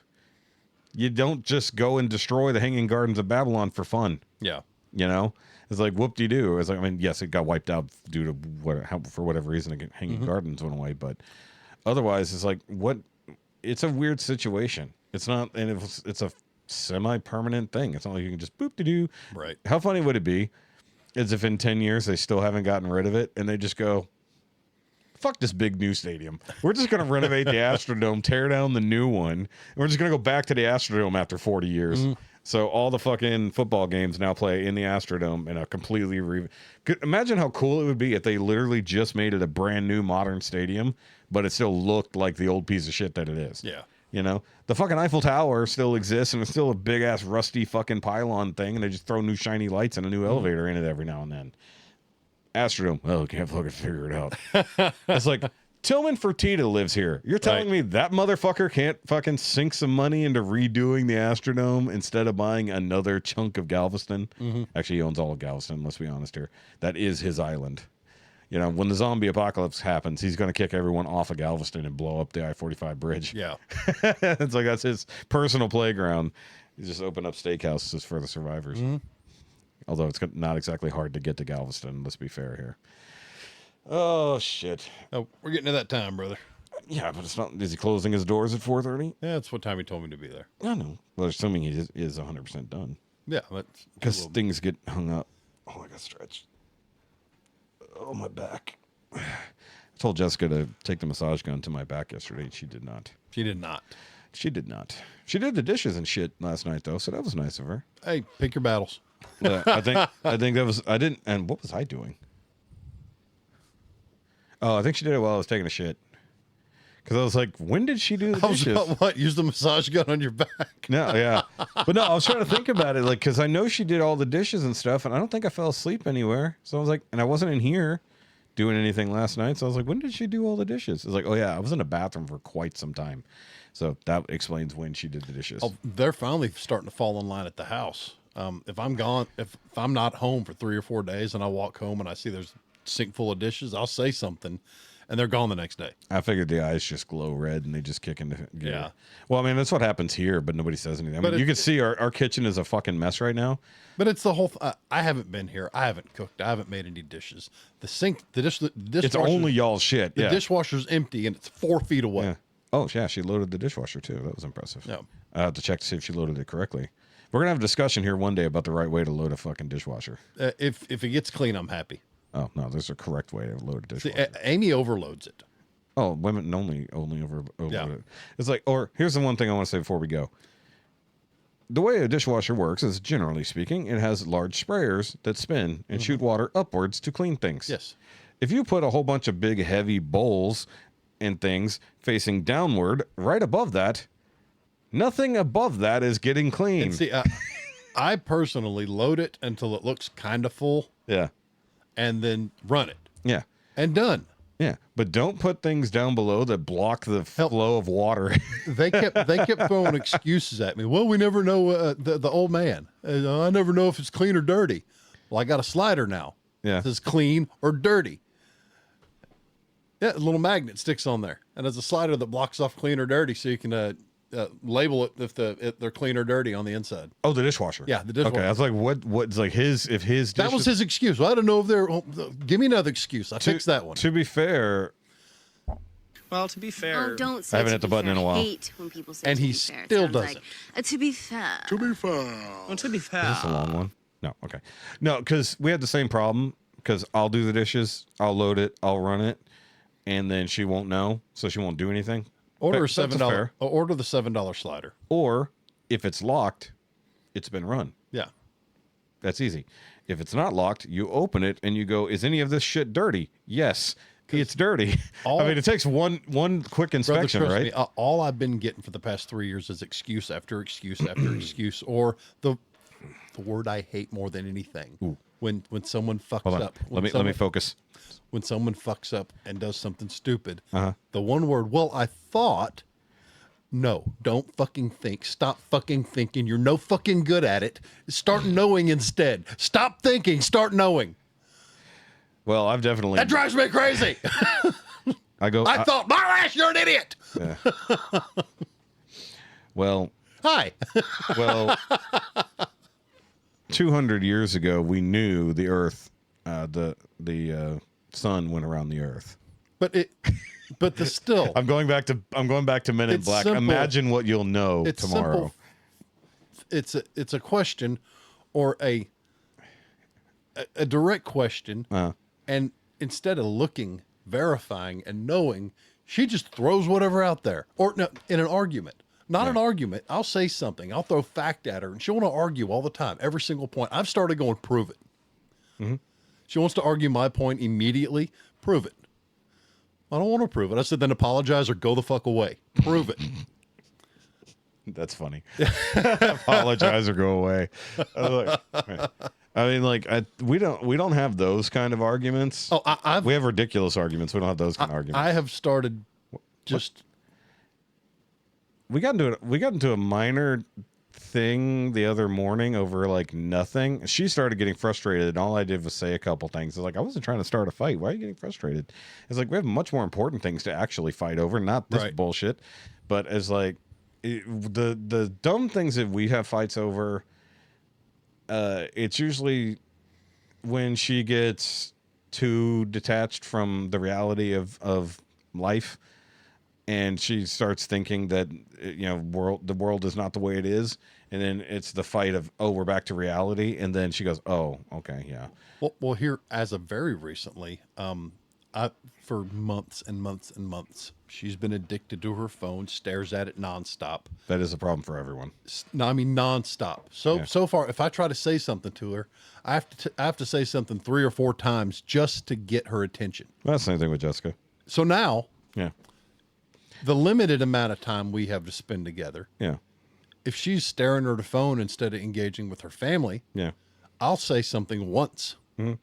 You don't just go and destroy the Hanging Gardens of Babylon for fun. Yeah. You know? It's like whoop-de-doo. It's like, I mean, yes, it got wiped out due to for whatever reason, the Hanging Gardens went away, but otherwise, it's like, what? It's a weird situation. It's not, and it's a semi-permanent thing. It's not like you can just boop-de-doo. Right. How funny would it be as if in 10 years they still haven't gotten rid of it, and they just go, fuck this big new stadium. We're just going to renovate the Astrodome, tear down the new one, and we're just going to go back to the Astrodome after 40 years. So all the fucking football games now play in the Astrodome in a completely imagine how cool it would be if they literally just made it a brand new modern stadium, but it still looked like the old piece of shit that it is. Yeah. You know, the fucking Eiffel Tower still exists, and it's still a big ass rusty fucking pylon thing, and they just throw new shiny lights and a new elevator in it every now and then. Astrodome, oh, can't fucking figure it out. It's like, Tillman Fertitta lives here. You're telling me that motherfucker can't fucking sink some money into redoing the Astrodome instead of buying another chunk of Galveston? Actually, he owns all of Galveston, let's be honest here. That is his island. You know, when the zombie apocalypse happens, he's going to kick everyone off of Galveston and blow up the I-45 bridge. Yeah. It's like that's his personal playground. He just opened up steakhouses for the survivors. Although it's not exactly hard to get to Galveston, let's be fair here. Oh, shit. Oh, we're getting to that time, brother. Yeah, but it's not. Is he closing his doors at 4:30? Yeah, that's what time he told me to be there. I know. Well, assuming he is 100% done. Yeah, that's because things get hung up. Oh, I got stretched. Oh, my back. I told Jessica to take the massage gun to my back yesterday, and she did not. She did not. She did not. She did the dishes and shit last night, though, so that was nice of her. Hey, pick your battles. I think that was. I didn't. And what was I doing? Oh, I think she did it while I was taking a shit. Because I was like, when did she do the dishes? What? Use the massage gun on your back? No, yeah. But no, I was trying to think about it, like, because I know she did all the dishes and stuff, and I don't think I fell asleep anywhere. So I was like, and I wasn't in here doing anything last night. So I was like, when did she do all the dishes? I was like, oh, yeah, I was in the bathroom for quite some time. So that explains when she did the dishes. Oh, they're finally starting to fall in line at the house. If I'm gone, if I'm not home for 3 or 4 days and I walk home and I see there's a sink full of dishes, I'll say something, and they're gone the next day. I figured the eyes just glow red and they just kick into gear. Yeah. Well, I mean, that's what happens here, but nobody says anything. I mean, you can see our kitchen is a fucking mess right now. But it's the whole. I haven't been here. I haven't cooked. I haven't made any dishes. The sink, the dishwasher. It's only y'all's shit. The yeah. dishwasher's empty and it's 4 feet away. Yeah. Oh, yeah. She loaded the dishwasher too. That was impressive. Yeah. I have to check to see if she loaded it correctly. We're gonna have a discussion here one day about the right way to load a fucking dishwasher. If it gets clean, I'm happy. Oh no, there's a correct way to load a dishwasher. See, Amy overloads it. Oh, women only overload Yeah. it. It's like, or here's the one thing I want to say before we go. The way a dishwasher works is, generally speaking, it has large sprayers that spin and shoot water upwards to clean things. Yes. If you put a whole bunch of big, heavy bowls and things facing downward, right above that, nothing above that is getting clean. And see, I personally load it until it looks kind of full. Yeah. And then run it. Yeah. And done. Yeah, but don't put things down below that block the flow of water. They kept throwing excuses at me. Well, we never know the old man. I never know if it's clean or dirty. Well, I got a slider now. Yeah. It says clean or dirty. Yeah, a little magnet sticks on there, and there's a slider that blocks off clean or dirty, so you can label it if they're clean or dirty on the inside. Oh, the dishwasher. Yeah, the dishwasher. Okay, I was like, what's like his dishes... That was his excuse. Well, I don't know if they're. Give me another excuse. I fixed that one. To be fair, well, to be fair, Oh, don't say I haven't to hit the be button fair. in a while. I hate when people say And to he be fair. It still sounds doesn't. like, to be fair. well, to be fair, is this a long one? No, okay. No, because we had the same problem, because I'll do the dishes, I'll load it, I'll run it, and then she won't know, so she won't do anything. Order a That's $7. fair. Order the $7 slider. Or, if it's locked, it's been run. Yeah. That's easy. If it's not locked, you open it and you go, is any of this shit dirty? Yes, it's dirty. I mean, it takes one quick inspection, Brother, right? trust me, all I've been getting for the past 3 years is excuse after excuse after excuse, or the word I hate more than anything. Ooh. When someone fucks Hold on. up. Let me focus. When someone fucks up and does something stupid, Uh-huh. the one word, well, I thought, No, don't fucking think. Stop fucking thinking. You're no fucking good at it. Start knowing instead. Stop thinking. Start knowing. Well, I've definitely. That drives me crazy. I thought, my ass, you're an idiot. Yeah. Well. Hi. Well. 200 years ago, we knew the Earth, the sun went around the Earth. But still. I'm going back to Men in Black. Simple. Imagine what you'll know tomorrow. Simple. It's a question, or a direct question, and instead of looking, verifying, and knowing, she just throws whatever out there. Or no, in an argument. Not an argument. I'll say something. I'll throw fact at her, and she'll want to argue all the time, every single point. I've started going, prove it. Mm-hmm. She wants to argue my point immediately. Prove it. I don't want to prove it. I said, then apologize or go the fuck away. Prove it. That's funny. Apologize or go away. I mean, like, we don't have those kind of arguments. Oh, we have ridiculous arguments. We don't have those kind of arguments. I have started just. We got into a minor thing the other morning over like nothing. She started getting frustrated, and all I did was say a couple things. I was like, I wasn't trying to start a fight. Why are you getting frustrated? It's like, we have much more important things to actually fight over, not this bullshit. But as like the dumb things that we have fights over, it's usually when she gets too detached from the reality of life. And she starts thinking that, the world is not the way it is. And then it's the fight of, oh, we're back to reality. And then she goes, oh, okay, yeah. Well, here, as of very recently, for months and months and months, she's been addicted to her phone, stares at it nonstop. That is a problem for everyone. No, I mean nonstop. So far, if I try to say something to her, I have to say something 3 or 4 times just to get her attention. Well, that's the same thing with Jessica. So now, yeah, the limited amount of time we have to spend together. Yeah. If she's staring at her phone instead of engaging with her family, yeah, I'll say something once. Mm-hmm.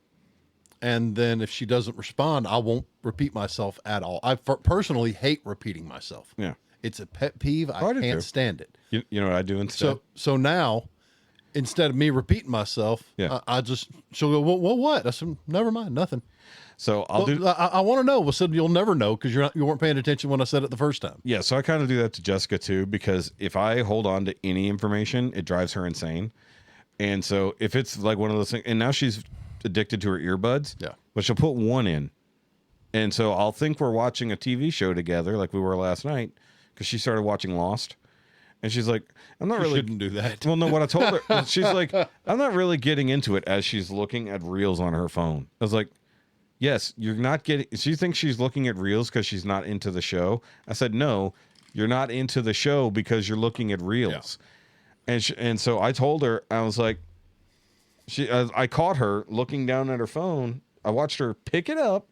And then if she doesn't respond, I won't repeat myself at all. I personally hate repeating myself. Yeah. It's a pet peeve. I can't stand it. You know what I do instead? So now, instead of me repeating myself, she'll go, well, what? I said, never mind, nothing. So I want to know. Well, said you'll never know because you weren't paying attention when I said it the first time. Yeah, so I kind of do that to Jessica too, because if I hold on to any information, it drives her insane. And so if it's like one of those things, and now she's addicted to her earbuds, but she'll put one in. And so I'll think we're watching a TV show together like we were last night, because she started watching Lost. And she's like, I'm not really. Shouldn't do that. Well, no, what I told her, she's like, I'm not really getting into it, as she's looking at reels on her phone. I was like, yes, you're not getting. She thinks she's looking at reels because she's not into the show. I said, no, you're not into the show because you're looking at reels. Yeah. And so I told her, I was like, I caught her looking down at her phone. I watched her pick it up.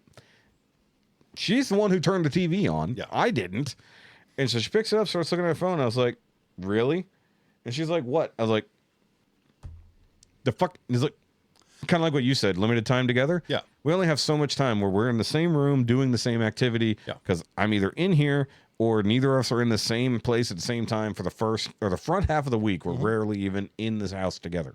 She's the one who turned the TV on. Yeah. I didn't. And so she picks it up, starts looking at her phone. I was like, really? And she's like, what? I was like, the fuck? He's like, kind of like what you said, limited time together. Yeah. We only have so much time where we're in the same room doing the same activity, because I'm either in here or neither of us are in the same place at the same time for the first or the front half of the week. We're rarely even in this house together.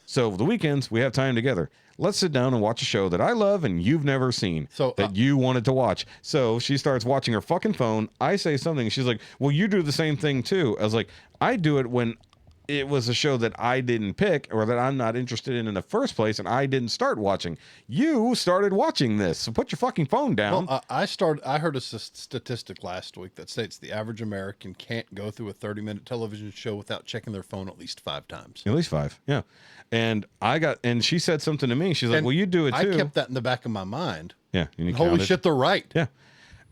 So the weekends, we have time together. Let's sit down and watch a show that I love and you've never seen, that you wanted to watch. So she starts watching her fucking phone. I say something. She's like, well, you do the same thing too. I was like, I do it when it was a show that I didn't pick or that I'm not interested in the first place, and I didn't start watching. You started watching this, so put your fucking phone down. Well, I heard a statistic last week that states the average American can't go through a 30-minute television show without checking their phone at least 5 times. At least 5, yeah. And she said something to me. She's like, well, you do it too. I kept that in the back of my mind. Yeah. And holy shit, they're right. Yeah.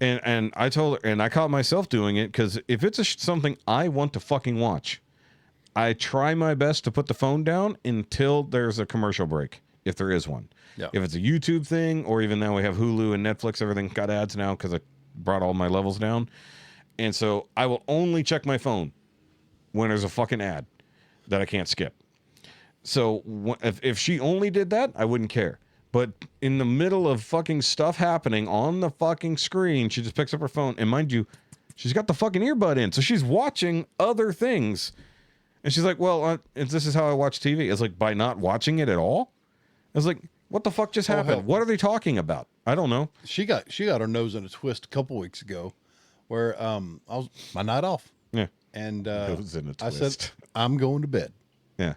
And I told her, and I caught myself doing it, because if it's something I want to fucking watch, I try my best to put the phone down until there's a commercial break, if there is one. Yeah. If it's a YouTube thing, or even now we have Hulu and Netflix, everything got ads now because I brought all my levels down. And so I will only check my phone when there's a fucking ad that I can't skip. So if she only did that, I wouldn't care. But in the middle of fucking stuff happening on the fucking screen, she just picks up her phone. And mind you, She's got the fucking earbud in, so she's watching other things. And she's like, well, this is how I watch TV. It's like, by not watching it at all? I was like, what the fuck just happened? Hell. What are they talking about? I don't know. She got her nose in a twist a couple weeks ago, where I was my night off. Yeah. And Nose in a I twist. said, I'm going to bed. Yeah.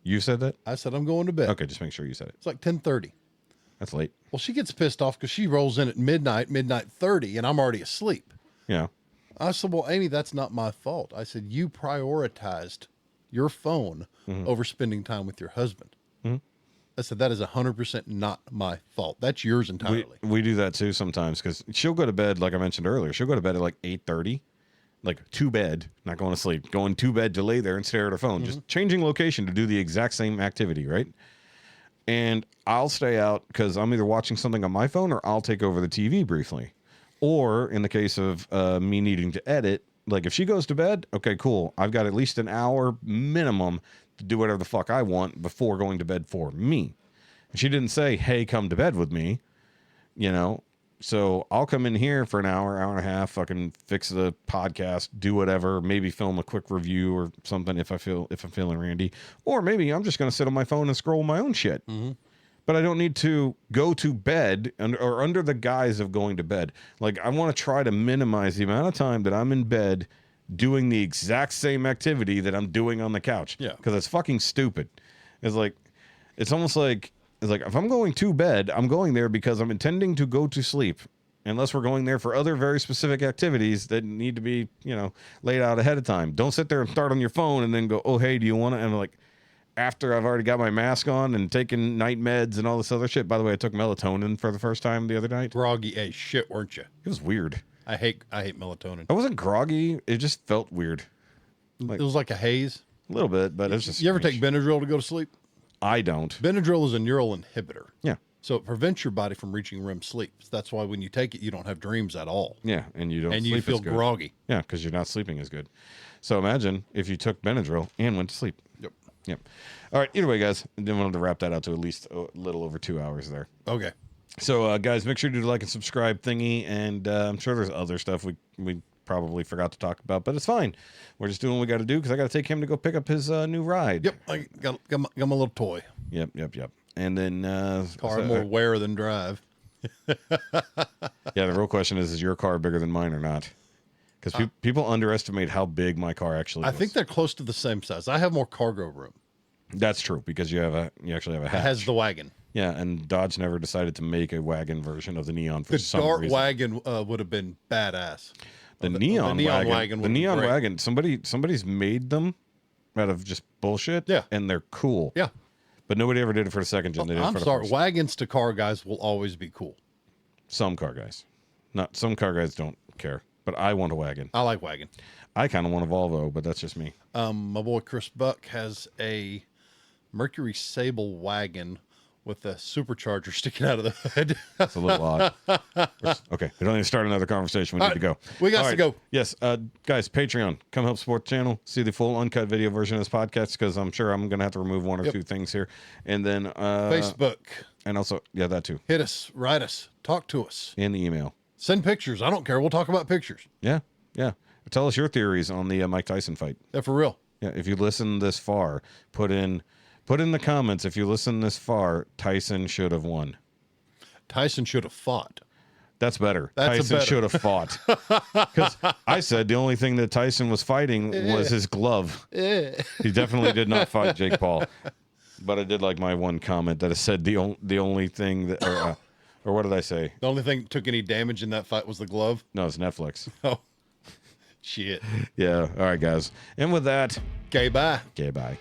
You said that? I said, I'm going to bed. Okay, just make sure you said it. It's like 10:30. That's late. Well, she gets pissed off because she rolls in at midnight 30, and I'm already asleep. Yeah. I said, well, Amy, that's not my fault. I said, you prioritized your phone over spending time with your husband. I said, that is 100% not my fault. That's yours entirely. We do that too sometimes because she'll go to bed, like I mentioned earlier. She'll go to bed at like 8:30, like to bed, not going to sleep, going to bed to lay there and stare at her phone, just changing location to do the exact same activity, right? And I'll stay out because I'm either watching something on my phone or I'll take over the TV briefly. Or in the case of me needing to edit, like if she goes to bed, okay, cool. I've got at least an hour minimum to do whatever the fuck I want before going to bed for me. And she didn't say, hey, come to bed with me, you know? So I'll come in here for an hour, hour and a half, fucking fix the podcast, do whatever, maybe film a quick review or something if I'm feeling randy. Or maybe I'm just going to sit on my phone and scroll my own shit. But I don't need to go to bed or under the guise of going to bed. Like, I want to try to minimize the amount of time that I'm in bed doing the exact same activity that I'm doing on the couch. Yeah. Because it's fucking stupid. It's almost like if I'm going to bed, I'm going there because I'm intending to go to sleep. Unless we're going there for other very specific activities that need to be, laid out ahead of time. Don't sit there and start on your phone and then go, oh, hey, do you want to? And I'm like, after I've already got my mask on and taken night meds and all this other shit. By the way, I took melatonin for the first time the other night. Groggy as shit, weren't you? It was weird. I hate melatonin. I wasn't groggy. It just felt weird. It was like a haze. A little bit, but it's just... You ever take Benadryl to go to sleep? I don't. Benadryl is a neural inhibitor. Yeah. So it prevents your body from reaching REM sleep. That's why when you take it, you don't have dreams at all. Yeah, and you don't And sleep you feel as good. groggy. Yeah, because you're not sleeping as good. So imagine if you took Benadryl and went to sleep. Yep. All right, either way, guys, I wanted to wrap that out to at least a little over 2 hours there. Okay. So, guys, make sure to do the like and subscribe thingy, and I'm sure there's other stuff we probably forgot to talk about, but it's fine. We're just doing what we got to do because I got to take him to go pick up his new ride. Yep, I got my little toy. Yep. And then... Car more wear than drive. Yeah, the real question is your car bigger than mine or not? Because people underestimate how big my car actually is. I think they're close to the same size. I have more cargo room. That's true, because you actually have a hatch. It has the wagon. Yeah, and Dodge never decided to make a wagon version of the Neon for some The Dart reason. wagon would have been badass. The Neon wagon. The Neon wagon. Somebody's made them out of just bullshit. Yeah. And they're cool. Yeah. But nobody ever did it for the second gen. They did it I'm for the sorry. first. Wagons to car guys will always be cool. Some car guys. Not some car guys don't care. But I want a wagon. I like wagon. I kind of want a Volvo, but that's just me. My boy Chris Buck has a Mercury Sable wagon with a supercharger sticking out of the hood. It's a little odd. Okay, we don't need to start another conversation. We need to go. We got All to go. Yes, guys, Patreon. Come help support the channel. See the full uncut video version of this podcast, because I'm sure I'm going to have to remove one or two things here. And then... Facebook. And also, yeah, that too. Hit us. Write us. Talk to us. In the email. Send pictures. I don't care. We'll talk about pictures. Yeah. Tell us your theories on the Mike Tyson fight. Yeah, for real. Yeah, if you listen this far, put in the comments. If you listen this far, Tyson should have won. Tyson should have fought. That's better. That's Tyson better. should have fought. Because I said the only thing that Tyson was fighting was his glove. He definitely did not fight Jake Paul. But I did like my one comment that it said the only thing that, or what did I say? The only thing that took any damage in that fight was the glove. No, it's Netflix. Oh, shit. Yeah. All right, guys. And with that, Okay, bye. okay, bye.